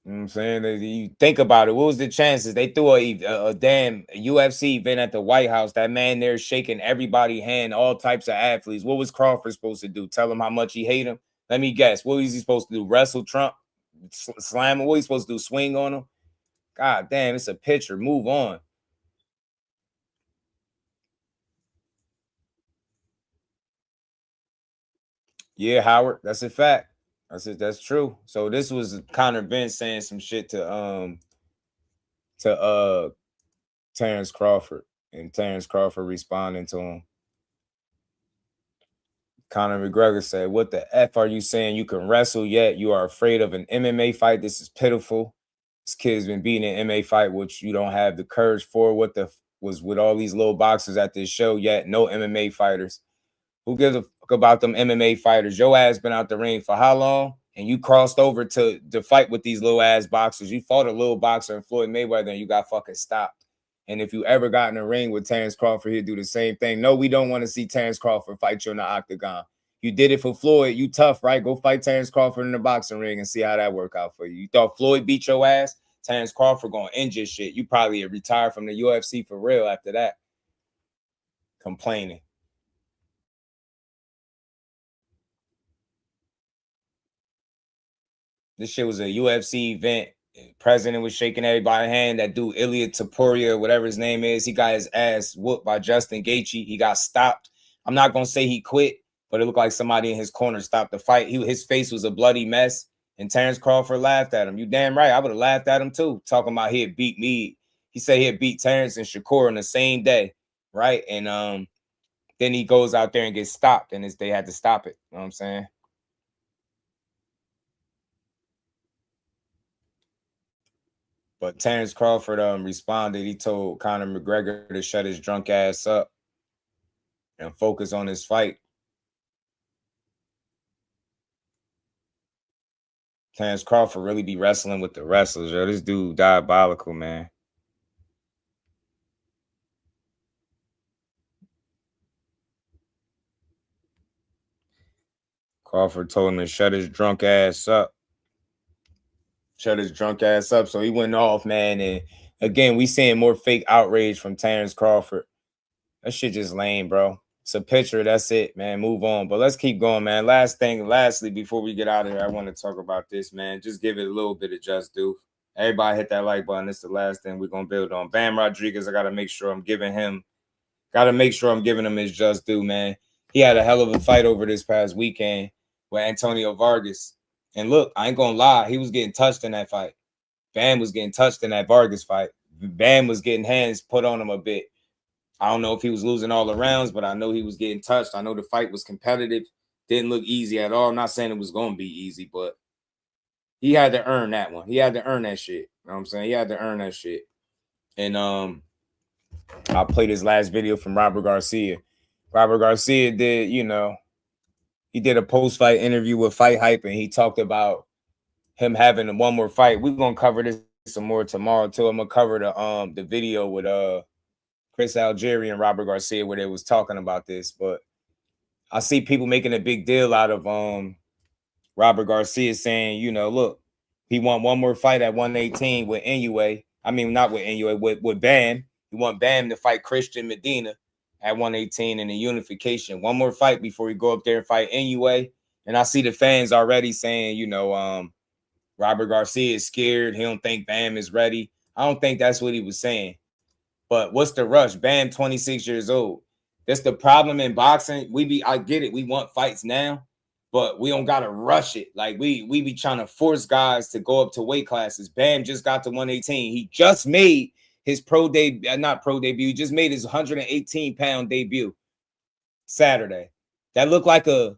You know what I'm saying? You think about it. What was the chances? They threw a damn UFC event at the White House. That man there shaking everybody's hand, all types of athletes. What was Crawford supposed to do? Tell him how much he hate him? Let me guess. What was he supposed to do? Wrestle Trump? Slam him? What was he supposed to do? Swing on him? God damn, it's a picture. Move on. Yeah, Howard. That's a fact. That's true. So this was Conor Bench saying some shit to Terence Crawford, and Terence Crawford responding to him. Conor McGregor said, "What the F are you saying? You can wrestle, yet you are afraid of an MMA fight? This is pitiful. This kid's been beating an MMA fight, which you don't have the courage for. What the was with all these little boxers at this show, yet no MMA fighters. Who gives a fuck about them MMA fighters? Your ass been out the ring for how long? And you crossed over to fight with these little ass boxers. You fought a little boxer in Floyd Mayweather and you got fucking stopped. And if you ever got in a ring with Terence Crawford, he'd do the same thing. No, we don't want to see Terence Crawford fight you in the octagon. You did it for Floyd. You tough, right? Go fight Terence Crawford in the boxing ring and see how that work out for you. You thought Floyd beat your ass? Terence Crawford gonna end your shit. You probably retire from the UFC for real after that. Complaining. This shit was a UFC event. President was shaking everybody's hand. That dude, Ilya Taporia, whatever his name is, he got his ass whooped by Justin Gaethje. He got stopped. I'm not going to say he quit, but it looked like somebody in his corner stopped the fight. His face was a bloody mess, and Terence Crawford laughed at him. You damn right. I would have laughed at him too, talking about he had beat me. He said he had beat Terence and Shakur on the same day, right? And then he goes out there and gets stopped, and they had to stop it. You know what I'm saying? But Terence Crawford responded. He told Conor McGregor to shut his drunk ass up and focus on his fight. Terence Crawford really be wrestling with the wrestlers, yo. This dude diabolical, man. Crawford told him to shut his drunk ass up. Shut his drunk ass up. So he went off, man. And again, we seeing more fake outrage from Terence Crawford. That shit just lame, bro. It's a picture. That's it, man. Move on. But let's keep going, man. Lastly, before we get out of here, I want to talk about this, man. Just give it a little bit of just due. Everybody hit that like button. It's the last thing we're going to build on. Bam Rodriguez, I got to make sure I'm giving him his just due, man. He had a hell of a fight over this past weekend with Antonio Vargas. And look, I ain't gonna lie, he was getting touched in that fight. Bam was getting touched in that Vargas fight. Bam was getting hands put on him a bit. I don't know if he was losing all the rounds, but I know he was getting touched. I know the fight was competitive. Didn't look easy at all. I'm not saying it was going to be easy, but he had to earn that one. He had to earn that shit. You know what I'm saying? He had to earn that shit. And I played his last video from Robert Garcia. Robert Garcia did, you know, he did a post-fight interview with Fight Hype, and he talked about him having one more fight. We're going to cover this some more tomorrow, too. I'm going to cover the video with Chris Algieri and Robert Garcia where they was talking about this. But I see people making a big deal out of Robert Garcia saying, you know, look, he want one more fight at 118 with Inoue. I mean, not with Inoue, with Bam. He want Bam to fight Christian Medina at 118 in the unification. One more fight before he go up there and fight Inoue. And I see the fans already saying, you know, Robert Garcia is scared. He don't think Bam is ready. I don't think that's what he was saying. But what's the rush? Bam, 26 years old. That's the problem in boxing. I get it. We want fights now, but we don't gotta rush it. Like we be trying to force guys to go up to weight classes. Bam just got to 118. He just made his debut. He just made his 118-pound debut Saturday. That looked like a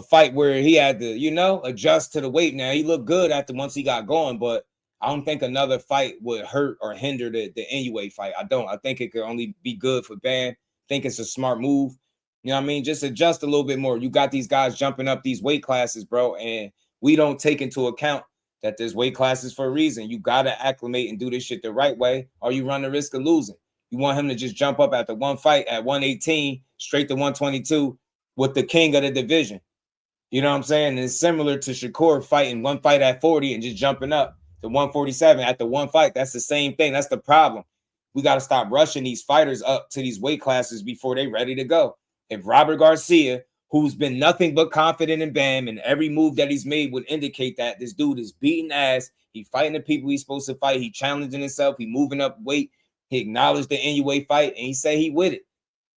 fight where he had to, you know, adjust to the weight. Now he looked good once he got going, but I don't think another fight would hurt or hinder the Inoue fight. I don't. I think it could only be good for Bam. I think it's a smart move. You know what I mean? Just adjust a little bit more. You got these guys jumping up these weight classes, bro, and we don't take into account that there's weight classes for a reason. You got to acclimate and do this shit the right way, or you run the risk of losing. You want him to just jump up after one fight at 118, straight to 122 with the king of the division. You know what I'm saying? And it's similar to Shakur fighting one fight at 40 and just jumping up to 147 at the one fight. That's the same thing. That's the problem. We got to stop rushing these fighters up to these weight classes before they're ready to go. If Robert Garcia, who's been nothing but confident in Bam, and every move that he's made would indicate that this dude is beating ass. He fighting the people he's supposed to fight. He challenging himself. He moving up weight. He acknowledged the Inoue fight, and he said he with it.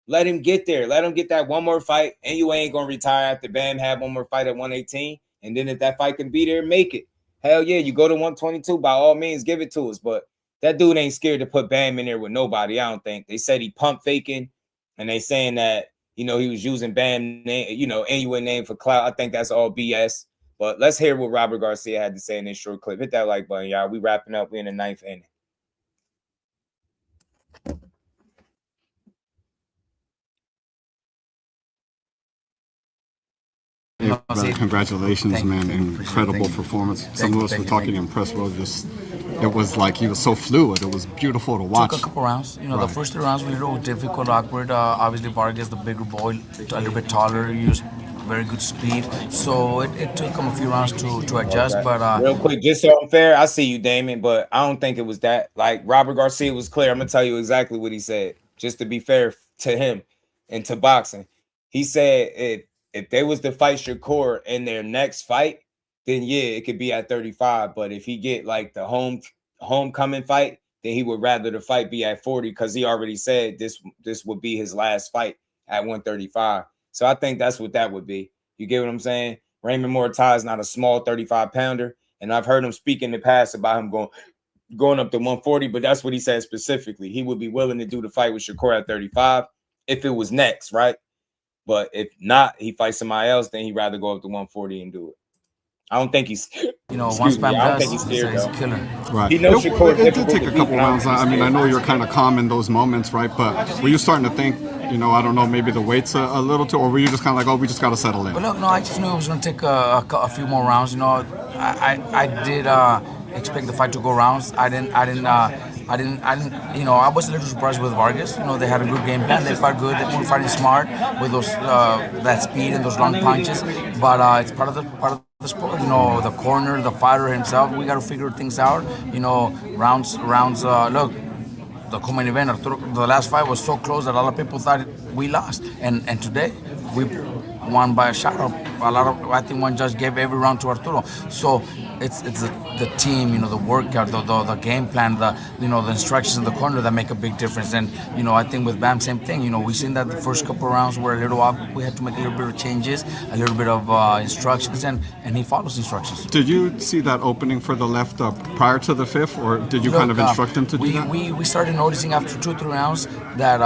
Let him get there. Let him get that one more fight. Inoue ain't going to retire after Bam had one more fight at 118. And then if that fight can be there, make it. Hell yeah, you go to 122, by all means, give it to us. But that dude ain't scared to put Bam in there with nobody, I don't think. They said he pump faking, and they saying that, you know, he was using Bam name, you know, Inoue name for clout. I think that's all BS. But let's hear what Robert Garcia had to say in this short clip. Hit that like button, y'all. We wrapping up. We in the 9th inning. Congratulations, man. Incredible performance. Some of us were talking in press row. It was like he was so fluid. It was beautiful to watch. Took a couple rounds. You know, the first 3 rounds were a little difficult, awkward. Obviously, Vargas, the bigger boy, a little bit taller, used very good speed. So it took him a few rounds to adjust. But real quick, just so I'm fair, I see you, Damon, but I don't think it was that. Like, Robert Garcia was clear. I'm going to tell you exactly what he said, just to be fair to him and to boxing. He said if they was to fight Shakur in their next fight, then yeah, it could be at 35. But if he get like the homecoming fight, then he would rather the fight be at 40 because he already said this would be his last fight at 135. So I think that's what that would be. You get what I'm saying? Raymond Mortai is not a small 35-pounder, and I've heard him speak in the past about him going up to 140, but that's what he said specifically. He would be willing to do the fight with Shakur at 35 if it was next, right? But if not, he fights somebody else, then he'd rather go up to 140 and do it. I don't think he's, you know, once Bam I don't think he's scared, he's though. killer. Right. He knows Shakur it did take a couple rounds. I mean, I know you're kind of calm in those moments, right? But were you starting to think, you know, I don't know, maybe the weight's a little too, or were you just kind of like, oh, we just got to settle in? But look, no, I just knew it was going to take a few more rounds. You know, I did expect the fight to go rounds. I didn't. You know, I was a little surprised with Vargas. You know, they had a good game plan. They fought good. They were fighting smart with those that speed and those long punches. But it's part of the sport. You know, the corner, the fighter himself. We got to figure things out. You know, rounds. Look, the co-main event, Arturo, the last fight was so close that a lot of people thought we lost. And today we won by a shot. I think one judge gave every round to Arturo. So it's the team, the workout, the game plan, the instructions in the corner that make a big difference. And I think with Bam, same thing. We've seen that the first couple of rounds were a little off. We had to make a little bit of changes, a little bit of instructions, and he follows instructions. Did you see that opening for the left prior to the fifth, or did you kind of instruct him to do that? We started noticing after 2-3 rounds that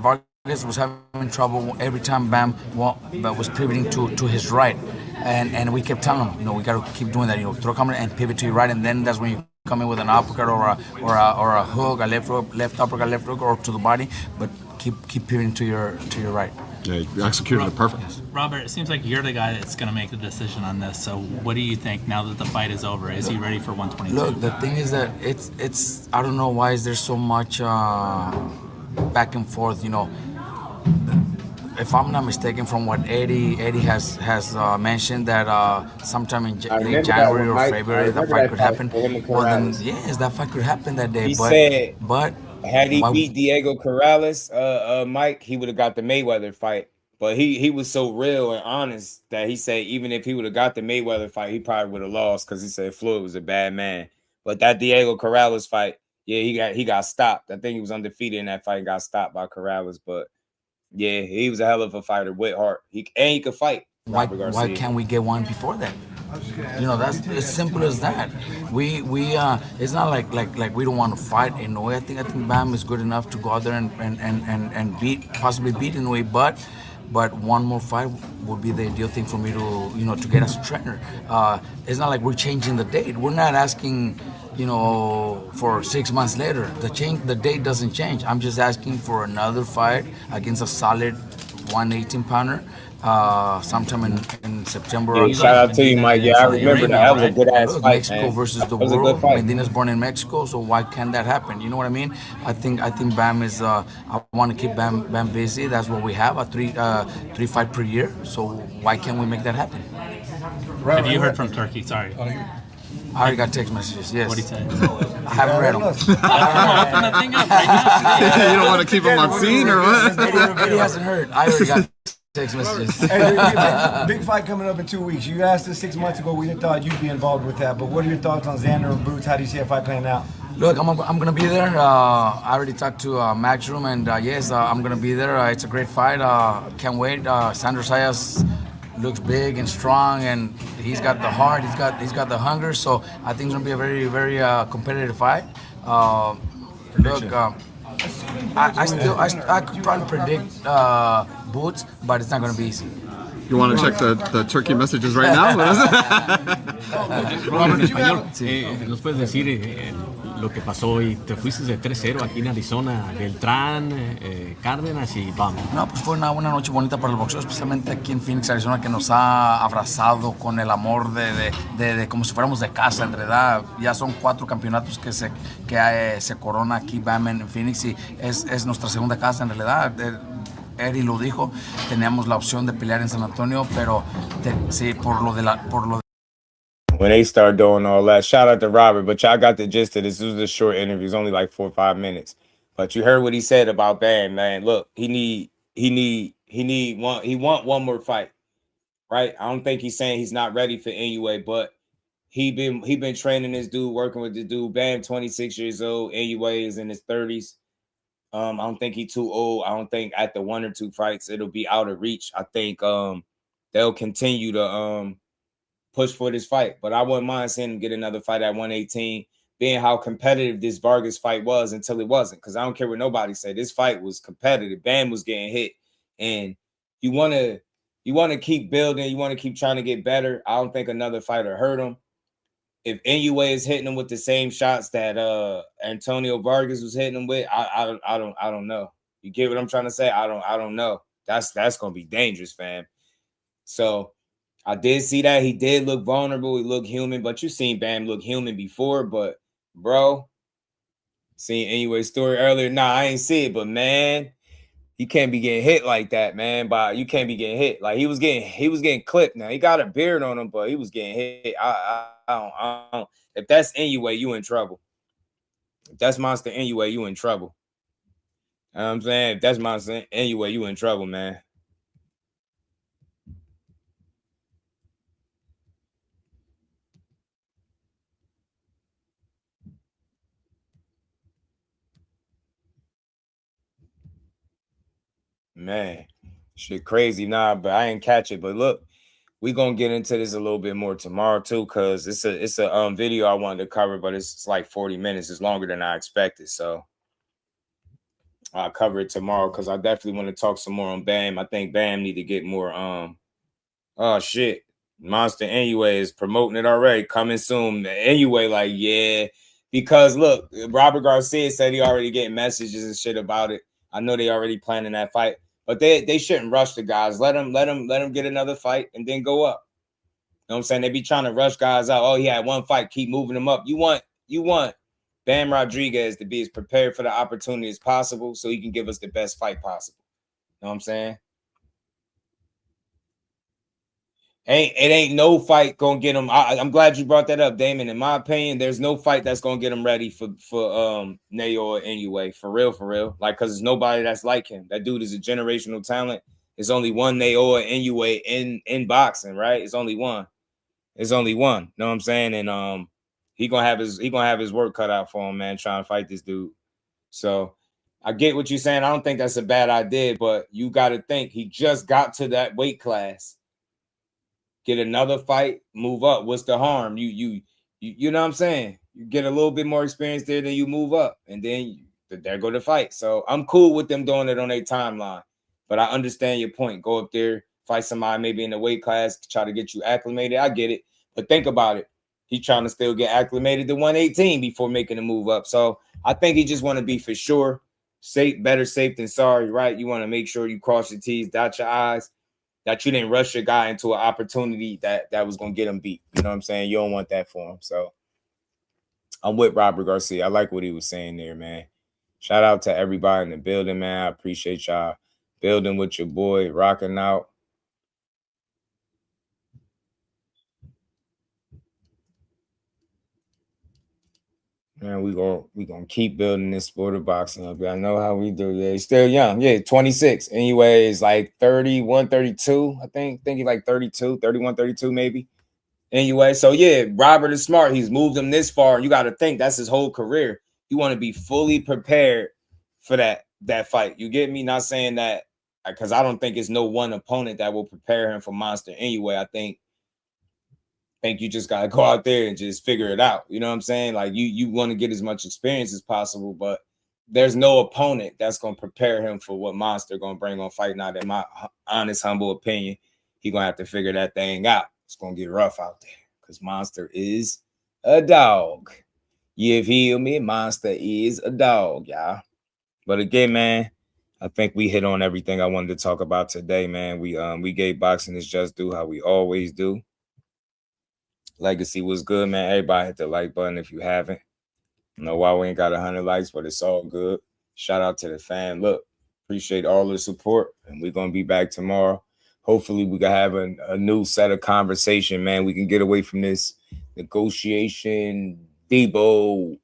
Vargas was having trouble every time Bam was pivoting to his right. And we kept telling him, we got to keep doing that. Throw counter and pivot to your right, and then that's when you come in with an uppercut or a hook, a left uppercut, left hook, or to the body. But keep pivoting to your right. Yeah, you executed it perfect. Robert, it seems like you're the guy that's going to make the decision on this. So what do you think now that the fight is over? Is he ready for 122? Look, the thing is that it's I don't know why is there so much back and forth. If I'm not mistaken, from what Eddie has mentioned, that sometime in late January or February, that fight could happen. Well, then, yes, that fight could happen that day. He but said, but had he beat Diego Corrales, Mike, he would have got the Mayweather fight. But he was so real and honest that he said even if he would have got the Mayweather fight, he probably would have lost because he said Floyd was a bad man. But that Diego Corrales fight, yeah, he got stopped. I think he was undefeated in that fight and got stopped by Corrales. But yeah, he was a hell of a fighter with heart. He could fight. Why can't we get one before that? That's as simple as that. We it's not like we don't want to fight Inoue. I think Bam is good enough to go out there and possibly beat Inoue, but one more fight would be the ideal thing for me to get as a trainer. It's not like we're changing the date. We're not asking for 6 months later. The date doesn't change. I'm just asking for another fight against a solid 118-pounder. Sometime in September. Yeah, shout out to you, Mike. Yeah, I remember that was a good ass fight. Mexico versus the world. world. Medina's born in Mexico, so why can't that happen? You know what I mean? I think Bam is. I want to keep Bam busy. That's what we have, a three fight per year. So why can't we make that happen? Have you heard from Turkey? Sorry. I already got text messages. Yes. What did he say? I haven't read them. Open the thing up right now. You don't want to keep him on scene or what? Eddie hasn't heard. I already got text messages. Hey, big fight coming up in 2 weeks. You asked us 6 months ago. We didn't thought you'd be involved with that. But what are your thoughts on Xander and Boots? How do you see that fight playing out? Look, I'm going to be there. I already talked to Matchroom, and yes, I'm going to be there. It's a great fight. Can't wait. Sandro Sayas looks big and strong, and he's got the heart. He's got the hunger. So I think it's going to be a very, very competitive fight. Look, I could probably predict Boots, but it's not going to be easy. You want to check the Turkey messages right now? Robert, ¿nos puedes decir lo que pasó y te fuiste de 3-0 aquí en Arizona? Beltrán, Cárdenas y Bam. No, pues fue una noche bonita para el boxeo, especialmente aquí en Phoenix, Arizona, que nos ha abrazado con el amor de como si fuéramos de casa, en realidad. Ya son 4 campeonatos que se corona aquí Bam en Phoenix y es nuestra segunda casa, en realidad. Eddie lo dijo, teníamos la opción de pelear en San Antonio, pero sí, por lo de when they start doing all that. Shout out to Robert, but y'all got the gist of this. This was a short interview. It's only like 4 or 5 minutes. But you heard what he said about Bam, man. Look, he want one more fight. Right? I don't think he's saying he's not ready for Inoue, but he been training this dude, working with this dude. Bam, 26 years old. Inoue is in his 30s. I don't think he's too old. I don't think at the 1 or 2 fights it'll be out of reach. I think they'll continue to push for this fight. But I wouldn't mind seeing him get another fight at 118, being how competitive this Vargas fight was until it wasn't. Because I don't care what nobody said. This fight was competitive. Bam was getting hit. And you want to keep building. You want to keep trying to get better. I don't think another fighter hurt him. If Inoue is hitting him with the same shots that Antonio Vargas was hitting him with, I don't know. You get what I'm trying to say? I don't know. That's gonna be dangerous, fam. So I did see that he did look vulnerable. He looked human, but you seen Bam look human before. But bro, seen Inoue's story earlier. Nah, I ain't see it, but man, you can't be getting hit like that, man. But you can't be getting hit. Like he was getting clipped. Now he got a beard on him, but he was getting hit. I don't. If that's Inoue, you in trouble. If that's Monster Inoue, you in trouble. You know what I'm saying? If that's Monster Inoue, you in trouble, man. Man, shit crazy. Nah, but I ain't catch it. But look, we gonna get into this a little bit more tomorrow too, because it's a video I wanted to cover, but it's like 40 minutes. It's longer than I expected. So I'll cover it tomorrow because I definitely want to talk some more on Bam. I think Bam need to get more oh shit. Monster Inoue is promoting it already. Coming soon. Inoue, like, yeah. Because look, Robert Garcia said he already getting messages and shit about it. I know they already planning that fight, but they shouldn't rush the guys. Let them get another fight and then go up. You know what I'm saying? They be trying to rush guys out. Oh, he had one fight, keep moving them up. You want Bam Rodriguez to be as prepared for the opportunity as possible so he can give us the best fight possible. You know what I'm saying? It ain't no fight gonna get him. I'm glad you brought that up, Damon. In my opinion, there's no fight that's gonna get him ready for Inoue or Inoue. For real. Like, cause there's nobody that's like him. That dude is a generational talent. There's only one Inoue or Inoue in boxing, right? It's only one. It's only one. You know what I'm saying? And he gonna have his work cut out for him, man, trying to fight this dude. So I get what you're saying. I don't think that's a bad idea, but you got to think he just got to that weight class. Get another fight, move up. What's the harm? You know what I'm saying? You get a little bit more experience there, then you move up, and then there go the fight. So I'm cool with them doing it on their timeline, but I understand your point. Go up there, fight somebody maybe in the weight class, try to get you acclimated. I get it, but think about it. He's trying to still get acclimated to 118 before making a move up. So I think he just want to be for sure safe, better safe than sorry, right? You want to make sure you cross your T's, dot your I's. That you didn't rush your guy into an opportunity that was going to get him beat. You know what I'm saying? You don't want that for him. So I'm with Robert Garcia. I like what he was saying there, man. Shout out to everybody in the building, man. I appreciate y'all building with your boy, rocking out. Man, we gonna keep building this sport of boxing up. I know how we do. Yeah, he's still young. Yeah, 26. Anyway, it's like 31, 32. I think he's like 32, 31, 32 maybe. Anyway, so yeah, Robert is smart. He's moved him this far. You got to think that's his whole career. You want to be fully prepared for that fight. You get me? Not saying that because I don't think it's no one opponent that will prepare him for Monster anyway. I think you just got to go out there and just figure it out. You know what I'm saying? Like you want to get as much experience as possible, but there's no opponent that's going to prepare him for what Monster going to bring on fight night. In my honest, humble opinion, he going to have to figure that thing out. It's going to get rough out there because Monster is a dog. You feel me? Monster is a dog, y'all. But again, man, I think we hit on everything I wanted to talk about today, man. We gave boxing its just due, how we always do. Legacy was good, man. Everybody hit the like button if you haven't. I know why we ain't got 100 likes, but it's all good. Shout out to the fan. Look, appreciate all the support, and we're going to be back tomorrow. Hopefully, we can have a new set of conversation, man. We can get away from this negotiation, Debo,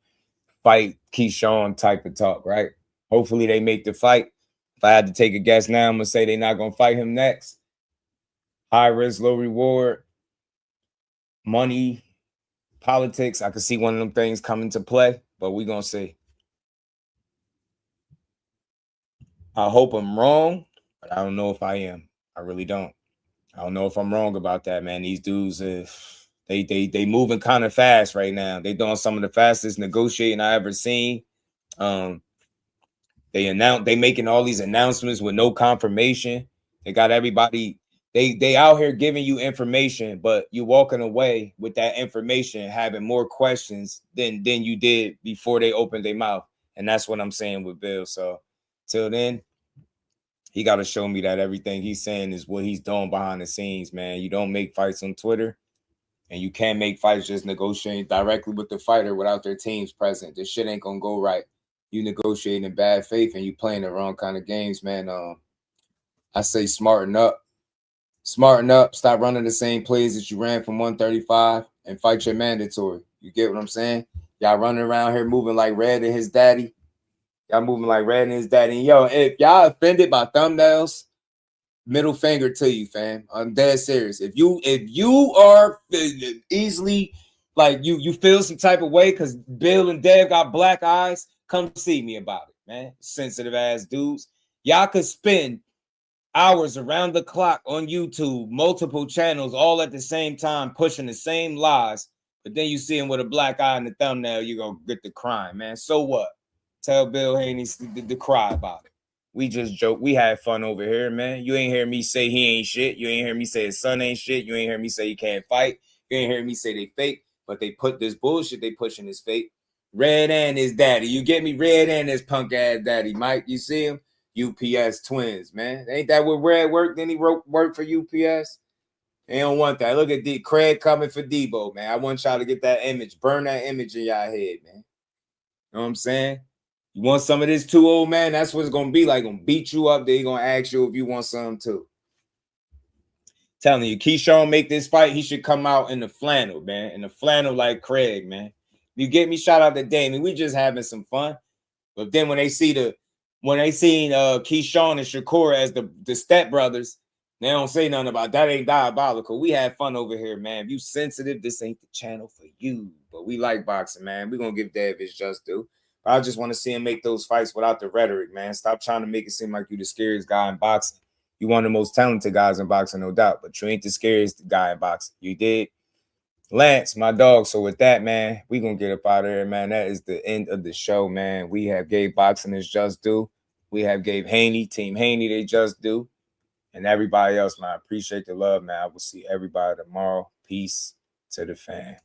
fight, KEYSHAWN type of talk, right? Hopefully, they make the fight. If I had to take a guess now, I'm going to say they're not going to fight him next. High risk, low reward. Money, politics, I could see one of them things come into play, but we're going to see. I hope I'm wrong, but I don't know if I am. I really don't. I don't know if I'm wrong about that, man. These dudes, they moving kind of fast right now. They doing some of the fastest negotiating I ever seen. They making all these announcements with no confirmation. They got everybody. They out here giving you information, but you walking away with that information having more questions than you did before they opened their mouth. And that's what I'm saying with Bill. So till then, he got to show me that everything he's saying is what he's doing behind the scenes, man. You don't make fights on Twitter, and you can't make fights just negotiating directly with the fighter without their teams present. This shit ain't gonna go right. You negotiating in bad faith and you playing the wrong kind of games, man. I say smarten up. Smarten up, stop running the same plays that you ran from 135 and fight your mandatory. You get what I'm saying? Y'all running around here moving like Red and his daddy. Y'all moving like Red and his daddy. Yo, if y'all offended by thumbnails, middle finger to you, fam. I'm dead serious. If you are easily like you feel some type of way because Bill and Dev got black eyes, come see me about it, man. Sensitive ass dudes. Y'all could spend hours around the clock on YouTube, multiple channels, all at the same time, pushing the same lies. But then you see him with a black eye in the thumbnail, you're going to get the crime, man. So what? Tell Bill Haney to cry about it. We just joke. We had fun over here, man. You ain't hear me say he ain't shit. You ain't hear me say his son ain't shit. You ain't hear me say he can't fight. You ain't hear me say they fake. But they put this bullshit they pushing is fake. Red and his daddy. You get me? Red and his punk ass daddy, Mike. You see him? UPS twins, man. Ain't that what Red worked? Then he worked for UPS? They don't want that. Look at Craig coming for Debo, man. I want y'all to get that image. Burn that image in y'all head, man. You know what I'm saying? You want some of this too, old man? That's what it's going to be like. Going to beat you up. They're going to ask you if you want some too. Telling you, KEYSHAWN make this fight, he should come out in the flannel, man. In the flannel like Craig, man. You get me? Shout out to Damon. We just having some fun. But then when they seen KEYSHAWN and Shakur as the step brothers, they don't say nothing about that. Ain't diabolical. We had fun over here, man. If you sensitive, this ain't the channel for you. But we like boxing, man. We're going to give Dev his just due. I just want to see him make those fights without the rhetoric, man. Stop trying to make it seem like you the scariest guy in boxing. You one of the most talented guys in boxing, no doubt. But you ain't the scariest guy in boxing. You did. Lance, my dog. So with that, man, we going to get up out of here, man. That is the end of the show, man. We have gave boxing his just due. We have gave Haney, Team Haney, they just due. And everybody else, man, I appreciate the love, man. I will see everybody tomorrow. Peace to the fan.